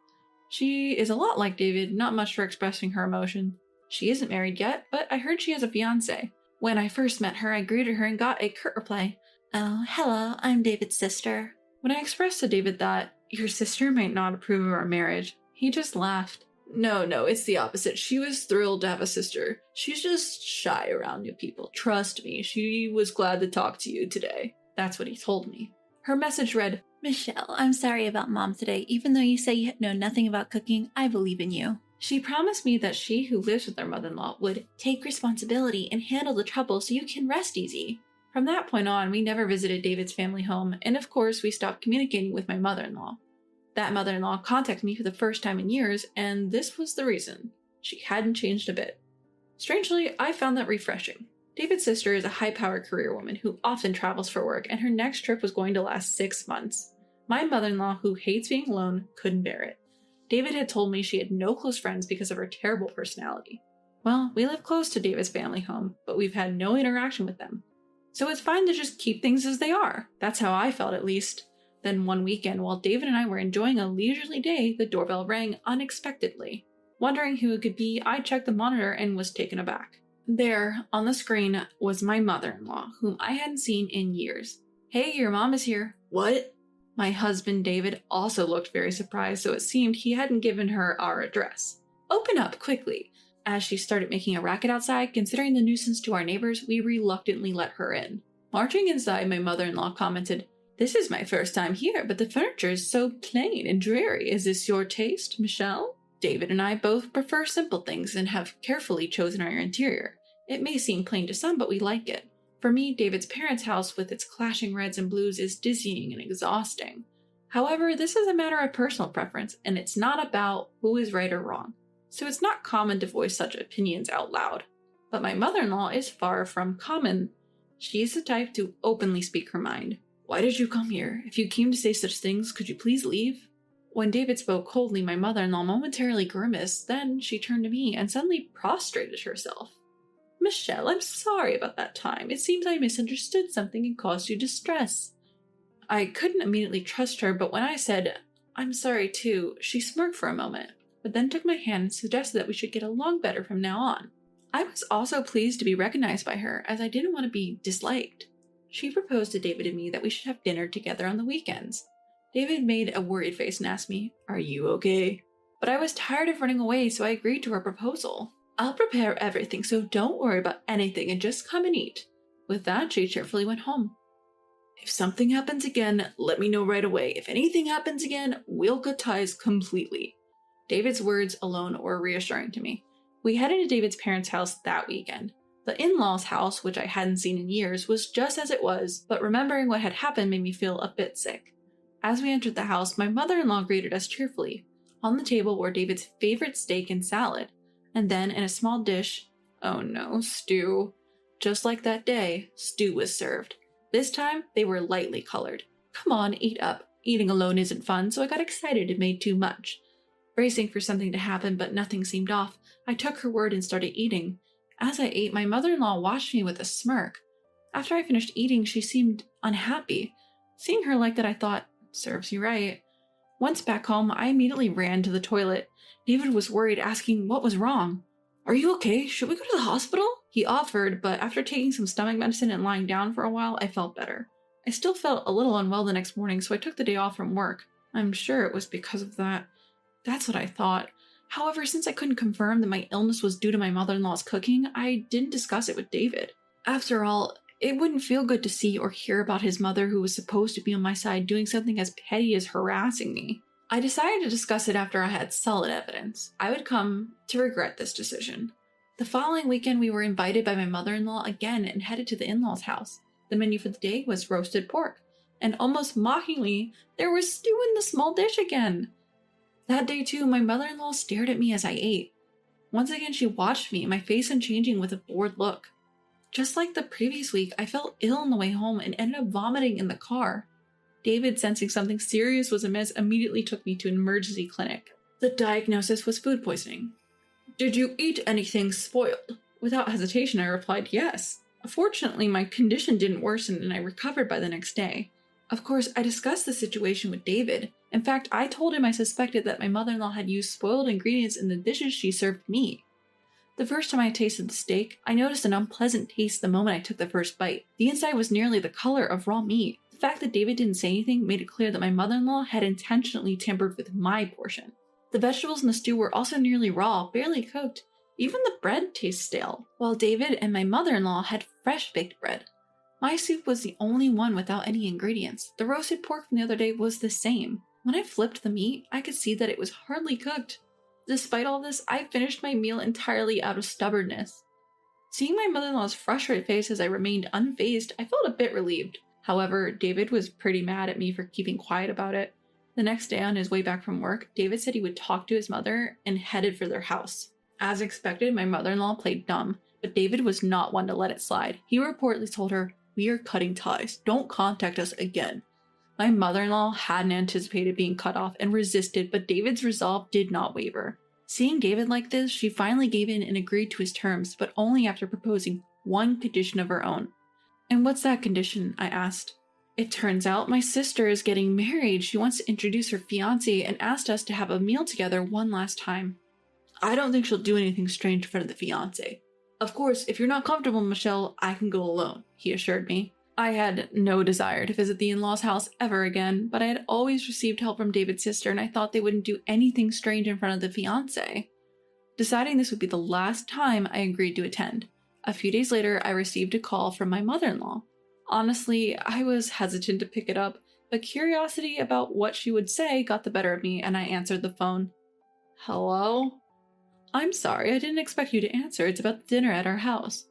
She is a lot like David, not much for expressing her emotion. She isn't married yet, but I heard she has a fiancé. When I first met her, I greeted her and got a curt reply. "Oh, hello, I'm David's sister." When I expressed to David that your sister might not approve of our marriage, he just laughed. No, it's the opposite. She was thrilled to have a sister. She's just shy around new people. Trust me, she was glad to talk to you today. That's what he told me. Her message read, "Michelle, I'm sorry about Mom today. Even though you say you know nothing about cooking, I believe in you." She promised me that she who lives with her mother-in-law would take responsibility and handle the trouble so you can rest easy. From that point on, we never visited David's family home, and of course, we stopped communicating with my mother-in-law. That mother-in-law contacted me for the first time in years, and this was the reason. She hadn't changed a bit. Strangely, I found that refreshing. David's sister is a high-powered career woman who often travels for work, and her next trip was going to last 6 months. My mother-in-law, who hates being alone, couldn't bear it. David had told me she had no close friends because of her terrible personality. Well, we live close to David's family home, but we've had no interaction with them. So it's fine to just keep things as they are. That's how I felt, at least. Then one weekend, while David and I were enjoying a leisurely day, the doorbell rang unexpectedly. Wondering who it could be, I checked the monitor and was taken aback. There, on the screen, was my mother-in-law, whom I hadn't seen in years. "Hey, your mom is here." "What?" My husband, David, also looked very surprised, so it seemed he hadn't given her our address. "Open up, quickly." As she started making a racket outside, considering the nuisance to our neighbors, we reluctantly let her in. Marching inside, my mother-in-law commented, "This is my first time here, but the furniture is so plain and dreary. Is this your taste, Michelle?" David and I both prefer simple things and have carefully chosen our interior. It may seem plain to some, but we like it. For me, David's parents' house with its clashing reds and blues is dizzying and exhausting. However, this is a matter of personal preference, and it's not about who is right or wrong, so it's not common to voice such opinions out loud. But my mother-in-law is far from common. She's the type to openly speak her mind. "Why did you come here? If you came to say such things, could you please leave?" When David spoke coldly, my mother-in-law momentarily grimaced, then she turned to me and suddenly prostrated herself. "Michelle, I'm sorry about that time. It seems I misunderstood something and caused you distress." I couldn't immediately trust her, but when I said, "I'm sorry too," she smirked for a moment, but then took my hand and suggested that we should get along better from now on. I was also pleased to be recognized by her, as I didn't want to be disliked. She proposed to David and me that we should have dinner together on the weekends. David made a worried face and asked me, "Are you okay?" But I was tired of running away, so I agreed to her proposal. "I'll prepare everything, so don't worry about anything and just come and eat." With that, she cheerfully went home. "If something happens again, let me know right away. If anything happens again, we'll cut ties completely." David's words alone were reassuring to me. We headed to David's parents' house that weekend. The in-laws' house, which I hadn't seen in years, was just as it was, but remembering what had happened made me feel a bit sick. As we entered the house, my mother-in-law greeted us cheerfully. On the table were David's favorite steak and salad, and then in a small dish, oh no, stew. Just like that day, stew was served. This time, they were lightly colored. "Come on, eat up. Eating alone isn't fun," so I got excited and made too much. Bracing for something to happen, but nothing seemed off, I took her word and started eating. As I ate, my mother-in-law watched me with a smirk. After I finished eating, she seemed unhappy. Seeing her like that, I thought, serves you right. Once back home, I immediately ran to the toilet. David was worried, asking what was wrong. "Are you okay? Should we go to the hospital?" He offered, but after taking some stomach medicine and lying down for a while, I felt better. I still felt a little unwell the next morning, so I took the day off from work. I'm sure it was because of that. That's what I thought. However, since I couldn't confirm that my illness was due to my mother-in-law's cooking, I didn't discuss it with David. After all, it wouldn't feel good to see or hear about his mother, who was supposed to be on my side, doing something as petty as harassing me. I decided to discuss it after I had solid evidence. I would come to regret this decision. The following weekend, we were invited by my mother-in-law again and headed to the in-laws' house. The menu for the day was roasted pork, and almost mockingly, there was stew in the small dish again. That day too, my mother-in-law stared at me as I ate. Once again, she watched me, my face unchanging with a bored look. Just like the previous week, I felt ill on the way home and ended up vomiting in the car. David, sensing something serious was amiss, immediately took me to an emergency clinic. The diagnosis was food poisoning. "Did you eat anything spoiled?" Without hesitation, I replied yes. Fortunately, my condition didn't worsen and I recovered by the next day. Of course, I discussed the situation with David. In fact, I told him I suspected that my mother-in-law had used spoiled ingredients in the dishes she served me. The first time I tasted the steak, I noticed an unpleasant taste the moment I took the first bite. The inside was nearly the color of raw meat. The fact that David didn't say anything made it clear that my mother-in-law had intentionally tampered with my portion. The vegetables in the stew were also nearly raw, barely cooked. Even the bread tastes stale, while David and my mother-in-law had fresh baked bread. My soup was the only one without any ingredients. The roasted pork from the other day was the same. When I flipped the meat, I could see that it was hardly cooked. Despite all this, I finished my meal entirely out of stubbornness. Seeing my mother-in-law's frustrated face as I remained unfazed, I felt a bit relieved. However, David was pretty mad at me for keeping quiet about it. The next day on his way back from work, David said he would talk to his mother and headed for their house. As expected, my mother-in-law played dumb, but David was not one to let it slide. He reportedly told her, "We are cutting ties. Don't contact us again." My mother-in-law hadn't anticipated being cut off and resisted, but David's resolve did not waver. Seeing David like this, she finally gave in and agreed to his terms, but only after proposing one condition of her own. "And what's that condition?" I asked. "It turns out my sister is getting married. She wants to introduce her fiancé and asked us to have a meal together one last time. I don't think she'll do anything strange in front of the fiancé. Of course, if you're not comfortable, Michelle, I can go alone," he assured me. I had no desire to visit the in-laws' house ever again, but I had always received help from David's sister and I thought they wouldn't do anything strange in front of the fiancé. Deciding this would be the last time, I agreed to attend. A few days later, I received a call from my mother-in-law. Honestly, I was hesitant to pick it up, but curiosity about what she would say got the better of me and I answered the phone. "Hello?" "I'm sorry, I didn't expect you to answer. It's about the dinner at our house."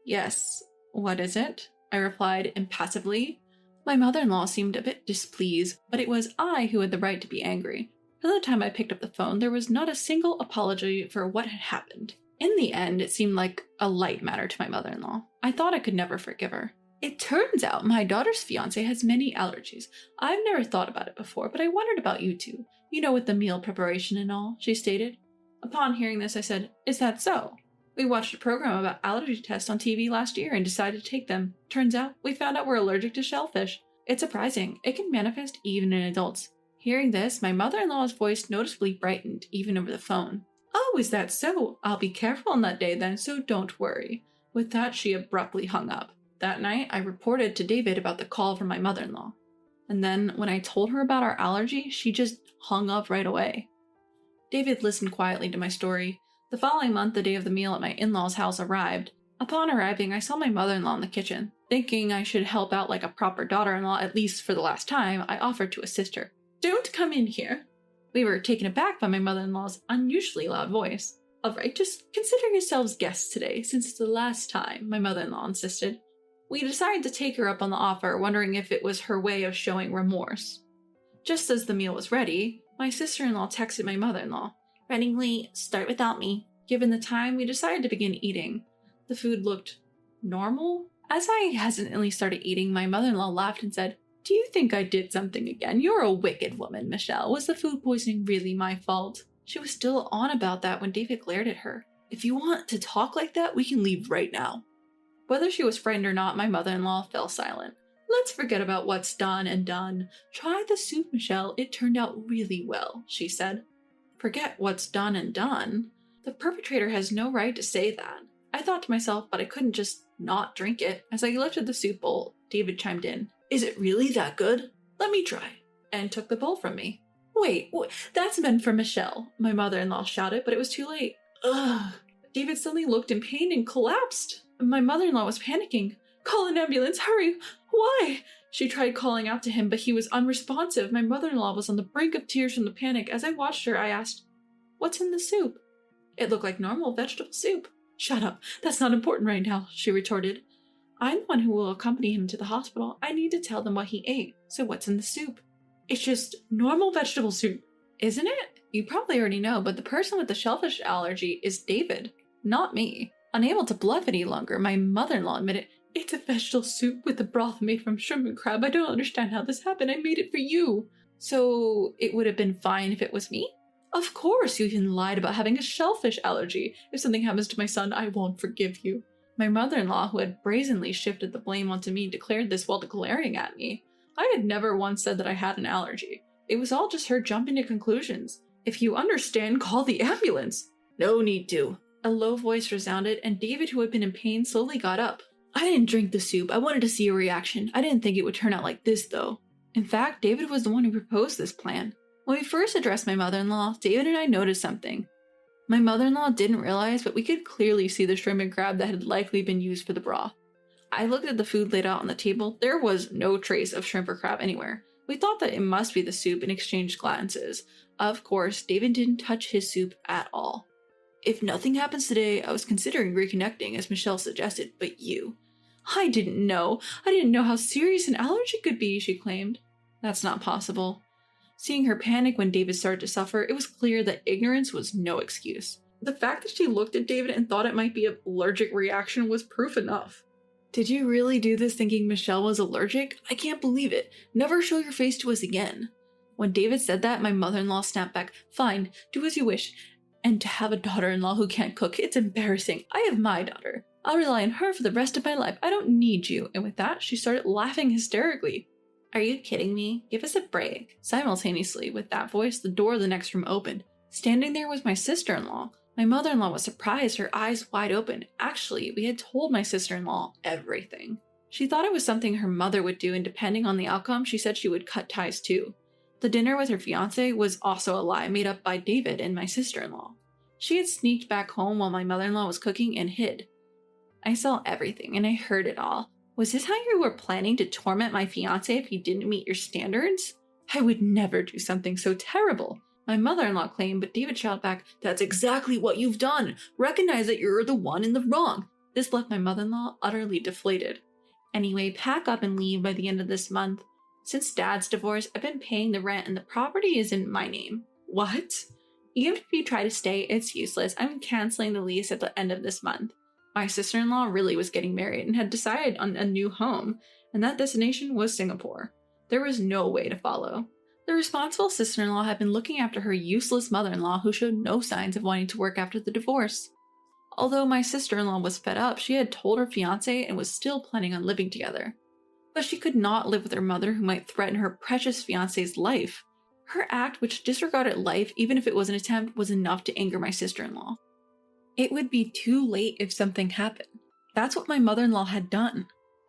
"Yes, what is it?" I replied impassively. My mother-in-law seemed a bit displeased, but it was I who had the right to be angry. From the time I picked up the phone, there was not a single apology for what had happened. In the end, it seemed like a light matter to my mother-in-law. I thought I could never forgive her. "It turns out my daughter's fiancé has many allergies. I've never thought about it before, but I wondered about you two. You know, with the meal preparation and all," she stated. Upon hearing this, I said, "Is that so? We watched a program about allergy tests on TV last year and decided to take them. Turns out, we found out we're allergic to shellfish. It's surprising. It can manifest even in adults." Hearing this, my mother-in-law's voice noticeably brightened, even over the phone. "Oh, is that so? I'll be careful on that day then, so don't worry." With that, she abruptly hung up. That night, I reported to David about the call from my mother-in-law. And then, when I told her about our allergy, she just hung up right away. David listened quietly to my story. The following month, the day of the meal at my in-laws' house arrived. Upon arriving, I saw my mother-in-law in the kitchen. Thinking I should help out like a proper daughter-in-law, at least for the last time, I offered to assist her. "Don't come in here." We were taken aback by my mother-in-law's unusually loud voice. "All right, just consider yourselves guests today, since it's the last time," my mother-in-law insisted. We decided to take her up on the offer, wondering if it was her way of showing remorse. Just as the meal was ready, my sister-in-law texted my mother-in-law. "Reddingly, start without me." Given the time, we decided to begin eating. The food looked normal. As I hesitantly started eating, my mother-in-law laughed and said, "Do you think I did something again? You're a wicked woman, Michelle. Was the food poisoning really my fault?" She was still on about that when David glared at her. "If you want to talk like that, we can leave right now." Whether she was frightened or not, my mother-in-law fell silent. "Let's forget about what's done and done. Try the soup, Michelle. It turned out really well," she said. Forget what's done and done? The perpetrator has no right to say that. I thought to myself, but I couldn't just not drink it. As I lifted the soup bowl, David chimed in. "Is it really that good? Let me try," and took the bowl from me. Wait, that's meant for Michelle," my mother-in-law shouted, but it was too late. Ugh. David suddenly looked in pain and collapsed. My mother-in-law was panicking. "Call an ambulance, hurry! Why?" She tried calling out to him, but he was unresponsive. My mother-in-law was on the brink of tears from the panic. As I watched her, I asked, "What's in the soup?" "It looked like normal vegetable soup." "Shut up. That's not important right now," she retorted. "I'm the one who will accompany him to the hospital. I need to tell them what he ate. So what's in the soup?" "It's just normal vegetable soup." "Isn't it? You probably already know, but the person with the shellfish allergy is David, not me." Unable to bluff any longer, my mother-in-law admitted, "It's a vegetable soup with the broth made from shrimp and crab. I don't understand how this happened. I made it for you." "So it would have been fine if it was me?" "Of course, you even lied about having a shellfish allergy. If something happens to my son, I won't forgive you." My mother-in-law, who had brazenly shifted the blame onto me, declared this while glaring at me. I had never once said that I had an allergy. It was all just her jumping to conclusions. If you understand, call the ambulance. No need to. A low voice resounded, and David, who had been in pain, slowly got up. I didn't drink the soup. I wanted to see a reaction. I didn't think it would turn out like this, though. In fact, David was the one who proposed this plan. When we first addressed my mother-in-law, David and I noticed something. My mother-in-law didn't realize, but we could clearly see the shrimp and crab that had likely been used for the broth. I looked at the food laid out on the table. There was no trace of shrimp or crab anywhere. We thought that it must be the soup and exchanged glances. Of course, David didn't touch his soup at all. If nothing happens today, I was considering reconnecting, as Michelle suggested, but you. I didn't know how serious an allergy could be, she claimed. That's not possible. Seeing her panic when David started to suffer, it was clear that ignorance was no excuse. The fact that she looked at David and thought it might be an allergic reaction was proof enough. Did you really do this thinking Michelle was allergic? I can't believe it. Never show your face to us again. When David said that, my mother-in-law snapped back, Fine, do as you wish. And to have a daughter-in-law who can't cook, it's embarrassing. I have my daughter. I'll rely on her for the rest of my life. I don't need you. And with that, she started laughing hysterically. Are you kidding me? Give us a break. Simultaneously, with that voice, the door of the next room opened. Standing there was my sister-in-law. My mother-in-law was surprised, her eyes wide open. Actually, we had told my sister-in-law everything. She thought it was something her mother would do, and depending on the outcome, she said she would cut ties too. The dinner with her fiancé was also a lie made up by David and my sister-in-law. She had sneaked back home while my mother-in-law was cooking and hid. I saw everything and I heard it all. Was this how you were planning to torment my fiancé if he didn't meet your standards? I would never do something so terrible. My mother-in-law claimed, but David shouted back, That's exactly what you've done. Recognize that you're the one in the wrong. This left my mother-in-law utterly deflated. Anyway, pack up and leave by the end of this month. Since Dad's divorce, I've been paying the rent and the property is in my name. What? Even if you try to stay, it's useless. I'm canceling the lease at the end of this month. My sister-in-law really was getting married and had decided on a new home, and that destination was Singapore. There was no way to follow. The responsible sister-in-law had been looking after her useless mother-in-law who showed no signs of wanting to work after the divorce. Although my sister-in-law was fed up, she had told her fiancé and was still planning on living together. But she could not live with her mother who might threaten her precious fiancé's life. Her act, which disregarded life even if it was an attempt, was enough to anger my sister-in-law. It would be too late if something happened. That's what my mother-in-law had done.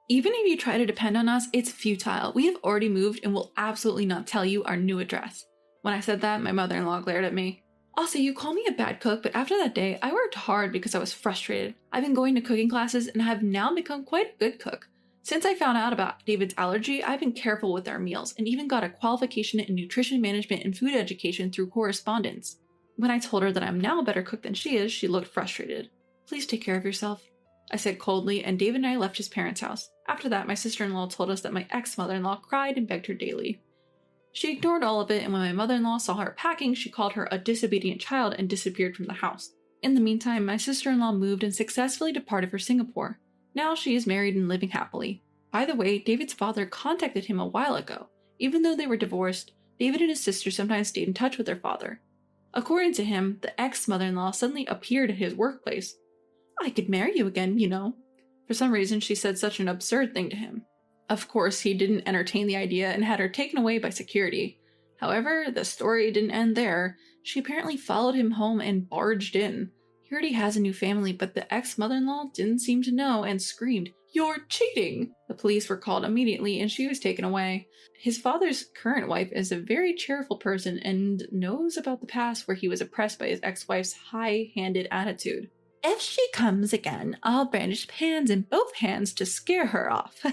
Even if you try to depend on us, it's futile. We have already moved and will absolutely not tell you our new address. When I said that, my mother-in-law glared at me. Also, you call me a bad cook, but after that day, I worked hard because I was frustrated. I've been going to cooking classes and have now become quite a good cook. Since I found out about David's allergy, I've been careful with our meals and even got a qualification in nutrition management and food education through correspondence. When I told her that I'm now a better cook than she is, she looked frustrated. Please take care of yourself, I said coldly, and David and I left his parents' house. After that, my sister-in-law told us that my ex-mother-in-law cried and begged her daily. She ignored all of it, and when my mother-in-law saw her packing, she called her a disobedient child and disappeared from the house. In the meantime, my sister-in-law moved and successfully departed for Singapore. Now she is married and living happily. By the way, David's father contacted him a while ago. Even though they were divorced, David and his sister sometimes stayed in touch with their father. According to him, the ex-mother-in-law suddenly appeared at his workplace. I could marry you again, you know. For some reason, she said such an absurd thing to him. Of course, he didn't entertain the idea and had her taken away by security. However, the story didn't end there. She apparently followed him home and barged in. He already has a new family, but the ex-mother-in-law didn't seem to know and screamed, "You're cheating!" The police were called immediately and she was taken away. His father's current wife is a very cheerful person and knows about the past where he was oppressed by his ex-wife's high-handed attitude. If she comes again, I'll brandish pans in both hands to scare her off.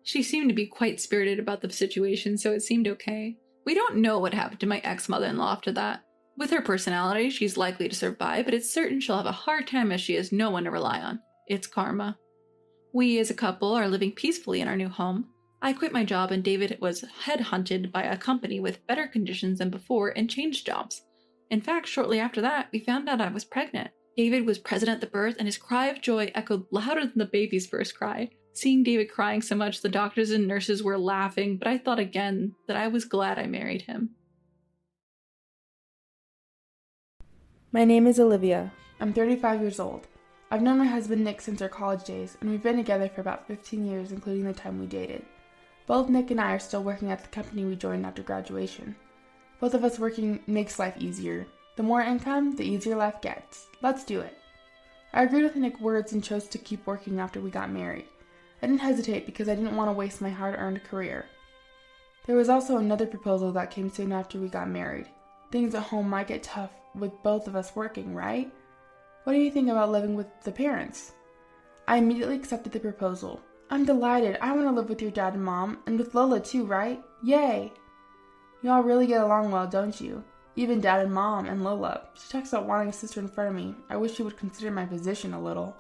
She seemed to be quite spirited about the situation, so it seemed okay. We don't know what happened to my ex-mother-in-law after that. With her personality, she's likely to survive, but it's certain she'll have a hard time as she has no one to rely on. It's karma. We as a couple are living peacefully in our new home. I quit my job and David was headhunted by a company with better conditions than before and changed jobs. In fact, shortly after that, we found out I was pregnant. David was present at the birth and his cry of joy echoed louder than the baby's first cry. Seeing David crying so much, the doctors and nurses were laughing, but I thought again that I was glad I married him. My name is Olivia. I'm 35 years old. I've known my husband Nick since our college days, and we've been together for about 15 years, including the time we dated. Both Nick and I are still working at the company we joined after graduation. Both of us working makes life easier. The more income, the easier life gets. Let's do it. I agreed with Nick's words and chose to keep working after we got married. I didn't hesitate because I didn't want to waste my hard-earned career. There was also another proposal that came soon after we got married. Things at home might get tough with both of us working, right? What do you think about living with the parents? I immediately accepted the proposal. I'm delighted. I want to live with your dad and mom, and with Lola too, right? Yay! You all really get along well, don't you? Even dad and mom and Lola. She talks about wanting a sister in front of me. I wish she would consider my position a little.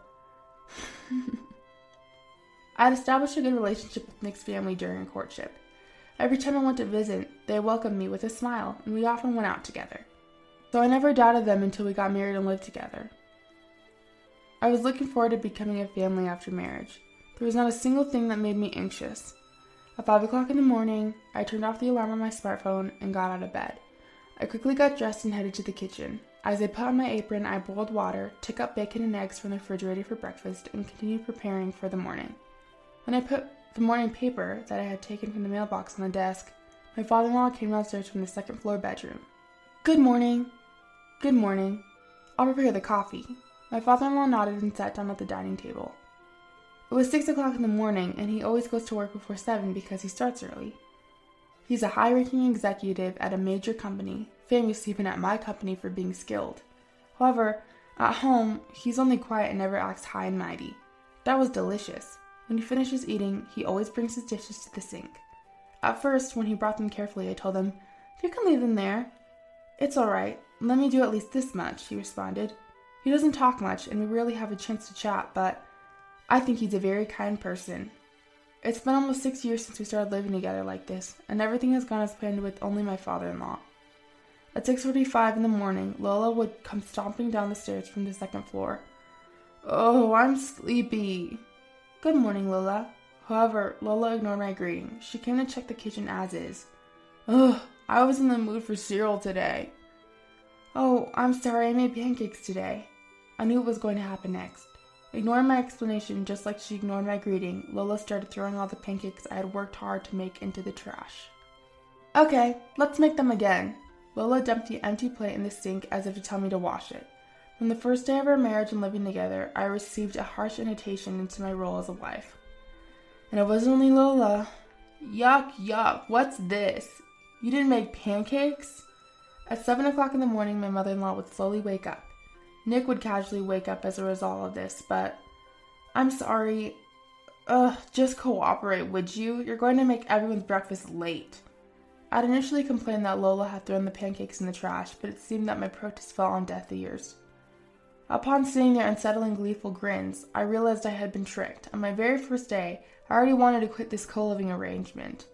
I had established a good relationship with Nick's family during courtship. Every time I went to visit, they welcomed me with a smile, and we often went out together. So I never doubted them until we got married and lived together. I was looking forward to becoming a family after marriage. There was not a single thing that made me anxious. At 5 o'clock in the morning, I turned off the alarm on my smartphone and got out of bed. I quickly got dressed and headed to the kitchen. As I put on my apron, I boiled water, took out bacon and eggs from the refrigerator for breakfast, and continued preparing for the morning. When I put the morning paper that I had taken from the mailbox on the desk, my father-in-law came downstairs from the second-floor bedroom. Good morning. Good morning. I'll prepare the coffee. My father-in-law nodded and sat down at the dining table. It was 6 o'clock in the morning, and he always goes to work before 7 because he starts early. He's a high-ranking executive at a major company, famous even at my company for being skilled. However, at home, he's only quiet and never acts high and mighty. That was delicious. When he finishes eating, he always brings his dishes to the sink. At first, when he brought them carefully, I told him, "You can leave them there." "It's all right. Let me do at least this much," he responded. He doesn't talk much, and we rarely have a chance to chat, but I think he's a very kind person. It's been almost 6 years since we started living together like this, and everything has gone as planned with only my father-in-law. At 6:45 in the morning, Lola would come stomping down the stairs from the second floor. "Oh, I'm sleepy." "Good morning, Lola." However, Lola ignored my greeting. She came to check the kitchen as is. "Ugh, I was in the mood for cereal today." "Oh, I'm sorry, I made pancakes today." I knew what was going to happen next. Ignoring my explanation just like she ignored my greeting, Lola started throwing all the pancakes I had worked hard to make into the trash. "Okay, let's make them again." Lola dumped the empty plate in the sink as if to tell me to wash it. From the first day of our marriage and living together, I received a harsh invitation into my role as a wife. And it wasn't only Lola. "Yuck, yuck, what's this? You didn't make pancakes?" At 7 o'clock in the morning, my mother-in-law would slowly wake up. Nick would casually wake up as a result of this, but "I'm sorry. Just cooperate, would you? You're going to make everyone's breakfast late." I'd initially complained that Lola had thrown the pancakes in the trash, but it seemed that my protest fell on deaf ears. Upon seeing their unsettling, gleeful grins, I realized I had been tricked. On my very first day, I already wanted to quit this co-living arrangement,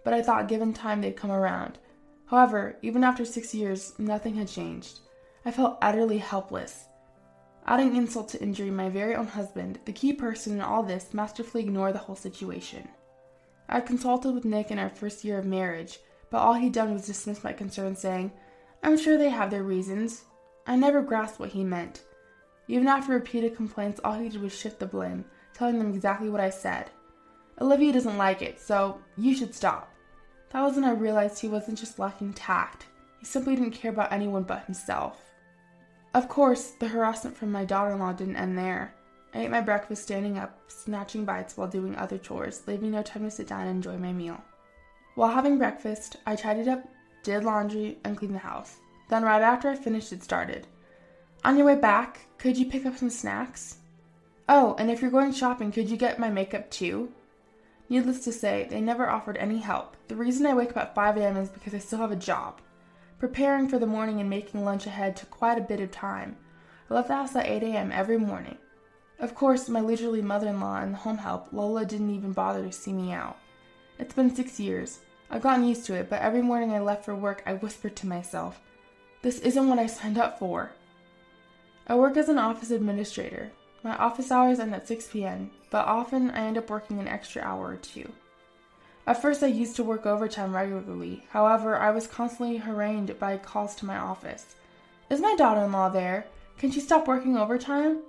but I thought given time they'd come around. However, even after 6 years, nothing had changed. I felt utterly helpless. Adding insult to injury, my very own husband, the key person in all this, masterfully ignored the whole situation. I had consulted with Nick in our first year of marriage, but all he'd done was dismiss my concerns, saying, "I'm sure they have their reasons." I never grasped what he meant. Even after repeated complaints, all he did was shift the blame, telling them exactly what I said. "Olivia doesn't like it, so you should stop." That was when I realized he wasn't just lacking tact. He simply didn't care about anyone but himself. Of course, the harassment from my daughter-in-law didn't end there. I ate my breakfast standing up, snatching bites while doing other chores, leaving no time to sit down and enjoy my meal. While having breakfast, I tidied up, did laundry, and cleaned the house. Then right after I finished, it started. "On your way back, could you pick up some snacks? Oh, and if you're going shopping, could you get my makeup too?" Needless to say, they never offered any help. The reason I wake up at 5 a.m. is because I still have a job. Preparing for the morning and making lunch ahead took quite a bit of time. I left the house at 8 a.m. every morning. Of course, my leisurely mother-in-law and the home help, Lola, didn't even bother to see me out. It's been 6 years. I've gotten used to it, but every morning I left for work, I whispered to myself, "This isn't what I signed up for." I work as an office administrator. My office hours end at 6 p.m., but often I end up working an extra hour or two. At first I used to work overtime regularly. However, I was constantly harangued by calls to my office. "Is my daughter-in-law there? Can she stop working overtime?"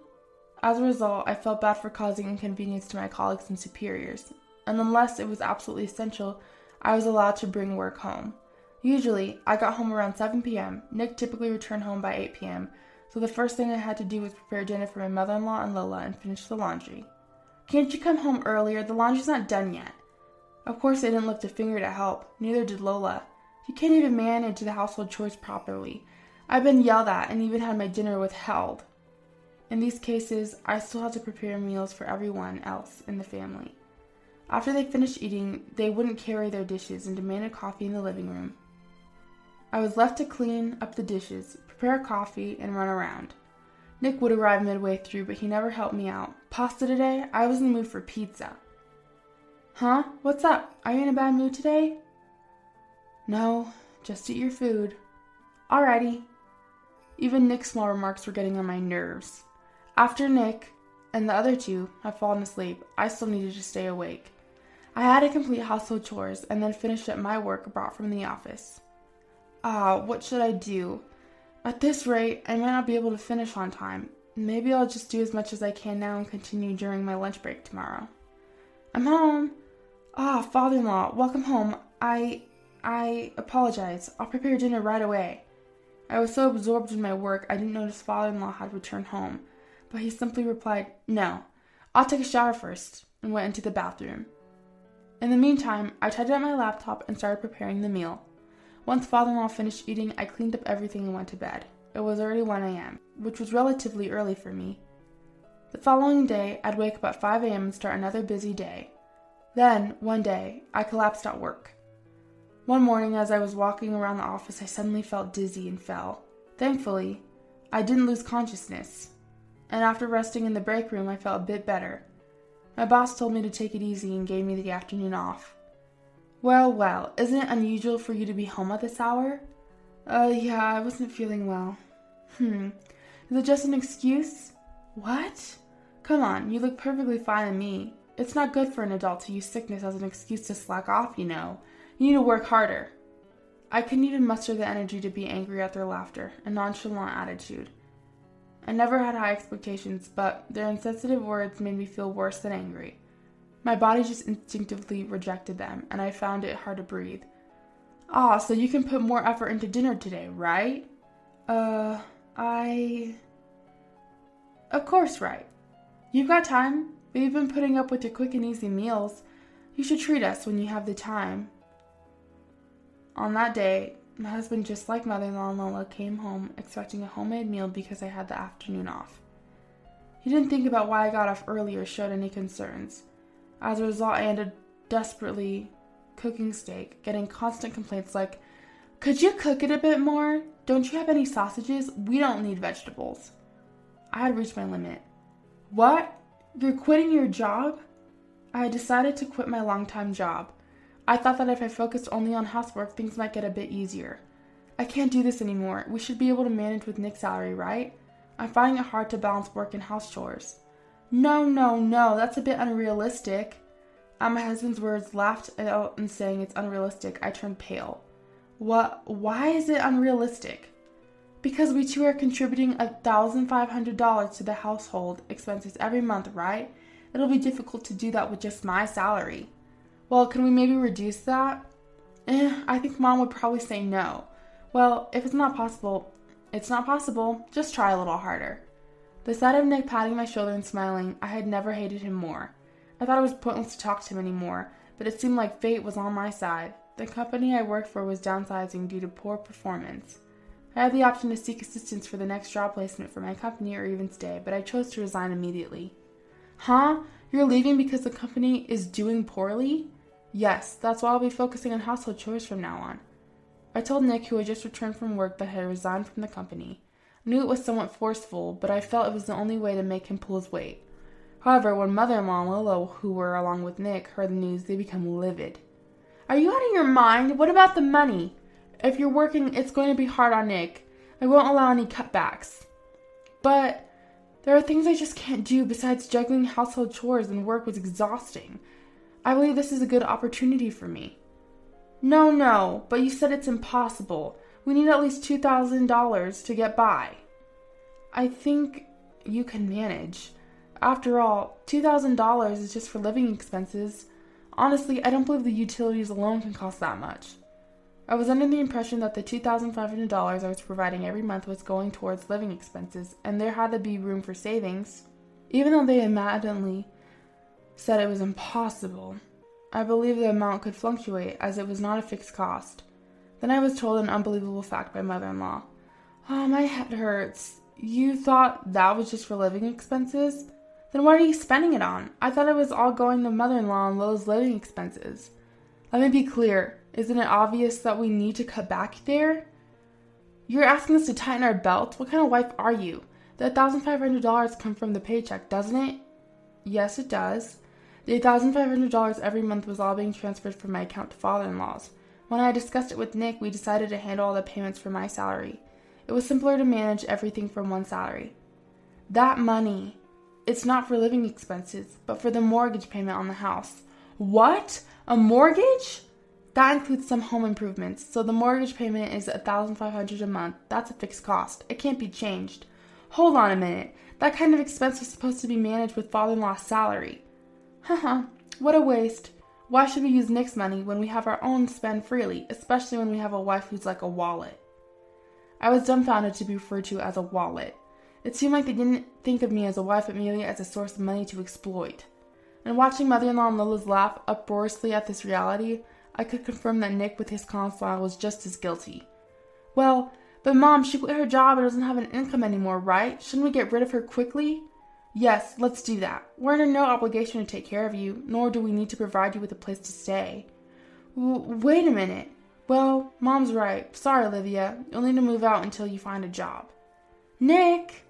As a result, I felt bad for causing inconvenience to my colleagues and superiors, and unless it was absolutely essential, I was allowed to bring work home. Usually, I got home around 7 p.m. Nick typically returned home by 8 p.m., so the first thing I had to do was prepare dinner for my mother-in-law and Lola and finish the laundry. "Can't you come home earlier? The laundry's not done yet." Of course, I didn't lift a finger to help. Neither did Lola. You can't even manage the household chores properly. I've been yelled at and even had my dinner withheld. In these cases, I still had to prepare meals for everyone else in the family. After they finished eating, they wouldn't carry their dishes and demanded coffee in the living room. I was left to clean up the dishes, prepare coffee, and run around. Nick would arrive midway through, but he never helped me out. "Pasta today? I was in the mood for pizza." "Huh? What's up? Are you in a bad mood today?" "No, just eat your food." "Alrighty." Even Nick's small remarks were getting on my nerves. After Nick and the other two had fallen asleep, I still needed to stay awake. I had to complete household chores and then finish up my work brought from the office. What should I do? At this rate, I might not be able to finish on time. Maybe I'll just do as much as I can now and continue during my lunch break tomorrow. "I'm home." Father-in-law, welcome home. I apologize. I'll prepare dinner right away." I was so absorbed in my work, I didn't notice father-in-law had returned home, but he simply replied, "No, I'll take a shower first," and went into the bathroom. In the meantime, I tidied up my laptop and started preparing the meal. Once father-in-law finished eating, I cleaned up everything and went to bed. It was already 1 a.m., which was relatively early for me. The following day, I'd wake up at 5 a.m. and start another busy day. Then, one day, I collapsed at work. One morning, as I was walking around the office, I suddenly felt dizzy and fell. Thankfully, I didn't lose consciousness, and after resting in the break room, I felt a bit better. My boss told me to take it easy and gave me the afternoon off. Well, isn't it unusual for you to be home at this hour?" Yeah, I wasn't feeling well." Is it just an excuse?" "What? Come on, you look perfectly fine to me. It's not good for an adult to use sickness as an excuse to slack off, you know. You need to work harder." I couldn't even muster the energy to be angry at their laughter and nonchalant attitude. I never had high expectations, but their insensitive words made me feel worse than angry. My body just instinctively rejected them, and I found it hard to breathe. So you can put more effort into dinner today, right?" Of course, right. You've got time. We've been putting up with your quick and easy meals. You should treat us when you have the time." On that day, my husband, just like mother-in-law and Lola, came home expecting a homemade meal because I had the afternoon off. He didn't think about why I got off early or showed any concerns. As a result, I ended desperately cooking steak, getting constant complaints like, "Could you cook it a bit more? Don't you have any sausages? We don't need vegetables." I had reached my limit. "What? You're quitting your job?" I had decided to quit my long-time job. I thought that if I focused only on housework, things might get a bit easier. "I can't do this anymore. We should be able to manage with Nick's salary, right? I'm finding it hard to balance work and house chores." No, that's a bit unrealistic." At my husband's words, laughed out and saying it's unrealistic, I turned pale. "What? Why is it unrealistic?" "Because we two are contributing $1,500 to the household expenses every month, right? It'll be difficult to do that with just my salary." "Well, can we maybe reduce that?" I think Mom would probably say no." "Well, if it's not possible, it's not possible. Just try a little harder." The sight of Nick patting my shoulder and smiling, I had never hated him more. I thought it was pointless to talk to him anymore, but it seemed like fate was on my side. The company I worked for was downsizing due to poor performance. I had the option to seek assistance for the next job placement for my company or even stay, but I chose to resign immediately. "Huh? You're leaving because the company is doing poorly?" "Yes, that's why I'll be focusing on household chores from now on." I told Nick, who had just returned from work, that I had resigned from the company. I knew it was somewhat forceful, but I felt it was the only way to make him pull his weight. However, when mother-in-law and Lola, who were along with Nick, heard the news, they became livid. "Are you out of your mind? What about the money? If you're working, it's going to be hard on Nick. I won't allow any cutbacks." "But there are things I just can't do. Besides, juggling household chores and work was exhausting. I believe this is a good opportunity for me." No, but you said it's impossible. We need at least $2,000 to get by." "I think you can manage. After all, $2,000 is just for living expenses. Honestly, I don't believe the utilities alone can cost that much. I was under the impression that the $2,500 I was providing every month was going towards living expenses, and there had to be room for savings. Even though they adamantly said it was impossible, I believed the amount could fluctuate as it was not a fixed cost. Then I was told an unbelievable fact by mother-in-law. Oh, my head hurts. You thought that was just for living expenses? Then what are you spending it on? I thought it was all going to mother-in-law and Lil's living expenses. Let me be clear. Isn't it obvious that we need to cut back there? You're asking us to tighten our belts? What kind of wife are you? The $1,500 come from the paycheck, doesn't it? Yes, it does. The $1,500 every month was all being transferred from my account to father-in-law's. When I discussed it with Nick, we decided to handle all the payments from my salary. It was simpler to manage everything from one salary. That money, it's not for living expenses, but for the mortgage payment on the house. What? A mortgage? That includes some home improvements, so the mortgage payment is $1,500 a month. That's a fixed cost. It can't be changed. Hold on a minute. That kind of expense was supposed to be managed with father-in-law's salary. Haha, what a waste. Why should we use Nick's money when we have our own to spend freely, especially when we have a wife who's like a wallet? I was dumbfounded to be referred to as a wallet. It seemed like they didn't think of me as a wife, but merely as a source of money to exploit. And watching mother-in-law and Lila's laugh uproariously at this reality, I could confirm that Nick with his calm smile was just as guilty. Well, but Mom, she quit her job and doesn't have an income anymore, right? Shouldn't we get rid of her quickly? Yes, let's do that. We're under no obligation to take care of you, nor do we need to provide you with a place to stay. Wait a minute. Well, Mom's right. Sorry, Olivia. You'll need to move out until you find a job. Nick!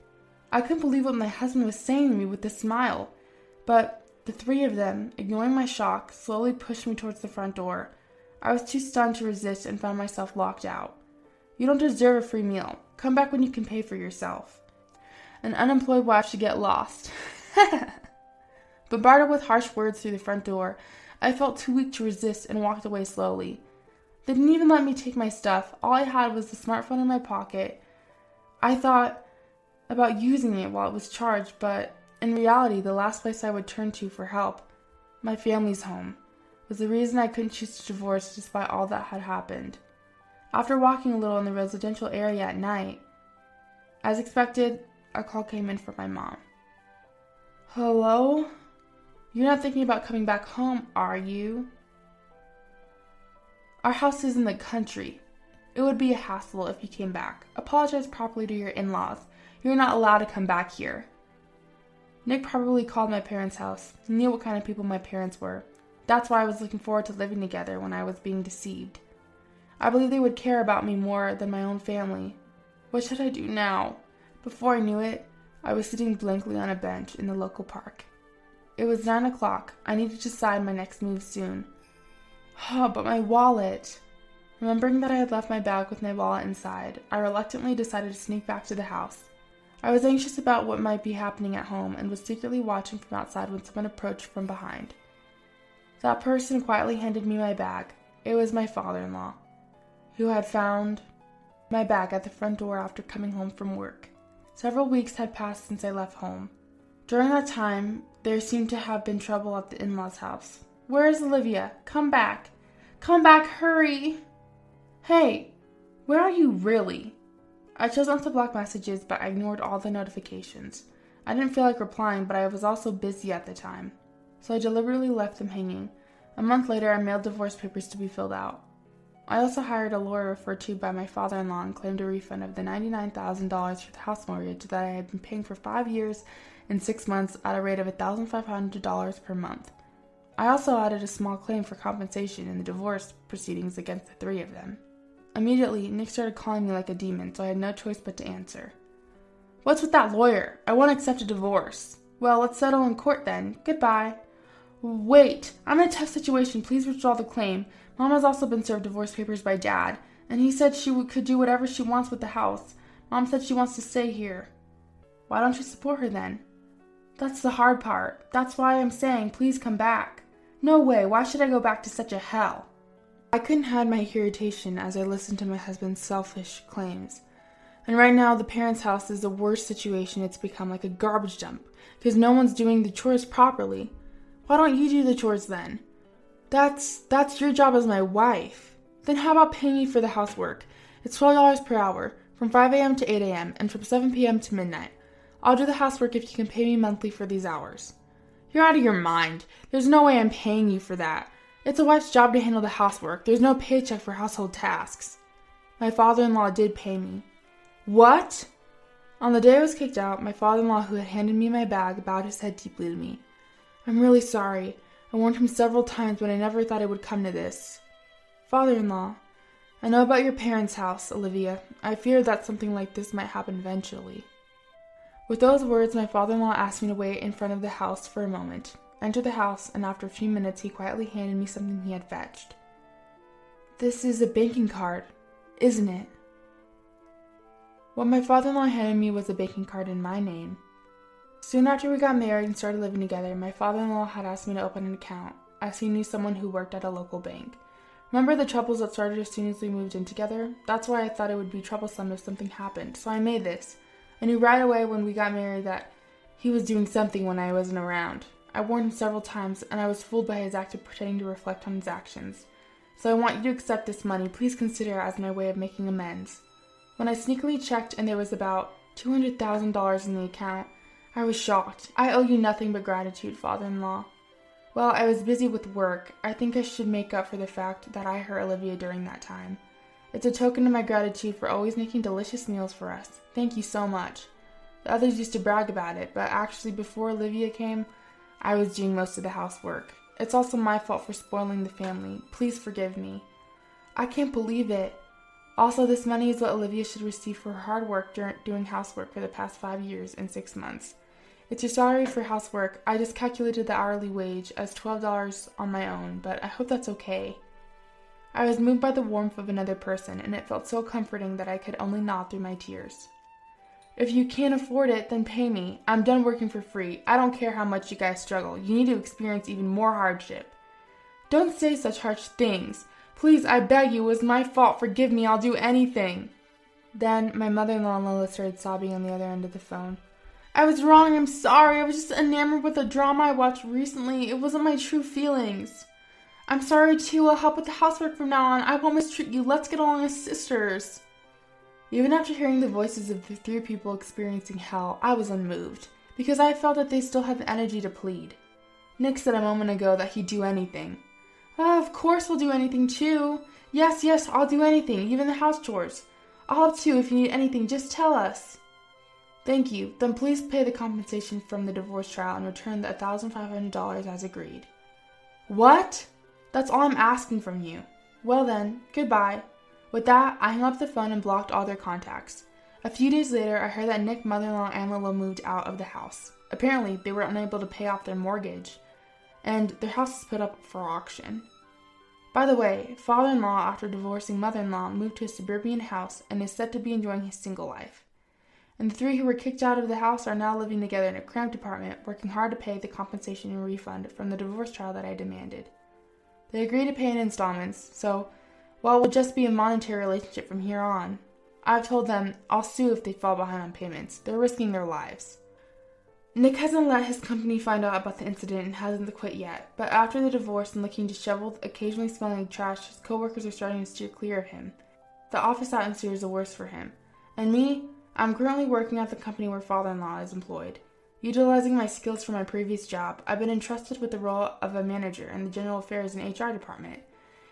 I couldn't believe what my husband was saying to me with a smile. But the three of them, ignoring my shock, slowly pushed me towards the front door. I was too stunned to resist and found myself locked out. You don't deserve a free meal. Come back when you can pay for yourself. An unemployed wife should get lost. Bombarded with harsh words through the front door, I felt too weak to resist and walked away slowly. They didn't even let me take my stuff. All I had was the smartphone in my pocket. I thought about using it while it was charged, but in reality, the last place I would turn to for help, my family's home, was the reason I couldn't choose to divorce despite all that had happened. After walking a little in the residential area at night, as expected, a call came in from my mom. Hello? You're not thinking about coming back home, are you? Our house is in the country. It would be a hassle if you came back. Apologize properly to your in-laws. You're not allowed to come back here. Nick probably called my parents' house. He knew what kind of people my parents were. That's why I was looking forward to living together when I was being deceived. I believe they would care about me more than my own family. What should I do now? Before I knew it, I was sitting blankly on a bench in the local park. It was 9 o'clock. I needed to decide my next move soon. Oh, but my wallet. Remembering that I had left my bag with my wallet inside, I reluctantly decided to sneak back to the house. I was anxious about what might be happening at home and was secretly watching from outside when someone approached from behind. That person quietly handed me my bag. It was my father-in-law, who had found my bag at the front door after coming home from work. Several weeks had passed since I left home. During that time, there seemed to have been trouble at the in-laws' house. Where is Olivia? Come back. Come back, hurry! Hey, where are you really? I chose not to block messages, but I ignored all the notifications. I didn't feel like replying, but I was also busy at the time, so I deliberately left them hanging. A month later, I mailed divorce papers to be filled out. I also hired a lawyer referred to by my father-in-law and claimed a refund of the $99,000 for the house mortgage that I had been paying for 5 years and 6 months at a rate of $1,500 per month. I also added a small claim for compensation in the divorce proceedings against the three of them. Immediately, Nick started calling me like a demon, so I had no choice but to answer. What's with that lawyer? I won't accept a divorce. Well, let's settle in court then. Goodbye. Wait, I'm in a tough situation. Please withdraw the claim. Mom has also been served divorce papers by Dad, and he said she could do whatever she wants with the house. Mom said she wants to stay here. Why don't you support her then? That's the hard part. That's why I'm saying please come back. No way. Why should I go back to such a hell? I couldn't hide my irritation as I listened to my husband's selfish claims. And right now, the parents' house is the worst situation. It's become like a garbage dump because no one's doing the chores properly. Why don't you do the chores then? That's your job as my wife. Then how about paying me for the housework? It's $12 per hour, from 5 a.m. to 8 a.m., and from 7 p.m. to midnight. I'll do the housework if you can pay me monthly for these hours. You're out of your mind. There's no way I'm paying you for that. It's a wife's job to handle the housework. There's no paycheck for household tasks. My father-in-law did pay me. What? On the day I was kicked out, my father-in-law, who had handed me my bag, bowed his head deeply to me. I'm really sorry. I warned him several times, but I never thought it would come to this. Father-in-law, I know about your parents' house, Olivia. I feared that something like this might happen eventually. With those words, my father-in-law asked me to wait in front of the house for a moment. Entered the house, and after a few minutes, he quietly handed me something he had fetched. This is a banking card, isn't it? What my father-in-law handed me was a banking card in my name. Soon after we got married and started living together, my father-in-law had asked me to open an account, as he knew someone who worked at a local bank. Remember the troubles that started as soon as we moved in together? That's why I thought it would be troublesome if something happened, so I made this. I knew right away when we got married that he was doing something when I wasn't around. I warned him several times, and I was fooled by his act of pretending to reflect on his actions. So I want you to accept this money. Please consider it as my way of making amends. When I sneakily checked and there was about $200,000 in the account, I was shocked. I owe you nothing but gratitude, father-in-law. Well, I was busy with work. I think I should make up for the fact that I hurt Olivia during that time. It's a token of my gratitude for always making delicious meals for us. Thank you so much. The others used to brag about it, but actually before Olivia came, I was doing most of the housework. It's also my fault for spoiling the family. Please forgive me. I can't believe it. Also, this money is what Olivia should receive for her hard work doing housework for the past 5 years and 6 months. It's your salary for housework. I just calculated the hourly wage as $12 on my own, but I hope that's okay. I was moved by the warmth of another person, and it felt so comforting that I could only nod through my tears. If you can't afford it, then pay me. I'm done working for free. I don't care how much you guys struggle. You need to experience even more hardship. Don't say such harsh things. Please, I beg you, it was my fault. Forgive me, I'll do anything. Then my mother-in-law Lola started sobbing on the other end of the phone. I was wrong, I'm sorry. I was just enamored with a drama I watched recently. It wasn't my true feelings. I'm sorry too, I'll help with the housework from now on. I won't mistreat you. Let's get along as sisters. Even after hearing the voices of the 3 people experiencing hell, I was unmoved, because I felt that they still had the energy to plead. Nick said a moment ago that he'd do anything. Of course we'll do anything too. Yes, I'll do anything, even the house chores. I'll help too if you need anything, just tell us. Thank you. Then please pay the compensation from the divorce trial and return the $1,500 as agreed. What? That's all I'm asking from you. Well then, goodbye. With that, I hung up the phone and blocked all their contacts. A few days later, I heard that Nick's mother-in-law and Lola moved out of the house. Apparently, they were unable to pay off their mortgage, and their house was put up for auction. By the way, father-in-law, after divorcing mother-in-law, moved to a suburban house and is said to be enjoying his single life. And the 3 who were kicked out of the house are now living together in a cramped apartment, working hard to pay the compensation and refund from the divorce trial that I demanded. They agreed to pay in installments, so, well, it will just be a monetary relationship from here on. I've told them I'll sue if they fall behind on payments. They're risking their lives. Nick hasn't let his company find out about the incident and hasn't quit yet, but after the divorce and looking disheveled, occasionally smelling like trash, his coworkers are starting to steer clear of him. The office atmosphere is the worst for him. And me? I'm currently working at the company where father-in-law is employed. Utilizing my skills from my previous job, I've been entrusted with the role of a manager in the general affairs and HR department.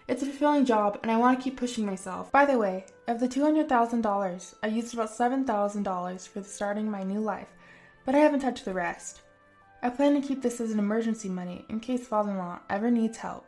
It's a fulfilling job, and I want to keep pushing myself. By the way, of the $200,000, I used about $7,000 for starting my new life, but I haven't touched the rest. I plan to keep this as an emergency money in case father-in-law ever needs help.